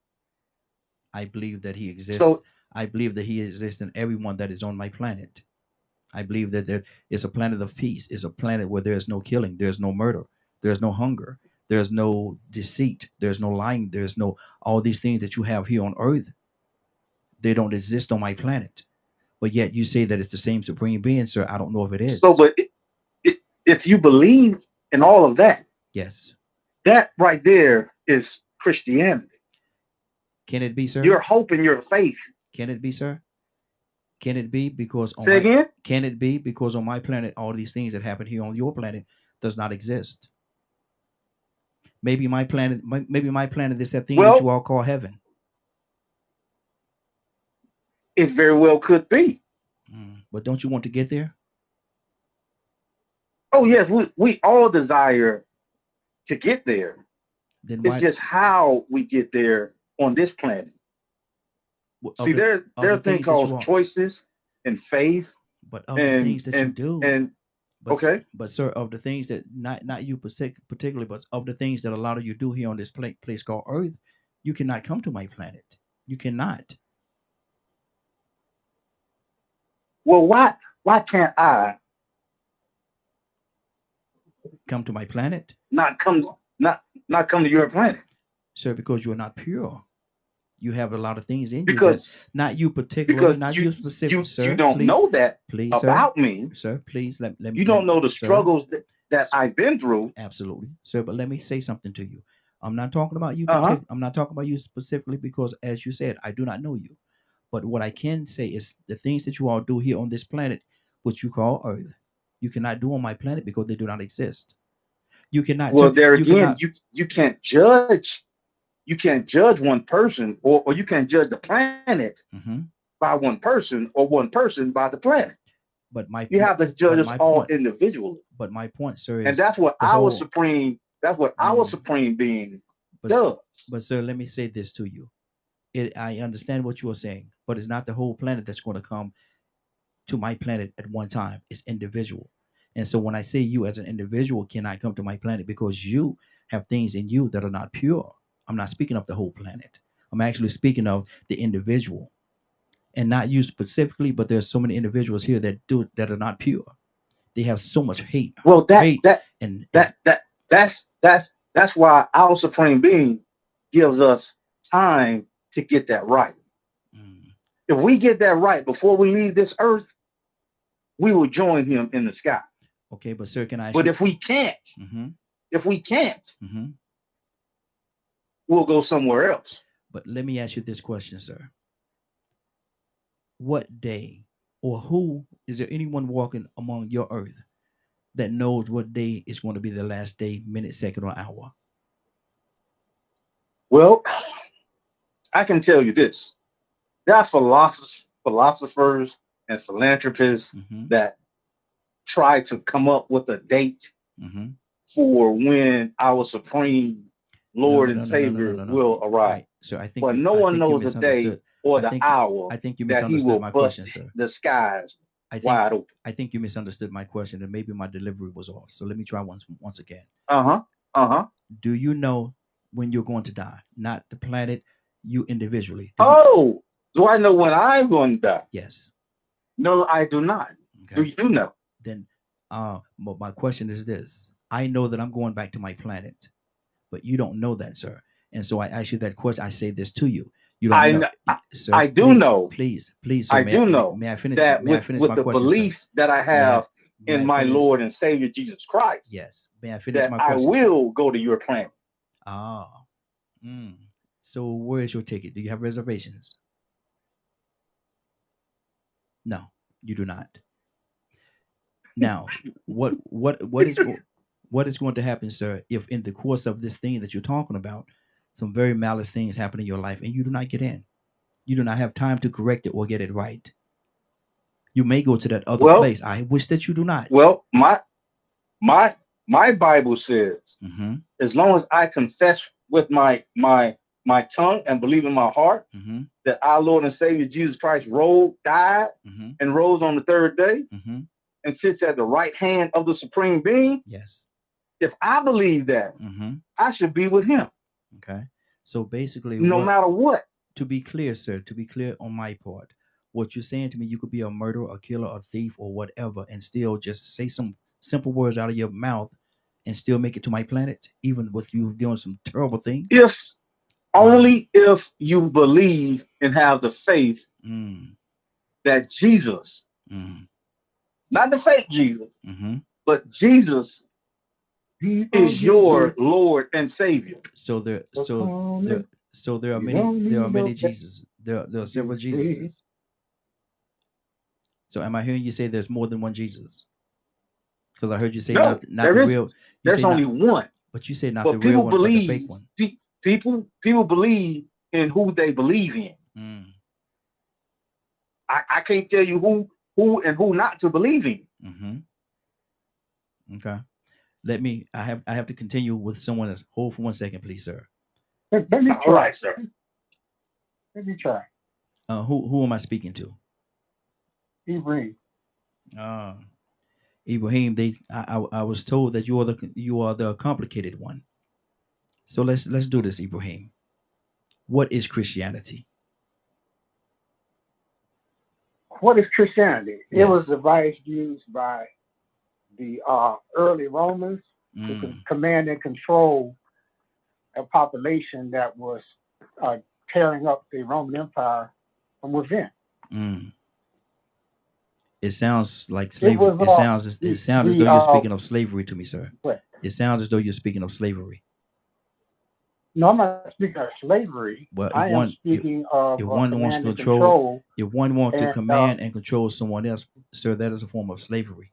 I believe that he exists. So, I believe that he exists in everyone that is on my planet. I believe that there is a planet of peace. It's a planet where there is no killing, there's no murder, there's no hunger, there's no deceit, there's no lying, there's no all these things that you have here on Earth. They don't exist on my planet. But yet you say that it's the same supreme being, sir. I don't know if it is. so, but if you believe in all of that, Yes. that right there is Christianity. Can it be, sir? Your hope and your faith. Can it be, sir? Can it be because on Say again? Can it be because on my planet all these things that happen here on your planet does not exist? Maybe my planet is that thing that Well, you all call heaven. it very well could be. But don't you want to get there? Oh yes, we all desire to get there. Then It's why just how we get there on this planet. See, there are things called choices and faith. But of the things that you do, and okay, but sir, of the things that not you particularly, but of the things that a lot of you do here on this place called Earth, you cannot come to my planet. You cannot. well, why can't I Come to my planet, not come to your planet? sir, because you are not pure. You have a lot of things in you Because that not you particularly, because not you specific, you sir. don't Please, know that please, about me. sir. Please let me. You don't know the sir. struggles that I've been through. Absolutely, sir. But let me say something to you. I'm not talking about you. Uh-huh. I'm not talking about you specifically because, as you said, I do not know you. But what I can say is the things that you all do here on this planet, which you call Earth, you cannot do on my planet because they do not exist. You cannot. Well, there you again, cannot. you can't judge. You can't judge one person, or you can't judge the planet by one person, or one person by the planet. But you have to judge us all point, individually. But my point, sir, is and that's what our supreme. That's what our supreme being does. But sir, let me say this to you. I understand what you are saying, but it's not the whole planet that's going to come to my planet at one time. It's individual. And so when I say you as an individual cannot come to my planet because you have things in you that are not pure, I'm not speaking of the whole planet. I'm actually speaking of the individual, and not you specifically, but there's so many individuals here that are not pure. They have so much hate. Well, that's why our supreme being gives us time to get that right. If we get that right before we leave this earth, we will join him in the sky. Okay, but sir, can I? But if we can't, we'll go somewhere else. But let me ask you this question, sir. What day or who is there anyone walking among your earth that knows what day is going to be the last day, minute, second, or hour? Well, I can tell you this. There are philosophers and philanthropists that try to come up with a date for when our supreme Lord and Savior will arrive. Right. So I think, but no one knows the day or the hour. I think you that he misunderstood will my bust question, sir. The skies wide open. I think you misunderstood my question, and maybe my delivery was off. So let me try once again. Do you know when you're going to die? Not the planet, you individually. Do I know when I'm going to die? Yes. No, I do not. Okay. Do you know? Then, but my question is this: I know that I'm going back to my planet, but you don't know that, sir. And so I ask you that question. I say this to you. You don't know. Sir, I do know. Please, sir, I do know. May I finish? That may I finish with my the question, belief sir? that I have in my finish? Lord and Savior Jesus Christ. Yes. May I finish that my question? I will go to your planet. So where is your ticket? Do you have reservations? No, you do not. Now, what is going to happen, sir, if in the course of this thing that you're talking about, some very malice things happen in your life and you do not get in? You do not have time to correct it or get it right. You may go to that other place. I wish that you do not. Well, my Bible says, as long as I confess with my tongue and believe in my heart that our Lord and Savior Jesus Christ died, and rose on the third day, and sits at the right hand of the Supreme Being, yes, if I believe that, I should be with him. Okay. So basically, no matter what. To be clear, sir, to be clear on my part, what you're saying to me, you could be a murderer, a killer, a thief, or whatever, and still just say some simple words out of your mouth and still make it to my planet, even with you doing some terrible things? If only if you believe and have the faith that Jesus, not the fake Jesus, but Jesus is your Lord and Savior. So there are many Jesus. There are several Jesuses. So am I hearing you say there's more than one Jesus? Because I heard you say not the real. There's only one. But you say not the real one, but the fake one. People believe in who they believe in. I can't tell you who and who not to believe in. Okay. I have to continue with someone else. Hold for 1 second, please, sir. Let me try. All right, sir. Let me try. Who am I speaking to? Ibrahim. Ibrahim, I was told that you are the complicated one. So let's do this, Ibrahim. What is Christianity? What is Christianity? Yes. It was a device used by the early Romans to command and control a population that was tearing up the Roman Empire from within. It sounds like slavery. It sounds as though you're speaking of slavery to me, sir. What? It sounds as though you're speaking of slavery. No, I'm not speaking of slavery. But I am speaking of if one wants to control, if one wants to command and control someone else, sir, that is a form of slavery.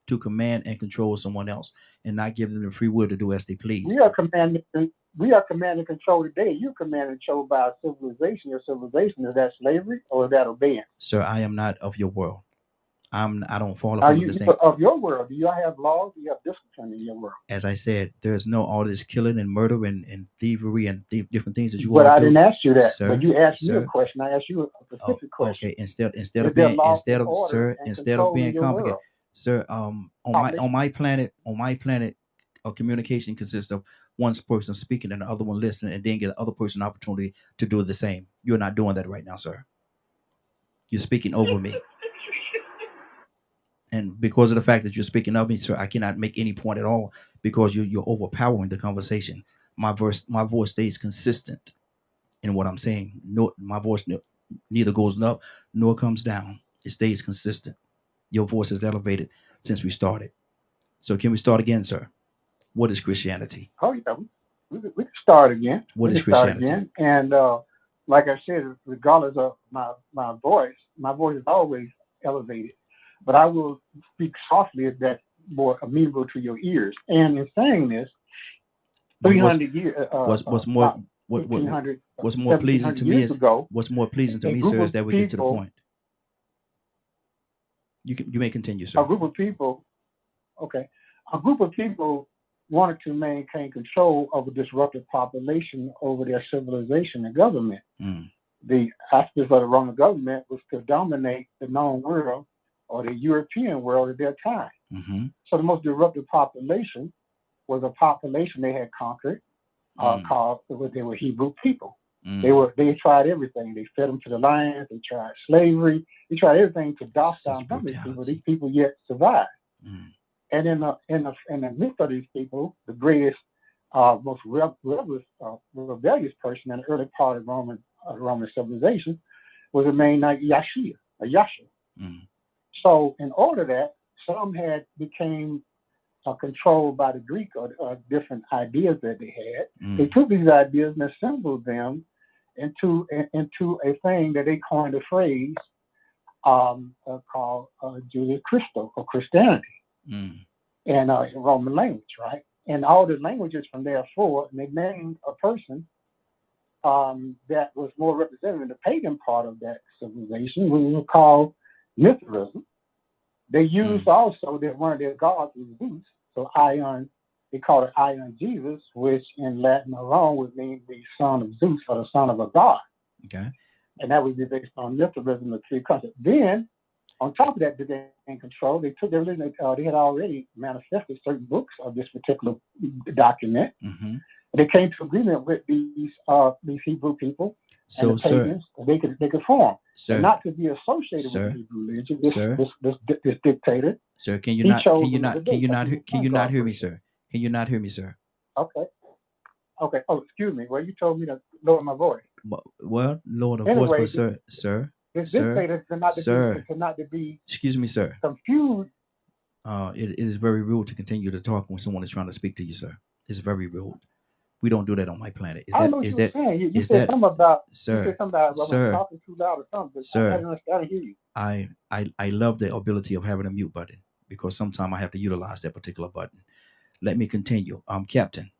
To command and control someone else and not give them the free will to do as they please. We are command and control today. You command and control by a civilization. Your civilization, is that slavery or is that obeying? Sir, I am not of your world. I don't fall Are upon you this thing. of your world? Do you have laws? Do you have discipline in your world? As I said, there's no all this killing and murder and thievery and different things that you But all I do. didn't ask you that. Sir, but you asked me sir. a question. I asked you a specific question. Okay, instead Is of there being laws and order and instead control of in being your complicated, world? sir, on my planet, communication consists of one person speaking and the other one listening, and then get the other person an opportunity to do the same. You're not doing that right now, sir. You're speaking over me. And because of the fact that you're speaking of me, sir, I cannot make any point at all because you're overpowering the conversation. My voice stays consistent in what I'm saying. No, my voice neither goes up nor comes down. It stays consistent. Your voice is elevated since we started. So can we start again, sir? What is Christianity? Oh yeah, we can start again. What is Start Christianity? again. And like I said, regardless of my voice is always elevated. But I will speak softly if that's more amenable to your ears. And in saying this, 300 years. What's more pleasing to me is ago, what's more pleasing to me, sir, is that we get to the point. You may continue, sir. A group of people wanted to maintain control of a disrupted population over their civilization and government. The aspects of the Roman government was to dominate the known world or the European world at their time. So the most disruptive population was a population they had conquered, called they were Hebrew people. They tried everything. They fed them to the lions. They tried slavery. They tried everything to doss down these people. These people yet survived. And in the midst of these people, the greatest, most rebellious person in the early part of Roman civilization was a man named Yahshua. So in order that some had became controlled by the Greek or different ideas that they had, they took these ideas and assembled them into a thing that they coined a phrase called Julius Christo or Christianity in Roman language, right? And all the languages from there forward, and they named a person that was more representative in the pagan part of that civilization, we would call Mithraism. They used also that one of their gods was Zeus, so Ion, they called it Ion Jesus, which in Latin alone would mean the son of Zeus or the son of a god. Okay. And that would be based on Mithraism, the three concepts. Then On top of that, they in control. They took everything. They had already manifested certain books of this particular document. Mm-hmm. They came to agreement with these Hebrew people and the sir, pagans. They could form, sir, and not to be associated sir, with the Hebrew religion. sir, This dictator. sir, can you He not, chose can you them as a not, can date you because not, he was can you son not God hear me, person. sir? Can you not hear me, sir? Okay. Oh, excuse me. Well, you told me to lower my voice. Well, lower the voice, Anyway, but sir, this dictator cannot to be excuse me, sir. confused. It is very rude to continue to talk when someone is trying to speak to you, sir. It's very rude. We don't do that on my planet. I don't know what you were saying. You said something about I'm talking too loud or something. I didn't hear you. I love the ability of having a mute button because sometimes I have to utilize that particular button. Let me continue. Captain.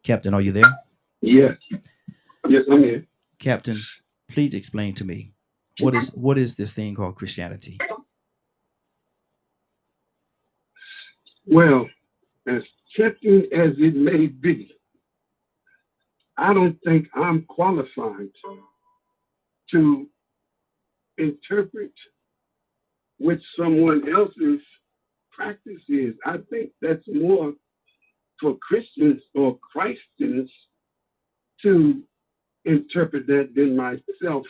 Captain, are you there? Yes. Yes, I'm here. Captain, please explain to me what is this thing called Christianity? Well, as tempting as it may be, I don't think I'm qualified to interpret what someone else's practice is. I think that's more for Christians or Christians to interpret that than myself.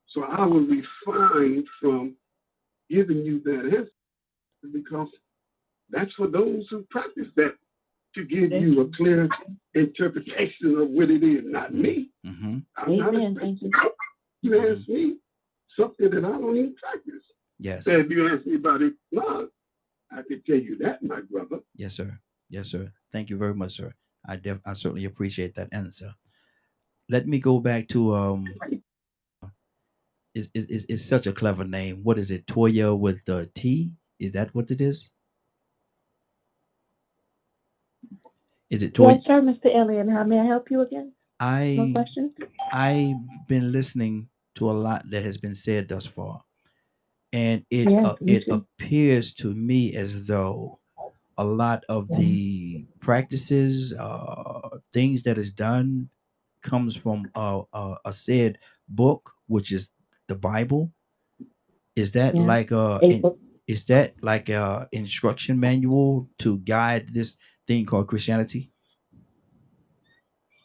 So I will refrain from giving you that answer because that's for those who practice that, to give you a clear interpretation of what it is, not me. Mm-hmm. I'm not a Christian. You ask me something that I don't even practice. Yes. If you ask me about it, no, I can tell you that, my brother. Yes, sir. Yes, sir. Thank you very much, sir. I certainly appreciate that answer. Let me go back to It's such a clever name. What is it? Toya with the T? Is that what it is? Is it Toya? Yes, sir, Mr. Alien. How may I help you again? No I've questions? been listening to a lot that has been said thus far, and Yes, me it too. appears to me as though a lot of the practices, things that is done, comes from a said book, which is the Bible. Is that Yeah. like is that like a instruction manual to guide this thing called Christianity?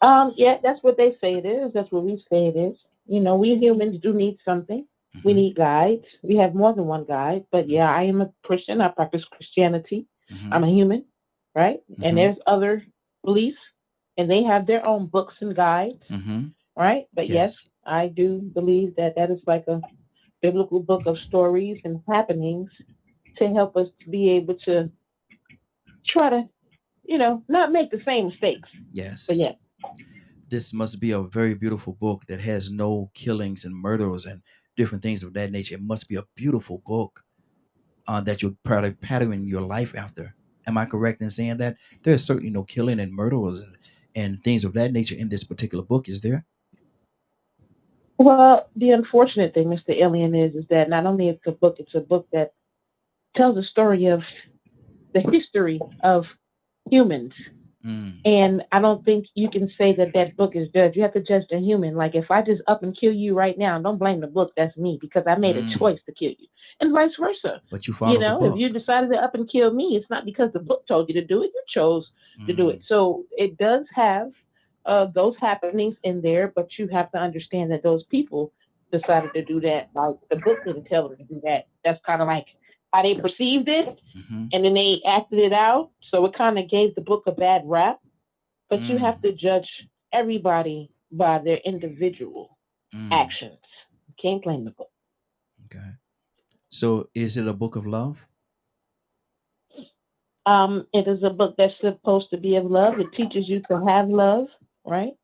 Yeah, that's what they say it is. That's what we say it is. You know, we humans do need something. We Mm-hmm. need guides. We have more than one guide. But yeah, I am a Christian. I practice Christianity. Mm-hmm. I'm a human, right? Mm-hmm. And there's other beliefs, and they have their own books and guides, Mm-hmm. right? But yes, I do believe that is like a biblical book of stories and happenings to help us to be able to try to, not make the same mistakes. Yes. But yeah. This must be a very beautiful book that has no killings and murders and different things of that nature. It must be a beautiful book that you're probably patterning your life after. Am I correct in saying that? There's certainly no killing and murders and things of that nature in this particular book, is there? Well, the unfortunate thing, Mr. Alien, is that not only it's a book that tells the story of the history of humans. And I don't think you can say that book is judged. You have to judge the human. Like if I just up and kill you right now, don't blame the book. That's me because I made a choice to kill you, and vice versa. But you followed the book. If you decided to up and kill me, it's not because the book told you to do it. You chose to do it. So it does have those happenings in there, but you have to understand that those people decided to do that. Like the book didn't tell them to do that. That's kind of like how they perceived it, and then they acted it out. So it kind of gave the book a bad rap. But you have to judge everybody by their individual actions. You can't blame the book. Okay. So is it a book of love? It is a book that's supposed to be of love. It teaches you to have love, right?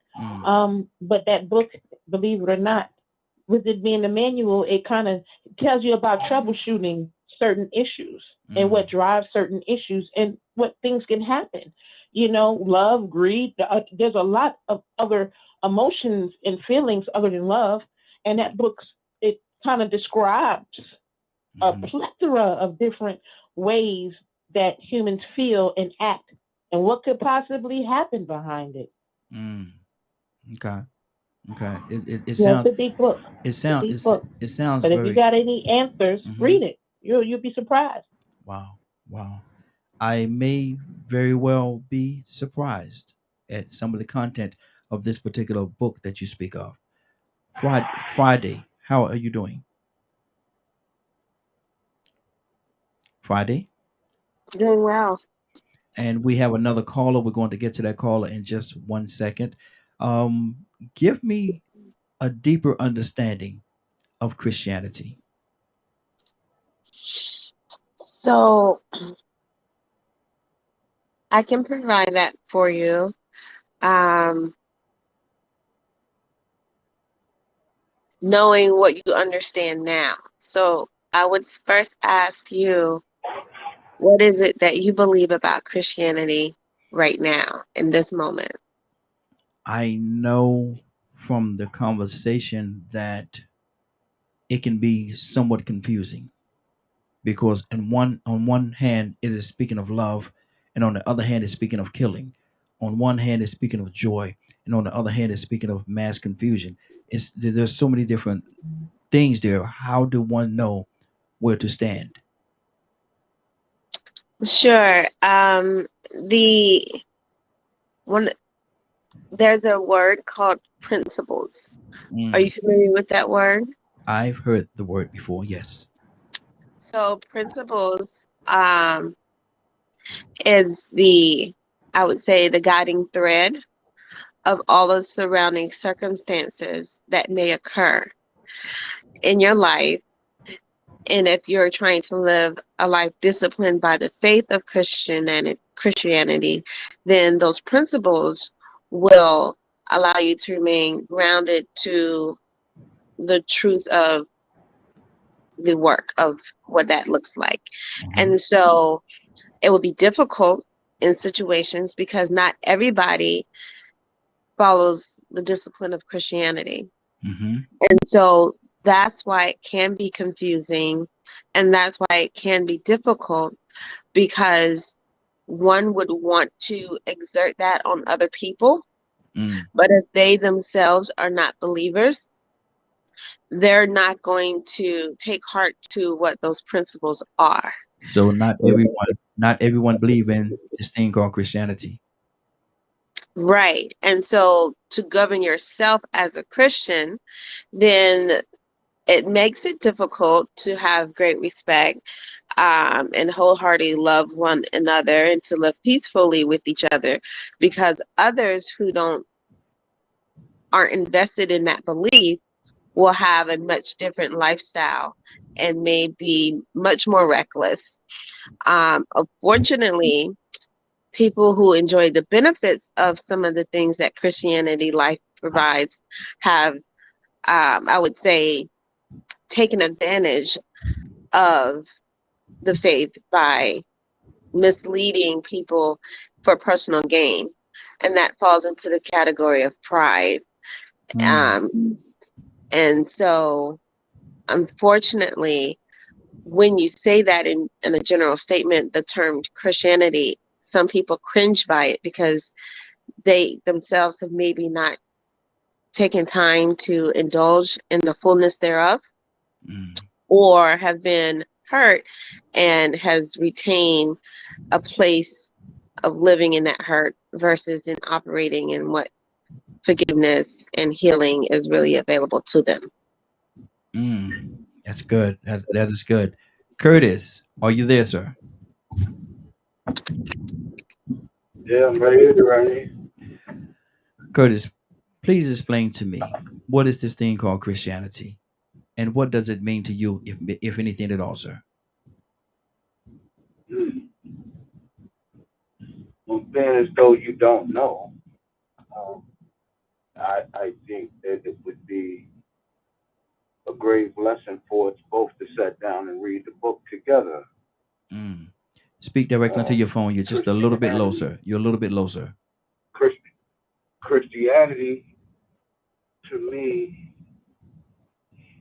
But that book, believe it or not, with it being a manual, it kind of tells you about troubleshooting certain issues and what drives certain issues and what things can happen. Love, greed. There's a lot of other emotions and feelings other than love, and that book it kind of describes a plethora of different ways that humans feel and act, and what could possibly happen behind it. Okay. Okay. It Yeah, sounds it's a deep book. it It's a sounds deep book. it sounds But if you very got any answers, hmm read it. You'll be surprised. wow. Wow. I may very well be surprised at some of the content of this particular book that you speak of. Friday, how are you doing? Friday? Doing well. And we have another caller. We're going to get to that caller in just 1 second. Um, Give me a deeper understanding of Christianity. So I can provide that for you. Um, Knowing what you understand now. So I would first ask you, what is it that you believe about Christianity right now in this moment? I know from the conversation that it can be somewhat confusing because on one hand it is speaking of love, and on the other hand it's speaking of killing. On one hand it's speaking of joy, and on the other hand it's speaking of mass confusion. There's so many different things there. How do one know where to stand? Sure. The one There's a word called principles. Are you Mm, familiar with that word? I've heard the word before. Yes. So principles is I would say, the guiding thread of all the surrounding circumstances that may occur in your life. And if you're trying to live a life disciplined by the faith of Christianity, then those principles will allow you to remain grounded to the truth of the work of what that looks like. And so it will be difficult in situations because not everybody follows the discipline of Christianity. Mm-hmm. And so that's why it can be confusing, and that's why it can be difficult, because one would want to exert that on other people, Mm. but if they themselves are not believers, they're not going to take heart to what those principles are. So not everyone believe in this thing called Christianity. Right. And so to govern yourself as a Christian, then it makes it difficult to have great respect and wholeheartedly love one another and to live peacefully with each other, because others who aren't invested in that belief will have a much different lifestyle and may be much more reckless. Unfortunately, people who enjoy the benefits of some of the things that Christianity life provides have, I would say, taken advantage of the faith by misleading people for personal gain. And that falls into the category of pride. And so, unfortunately, when you say that in a general statement, the term Christianity, some people cringe by it because they themselves have maybe not taken time to indulge in the fullness thereof, or have been hurt and has retained a place of living in that hurt versus in operating in what forgiveness and healing is really available to them. That's good. That is good. Curtis, are you there, sir? Yeah, I'm right here, right. Curtis, please explain to me, what is this thing called Christianity, and what does it mean to you, if anything at all, sir? Well, then, as though you don't know, I think that it would be a great blessing for us both to sit down and read the book together. Speak directly to your phone. You're just a little bit low, sir. You're a little bit low, sir. Christianity, to me,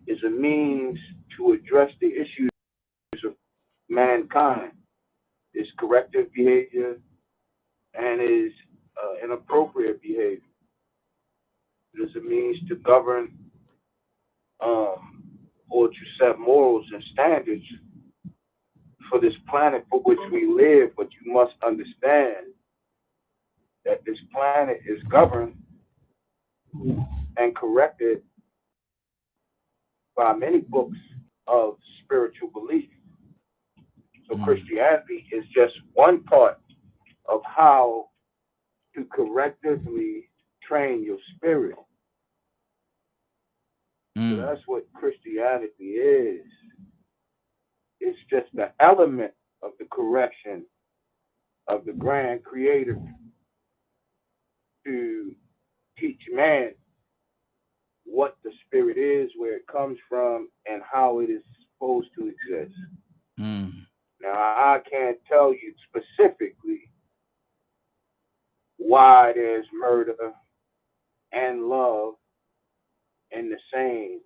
is a means to address the issues of mankind. It's corrective behavior and is inappropriate behavior. as a means to govern or to set morals and standards for this planet for which we live. But you must understand that this planet is governed and corrected by many books of spiritual belief. So Christianity is just one part of how to correctively train your spirit. So that's what Christianity is. It's just the element of the correction of the grand creator to teach man what the spirit is, where it comes from, and how it is supposed to exist. Now, I can't tell you specifically why there's murder and love in the same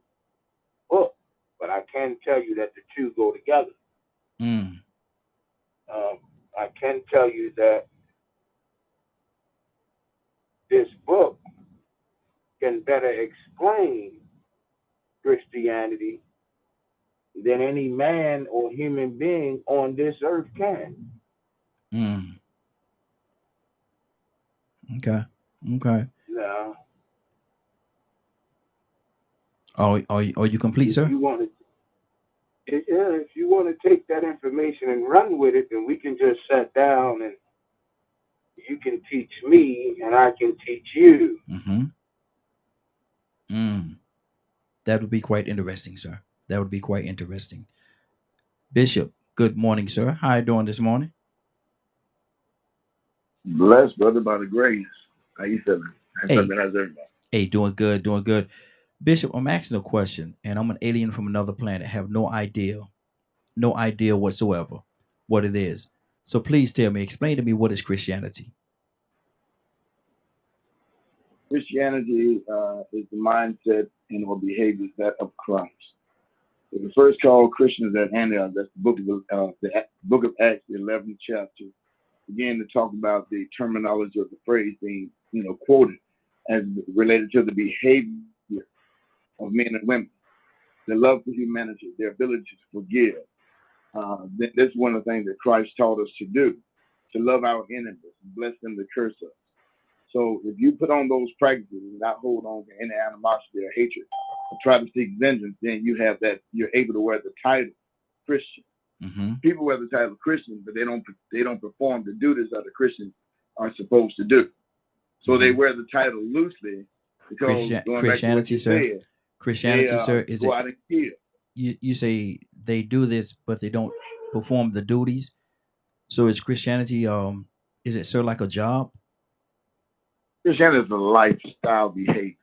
book, but I can tell you that the two go together. I can tell you that this book can better explain Christianity than any man or human being on this earth can. Okay. Now, Are you complete, sir? If you want to take that information and run with it, then we can just sit down and you can teach me and I can teach you. That would be quite interesting, sir. That would be quite interesting. Bishop, good morning, sir. How you doing this morning? Blessed, brother, by the grace. How you feeling? How's everybody? Hey, doing good. Bishop, I'm asking a question, and I'm an alien from another planet. Have no idea whatsoever what it is. So please tell me, explain to me, what is Christianity? Christianity is the mindset and or behaviors that of Christ. So the first call Christians at Antioch, that's the book of Acts, the 11th chapter, began to talk about the terminology of the phrase being, quoted as related to the behavior of men and women, their love for humanity, their ability to forgive. That's one of the things that Christ taught us to do, to love our enemies, bless them, to curse us. So if you put on those practices and not hold on to any animosity or hatred, or try to seek vengeance, then you have that, you're able to wear the title Christian. People wear the title Christian, but they don't perform the duties that the Christians are supposed to do. So they wear the title loosely because Christianity, sir. Christianity, sir, is go out and kill. You say they do this, but they don't perform the duties. So is Christianity, is it, sir, like a job? Christianity is a lifestyle behavior.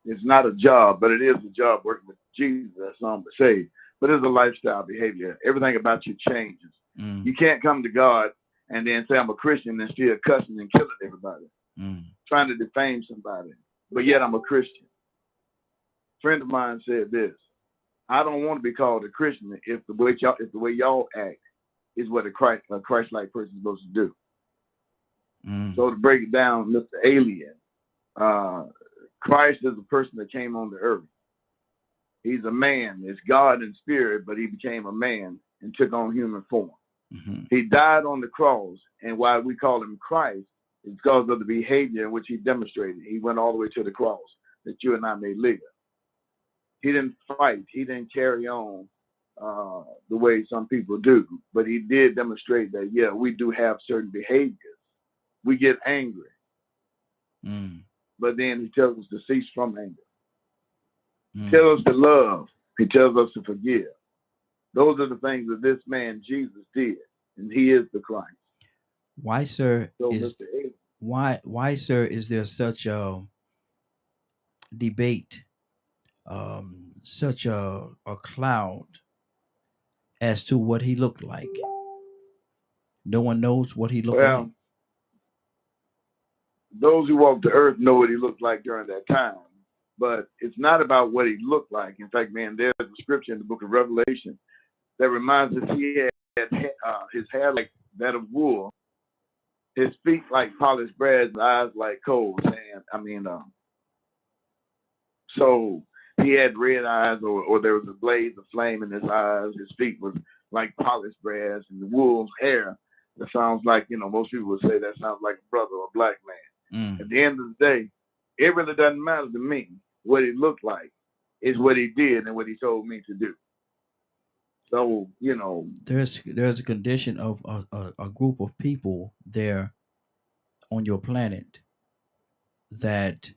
It's not a job, but it is a job working with Jesus, that's all I'm to say. But it's a lifestyle behavior. Everything about you changes. You can't come to God and then say I'm a Christian and still cussing and killing everybody, trying to defame somebody, but yet I'm a Christian. A friend of mine said this: I don't want to be called a Christian if the way y'all act is what a Christ-like person is supposed to do. So to break it down, Mr. Alien, Christ is a person that came on the earth. He's a man. It's God in spirit, but he became a man and took on human form. He died on the cross, and why we call him Christ is because of the behavior in which he demonstrated. He went all the way to the cross that you and I may live. He didn't fight. He didn't carry on the way some people do, but he did demonstrate that, yeah, we do have certain behaviors. We get angry, but then he tells us to cease from anger. He tells us to love. He tells us to forgive. Those are the things that this man Jesus did, and he is the Christ. Why, sir, So, why, sir, is there such a debate, such a cloud as to what he looked like? No one knows what he looked like. Those who walk the earth know what he looked like during that time, but it's not about what he looked like. In fact, man, there's a scripture in the book of Revelation that reminds us he had his hair like that of wool, his feet like polished brass, and eyes like coals. So he had red eyes, or there was a blaze of flame in his eyes. His feet was like polished brass, and the wool's hair. That sounds like, most people would say that sounds like a brother or a black man. At the end of the day, it really doesn't matter to me what he looked like. It's what he did and what he told me to do. So, there's a condition of a group of people there on your planet that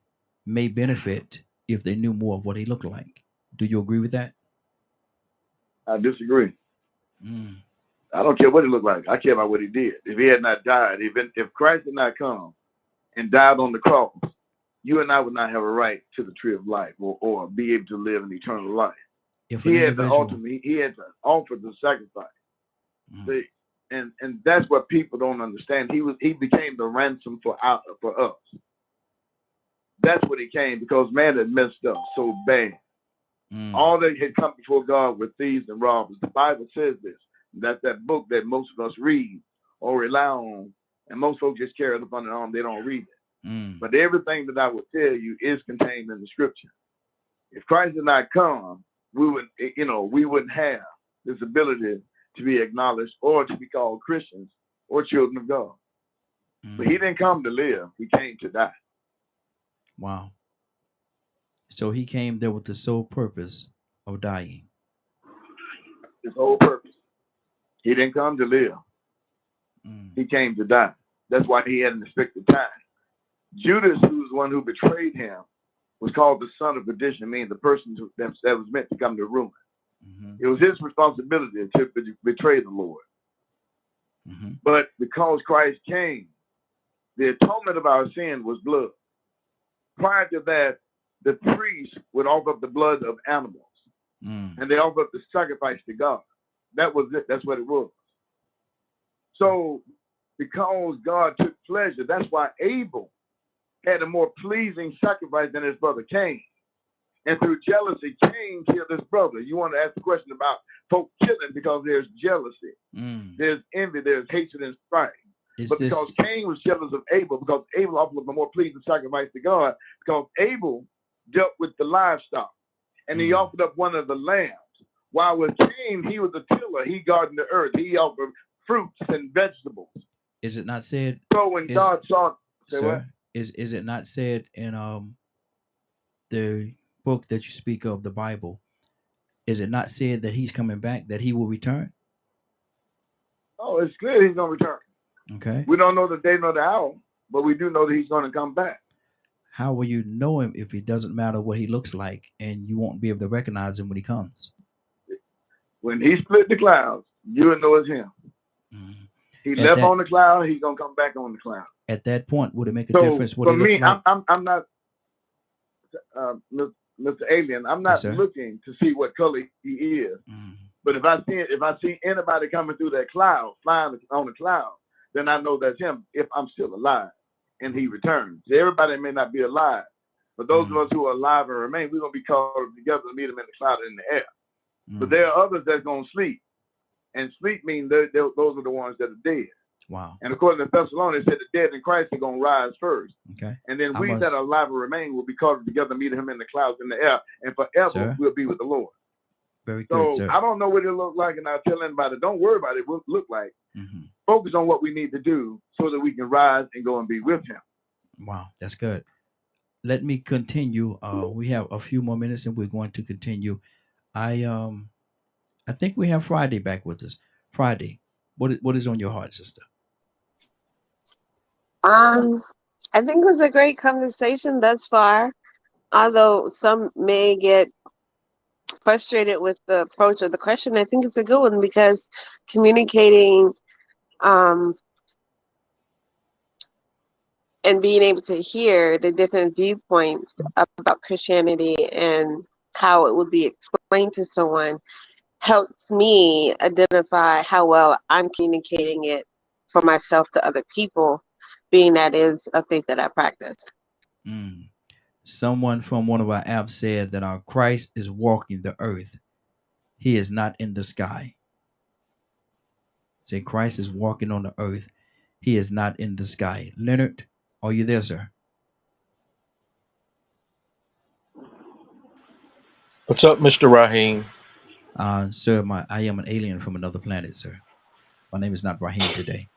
may benefit if they knew more of what he looked like. Do you agree with that? I disagree. I don't care what he looked like. I care about what he did. If he had not died, if Christ did not come and died on the cross, you and I would not have a right to the tree of life or be able to live an eternal life. He had to offer the sacrifice. See, and that's what people don't understand. He became the ransom for us. That's what he came, because man had messed up so bad. All that had come before God were thieves and robbers. The Bible says this. That's that book that most of us read or rely on, and most folks just carry it up on their arm. They don't read it. But everything that I would tell you is contained in the scripture. If Christ did not come, we wouldn't have this ability to be acknowledged or to be called Christians or children of God. But he didn't come to live. He came to die. Wow. So he came there with the sole purpose of dying. His whole purpose. He didn't come to live. He came to die. That's why he had an expected time. Judas, who was the one who betrayed him, was called the son of perdition, meaning the person that was meant to come to ruin. It was his responsibility to betray the Lord. But because Christ came, the atonement of our sin was blood. Prior to that, the priests would offer up the blood of animals, and they offer up the sacrifice to God. That was it. That's what it was. So, because God took pleasure, that's why Abel had a more pleasing sacrifice than his brother Cain. And through jealousy, Cain killed his brother. You want to ask the question about folk killing because there's jealousy, there's envy, there's hatred and strife. Because Cain was jealous of Abel, because Abel offered a more pleasing sacrifice to God, because Abel dealt with the livestock, and he offered up one of the lambs. While with Cain, he was a tiller. He gardened the earth. He offered fruits and vegetables. Is it not said? So when God saw, is it not said in the book that you speak of, the Bible? Is it not said that he's coming back, that he will return? Oh, it's clear he's going to return. Okay. We don't know the day nor the hour, but we do know that he's going to come back. How will you know him if it doesn't matter what he looks like, and you won't be able to recognize him when he comes? When he split the clouds, you will know it's him. He left on the cloud. He's going to come back on the cloud. At that point, would it make a difference what he looks like? I'm not, Mr. Alien, I'm not looking to see what color he is. But if I see anybody coming through that cloud, flying on the cloud, then I know that's him if I'm still alive and he returns. Everybody may not be alive, but those of us who are alive and remain, we're going to be called together to meet him in the cloud and in the air. But there are others that's going to sleep. And sleep means those are the ones that are dead. Wow. And according to Thessalonians, it said the dead in Christ are going to rise first. Okay. And then we that are alive and remain will be called together to meet him in the clouds in the air. And forever we'll be with the Lord. Very good, sir. I don't know what it look like, and I'll tell anybody, don't worry about it. What it look like. Focus on what we need to do so that we can rise and go and be with him. Wow, that's good. Let me continue. We have a few more minutes, and we're going to continue. I think we have Friday back with us. Friday, what is on your heart, sister? I think it was a great conversation thus far. Although some may get frustrated with the approach of the question, I think it's a good one because communicating and being able to hear the different viewpoints about Christianity and how it would be explained to someone helps me identify how well I'm communicating it for myself to other people, being that is a faith that I practice. Someone from one of our apps said that our Christ is walking the earth. He is not in the sky. Say Christ is walking on the earth. He is not in the sky. Leonard, are you there, sir? What's up, Mr. Raheem? Sir, I am an alien from another planet, sir. My name is not Raheem today.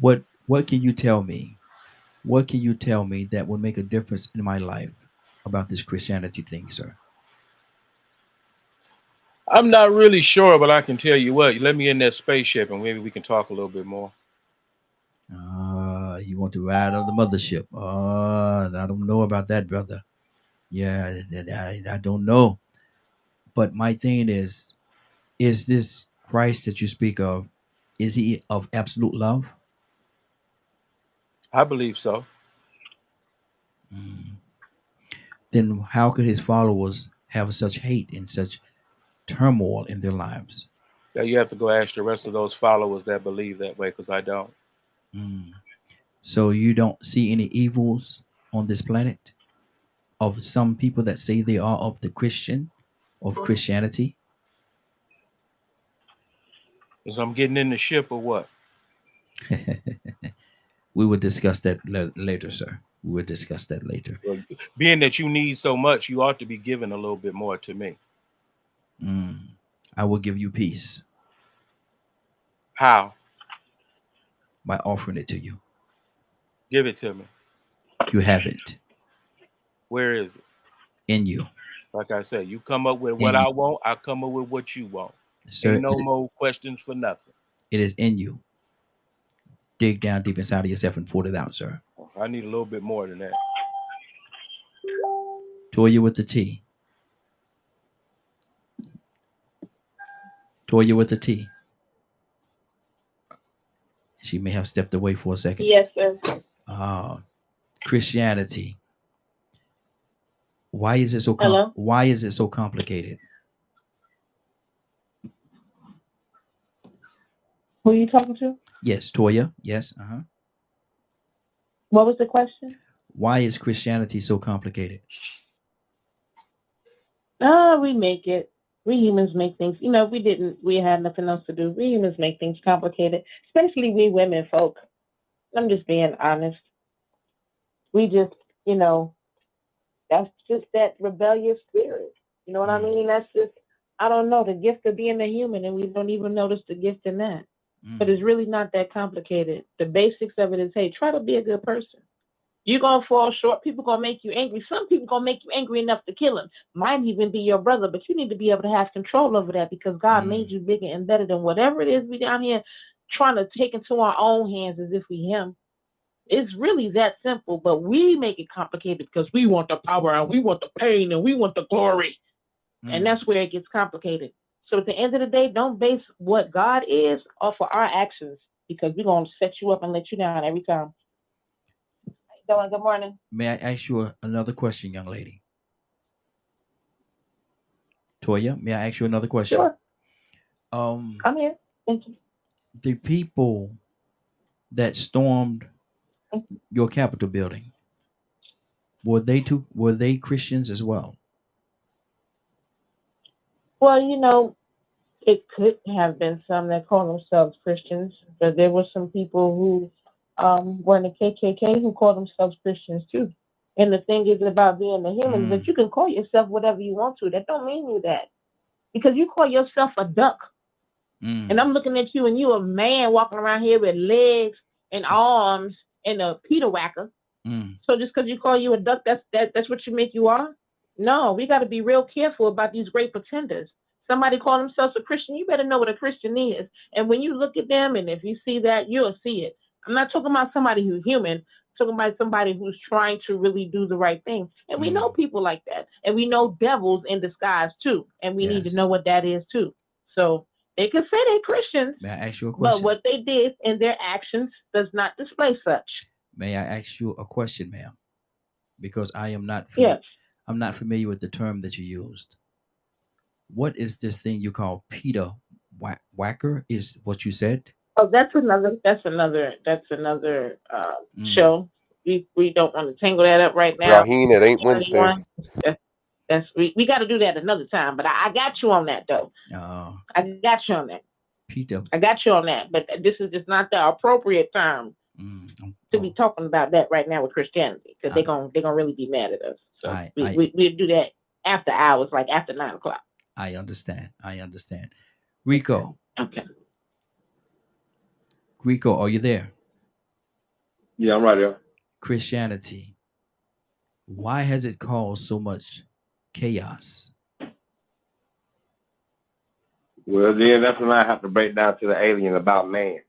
What can you tell me? What can you tell me that would make a difference in my life about this Christianity thing, sir? I'm not really sure, but I can tell you what. Let me in that spaceship, and maybe we can talk a little bit more. You want to ride on the mothership? I don't know about that, brother. Yeah, I don't know. But my thing is this Christ that you speak of, is he of absolute love? I believe so. Then how could his followers have such hate and such turmoil in their lives? Yeah, you have to go ask the rest of those followers that believe that way, because I don't. So you don't see any evils on this planet of some people that say they are of Christianity? Is I'm getting in the ship or what? We will discuss that later, sir. We will discuss that later. Well, being that you need so much, you ought to be giving a little bit more to me. I will give you peace. How? By offering it to you. Give it to me. You have it. Where is it? In you. Like I said, you come up with what I want, I come up with what you want. Sir, ain't no more questions for nothing. It is in you. Dig down deep inside of yourself and pull it out, sir. I need a little bit more than that. Toya with the T. Toya with the T. She may have stepped away for a second. Yes, sir. Christianity. Why is it so why is it so complicated? Who are you talking to? Yes, Toya. Yes. What was the question? Why is Christianity so complicated? We make it. We humans make things. You know, we had nothing else to do. We humans make things complicated, especially we women folk. I'm just being honest. We just, that's just that rebellious spirit. You know what I mean? That's just, I don't know, the gift of being a human, and we don't even notice the gift in that. But it's really not that complicated. The basics of it is, hey, try to be a good person. You're going to fall short. People going to make you angry. Some people going to make you angry enough to kill them. Might even be your brother, but you need to be able to have control over that, because God made you bigger and better than whatever it is we down here trying to take into our own hands as if we him. It's really that simple, but we make it complicated because we want the power and we want the pain and we want the glory. And that's where it gets complicated. So at the end of the day, don't base what God is off of our actions, because we're going to set you up and let you down every time. Doing good morning. May I ask you another question, young lady? Toya, may I ask you another question? Sure. I'm here. Thank you. The people that stormed your Capitol building, were they Christians as well? Well, it could have been some that call themselves Christians, but there were some people who were in the KKK who call themselves Christians too. And the thing is about being a human, that you can call yourself whatever you want to. That don't mean you that. Because you call yourself a duck. And I'm looking at you and you a man walking around here with legs and arms and a Peter whacker. So just because you call you a duck, that's what you make you are? No, we got to be real careful about these great pretenders. Somebody call themselves a Christian, you better know what a Christian is. And when you look at them, and if you see that, you'll see it. I'm not talking about somebody who's human. I'm talking about somebody who's trying to really do the right thing. And we know people like that. And we know devils in disguise too. And we need to know what that is too. So they can say they're Christians. May I ask you a question? But what they did in their actions does not display such. May I ask you a question, ma'am? Because I am not I'm not familiar with the term that you used. What is this thing you call Peter Whacker? Is what you said? Oh, that's another show. We don't want to tangle that up right now. Raheem, it ain't Wednesday. We got to do that another time. But I got you on that though. I got you on that. PW. I got you on that, but this is just not the appropriate term to be talking about that right now with Christianity, because they're gonna really be mad at us. So we'll do that after hours, like after 9 o'clock. I understand. Rico. Okay. Rico, are you there? Yeah, I'm right here. Christianity. Why has it caused so much chaos? Well, then that's when I have to break down to the alien about man.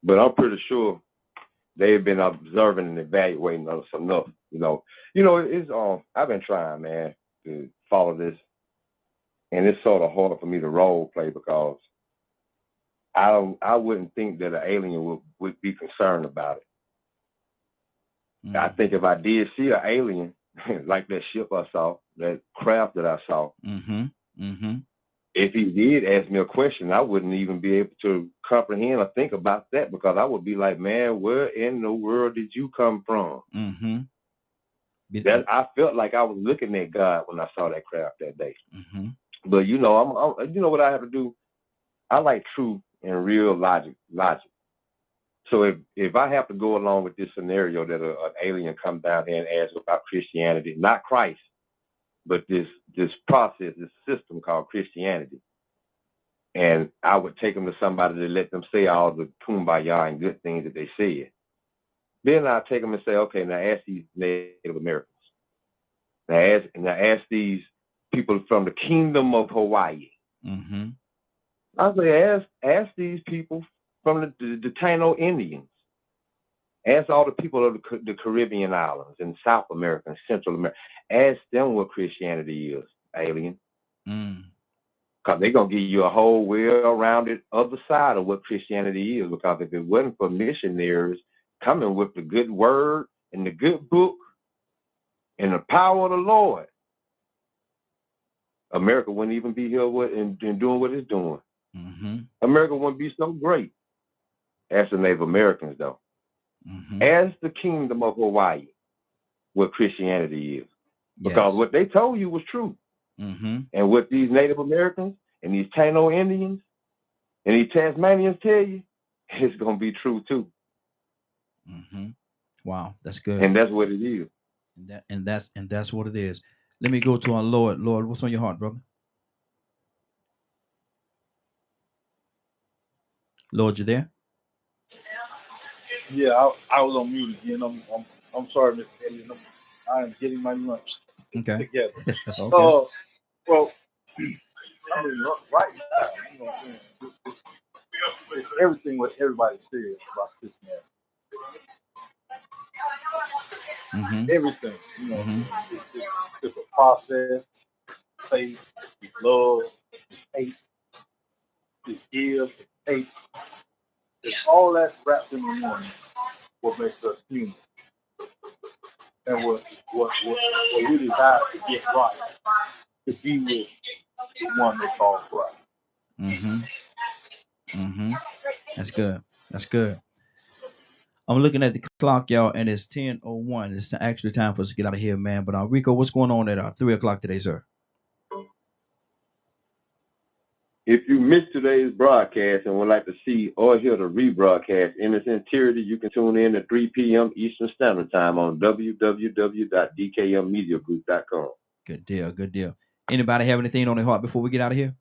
But I'm pretty sure they've been observing and evaluating us enough. It's I've been trying, man, to follow this, and it's sort of hard for me to role play because I wouldn't think that an alien would be concerned about it. I think if I did see an alien, like that ship I saw, that craft that I saw, if he did ask me a question, I wouldn't even be able to comprehend or think about that, because I would be like, man, where in the world did you come from? I felt like I was looking at God when I saw that craft that day. But I'm you know what I have to do? I like truth and real logic. So if I have to go along with this scenario that an alien comes down here and asks about Christianity, not Christ, but this process, this system called Christianity, and I would take them to somebody to let them say all the kumbaya and good things that they said. Then I'll take them and say, okay, now ask these Native Americans. Now ask these people from the Kingdom of Hawaii. I say, ask these people from the Taino Indians. Ask all the people of the Caribbean islands and South America and Central America. Ask them what Christianity is, alien. Because they're going to give you a whole well-rounded other side of what Christianity is. Because if it wasn't for missionaries coming with the good word and the good book and the power of the Lord, America wouldn't even be here and doing what it's doing. America wouldn't be so great. Ask the Native Americans, though. Ask the Kingdom of Hawaii what Christianity is. Because what they told you was true. And what these Native Americans and these Taino Indians and these Tasmanians tell you, it's going to be true, too. Wow, that's good. And that's what it is. And that's what it is. Let me go to our Lord. Lord, what's on your heart, brother? Lord, you there? Yeah, I was on mute again. I'm sorry, Mr. Elliott. I am getting my lunch together. Okay. Well, I mean, right now, you know what I'm saying? It's everything what everybody says about Christianity. Everything, you know, it's a process. Faith, it's love, it's hate, it's give, it's hate. It's all that wrapped in one. What makes us human, and what we desire to get right, to be with the one they call Christ. That's good. That's good. I'm looking at the clock, y'all, and it's 10:01. It's actually time for us to get out of here, man. But Rico, what's going on at 3 o'clock today, sir? If you missed today's broadcast and would like to see or hear the rebroadcast in its entirety, you can tune in at 3 p.m. Eastern Standard Time on www.dkmmediagroup.com. Good deal. Good deal. Anybody have anything on their heart before we get out of here?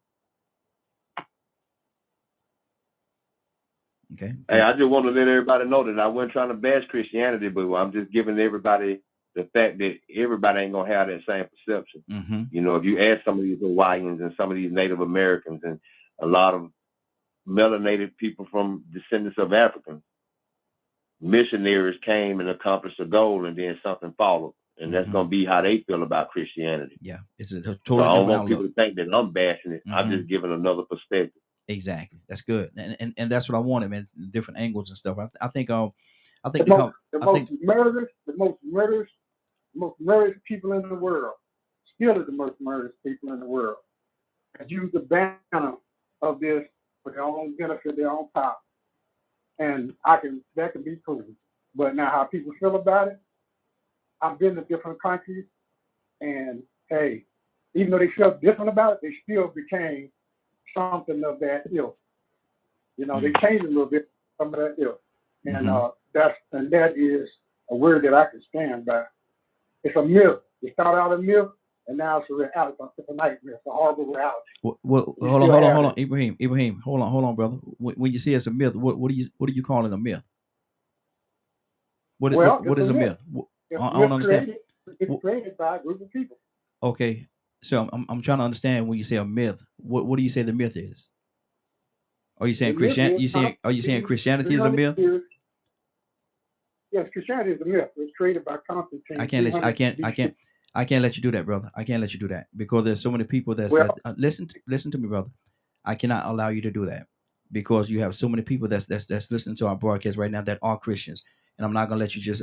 Okay. Hey, I just want to let everybody know that I wasn't trying to bash Christianity, but I'm just giving everybody the fact that everybody ain't gonna have that same perception. You know, if you ask some of these Hawaiians and some of these Native Americans and a lot of melanated people from descendants of Africans, missionaries came and accomplished a goal, and then something followed, and that's gonna be how they feel about Christianity. Yeah, it's a totally so I don't want outlook. people to think that I'm bashing it. I'm just giving another perspective. Exactly, that's good, and that's what I wanted, man. Different angles and stuff. I think the most murderous people in the world, still are the most murderous people in the world, and use the banner of this for their own benefit, their own power. And that can be proven. But now how people feel about it, I've been to different countries, and hey, even though they felt different about it, they still became something of that ilk. You know, they changed a little bit, some of that ilk. And that is a word that I can stand by. It's a myth. It started out a myth, and now it's a reality. It's a nightmare. It's a horrible reality. Hold on, Ibrahim. Hold on, brother. When you say it's a myth, what do you call it a myth? What is a myth? I don't understand. It's created by a group of people. Okay, so I'm trying to understand when you say a myth. What do you say the myth is? Are you saying Christianity? Are you saying Christianity is a myth? Yes, Christianity is a myth. It was created by Constantine. I can't let you do that, brother. I can't let you do that because there's so many people listen to me, brother. I cannot allow you to do that because you have so many people that's listening to our broadcast right now that are Christians, and I'm not gonna let you just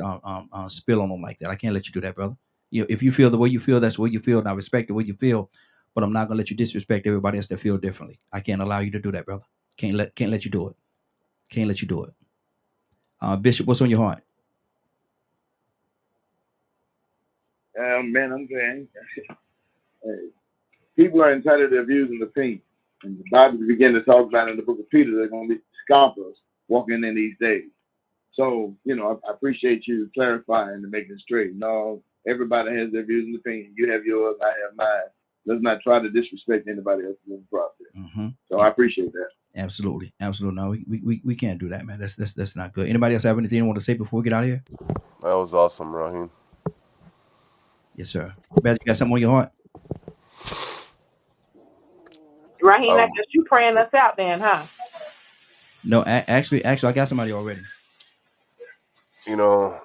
spill on them like that. I can't let you do that, brother. You know, if you feel the way you feel, that's the way you feel, and I respect the way you feel, but I'm not gonna let you disrespect everybody else that feel differently. I can't allow you to do that, brother. Can't let you do it. Can't let you do it. Bishop, what's on your heart? Man, I'm saying people are entitled to their views and opinions. And the Bible begins to talk about in the book of Peter, they're going to be scoffers walking in these days. So, you know, I appreciate you clarifying and making it straight. No, everybody has their views and opinions. You have yours, I have mine. Let's not try to disrespect anybody else in the process. So I appreciate that. Absolutely. No, we can't do that, man. That's not good. Anybody else have anything you want to say before we get out of here? That was awesome, Raheem. Yes, sir. Beth, you got something on your heart? Raheem, that's just you praying us out then, huh? No, actually, I got somebody already. You know,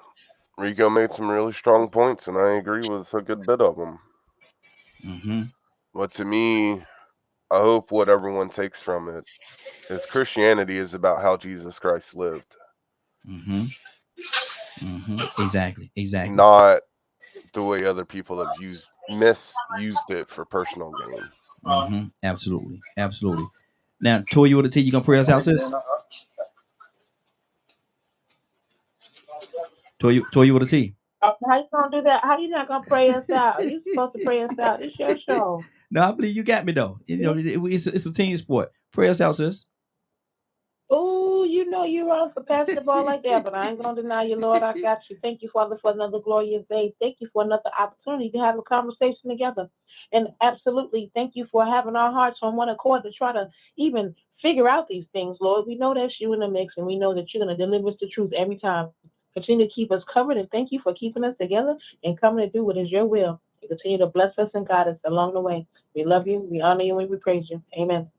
Rico made some really strong points, and I agree with a good bit of them. But to me, I hope what everyone takes from it is Christianity is about how Jesus Christ lived. Exactly. Not the way other people have misused it for personal gain. Absolutely. Now, Toya with a T, you gonna pray us out, sis? Toya with a T. How you gonna do that? How you not gonna pray us out? You supposed to pray us out. It's your show. No, I believe you got me though. You know, it's a team sport. Pray us out, sis. Oh, you know you run for passing the ball like that, but I ain't gonna deny you, Lord. I got you. Thank you, Father, for another glorious day. Thank you for another opportunity to have a conversation together. And absolutely, thank you for having our hearts on one accord to try to even figure out these things, Lord. We know that's you in the mix, and we know that you're gonna deliver us the truth every time. Continue to keep us covered, and thank you for keeping us together and coming to do what is your will. And continue to bless us and guide us along the way. We love you, we honor you, and we praise you. Amen.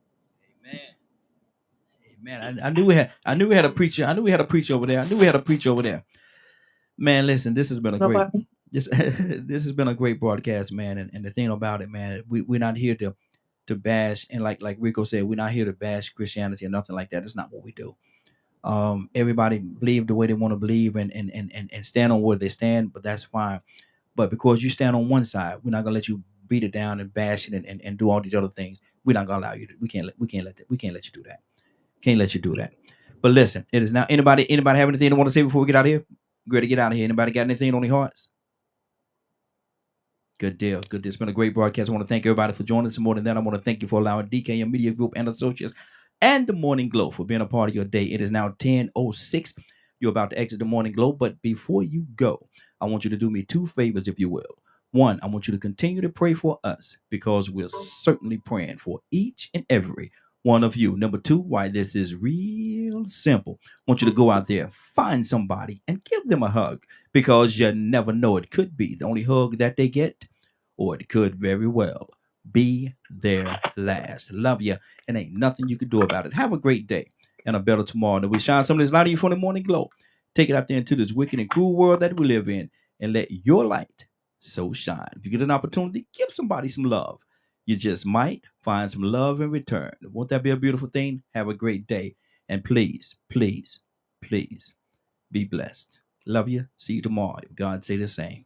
Man, I knew we had a preacher. I knew we had a preacher over there. Man, listen, this has been a great this has been a great broadcast, man. And the thing about it, man, we're not here to bash, and like Rico said, we're not here to bash Christianity or nothing like that. That's not what we do. Everybody believe the way they want to believe and stand on where they stand, but that's fine. But because you stand on one side, we're not gonna let you beat it down and bash it and do all these other things. We're not gonna allow you to. We can't let you do that. Can't let you do that. But listen, it is now. Anybody have anything they want to say before we get out of here? Great to get out of here. Anybody got anything on their hearts? Good deal. It's been a great broadcast. I want to thank everybody for joining us. More than that, I want to thank you for allowing DKM Media Group and Associates and the Morning Glow for being a part of your day. It is now 10:06. You're about to exit the Morning Glow, but before you go, I want you to do me two favors, if you will. One, I want you to continue to pray for us because we're certainly praying for each and every one of you. Number two, why this is real simple. I want you to go out there, find somebody, and give them a hug because you never know. It could be the only hug that they get, or it could very well be their last. Love you, and ain't nothing you can do about it. Have a great day and a better tomorrow. And we shine some of this light on you from the Morning Glow. Take it out there into this wicked and cruel world that we live in and let your light so shine. If you get an opportunity, give somebody some love. You just might find some love in return. Won't that be a beautiful thing? Have a great day. And please, please, please be blessed. Love you. See you tomorrow. If God say the same.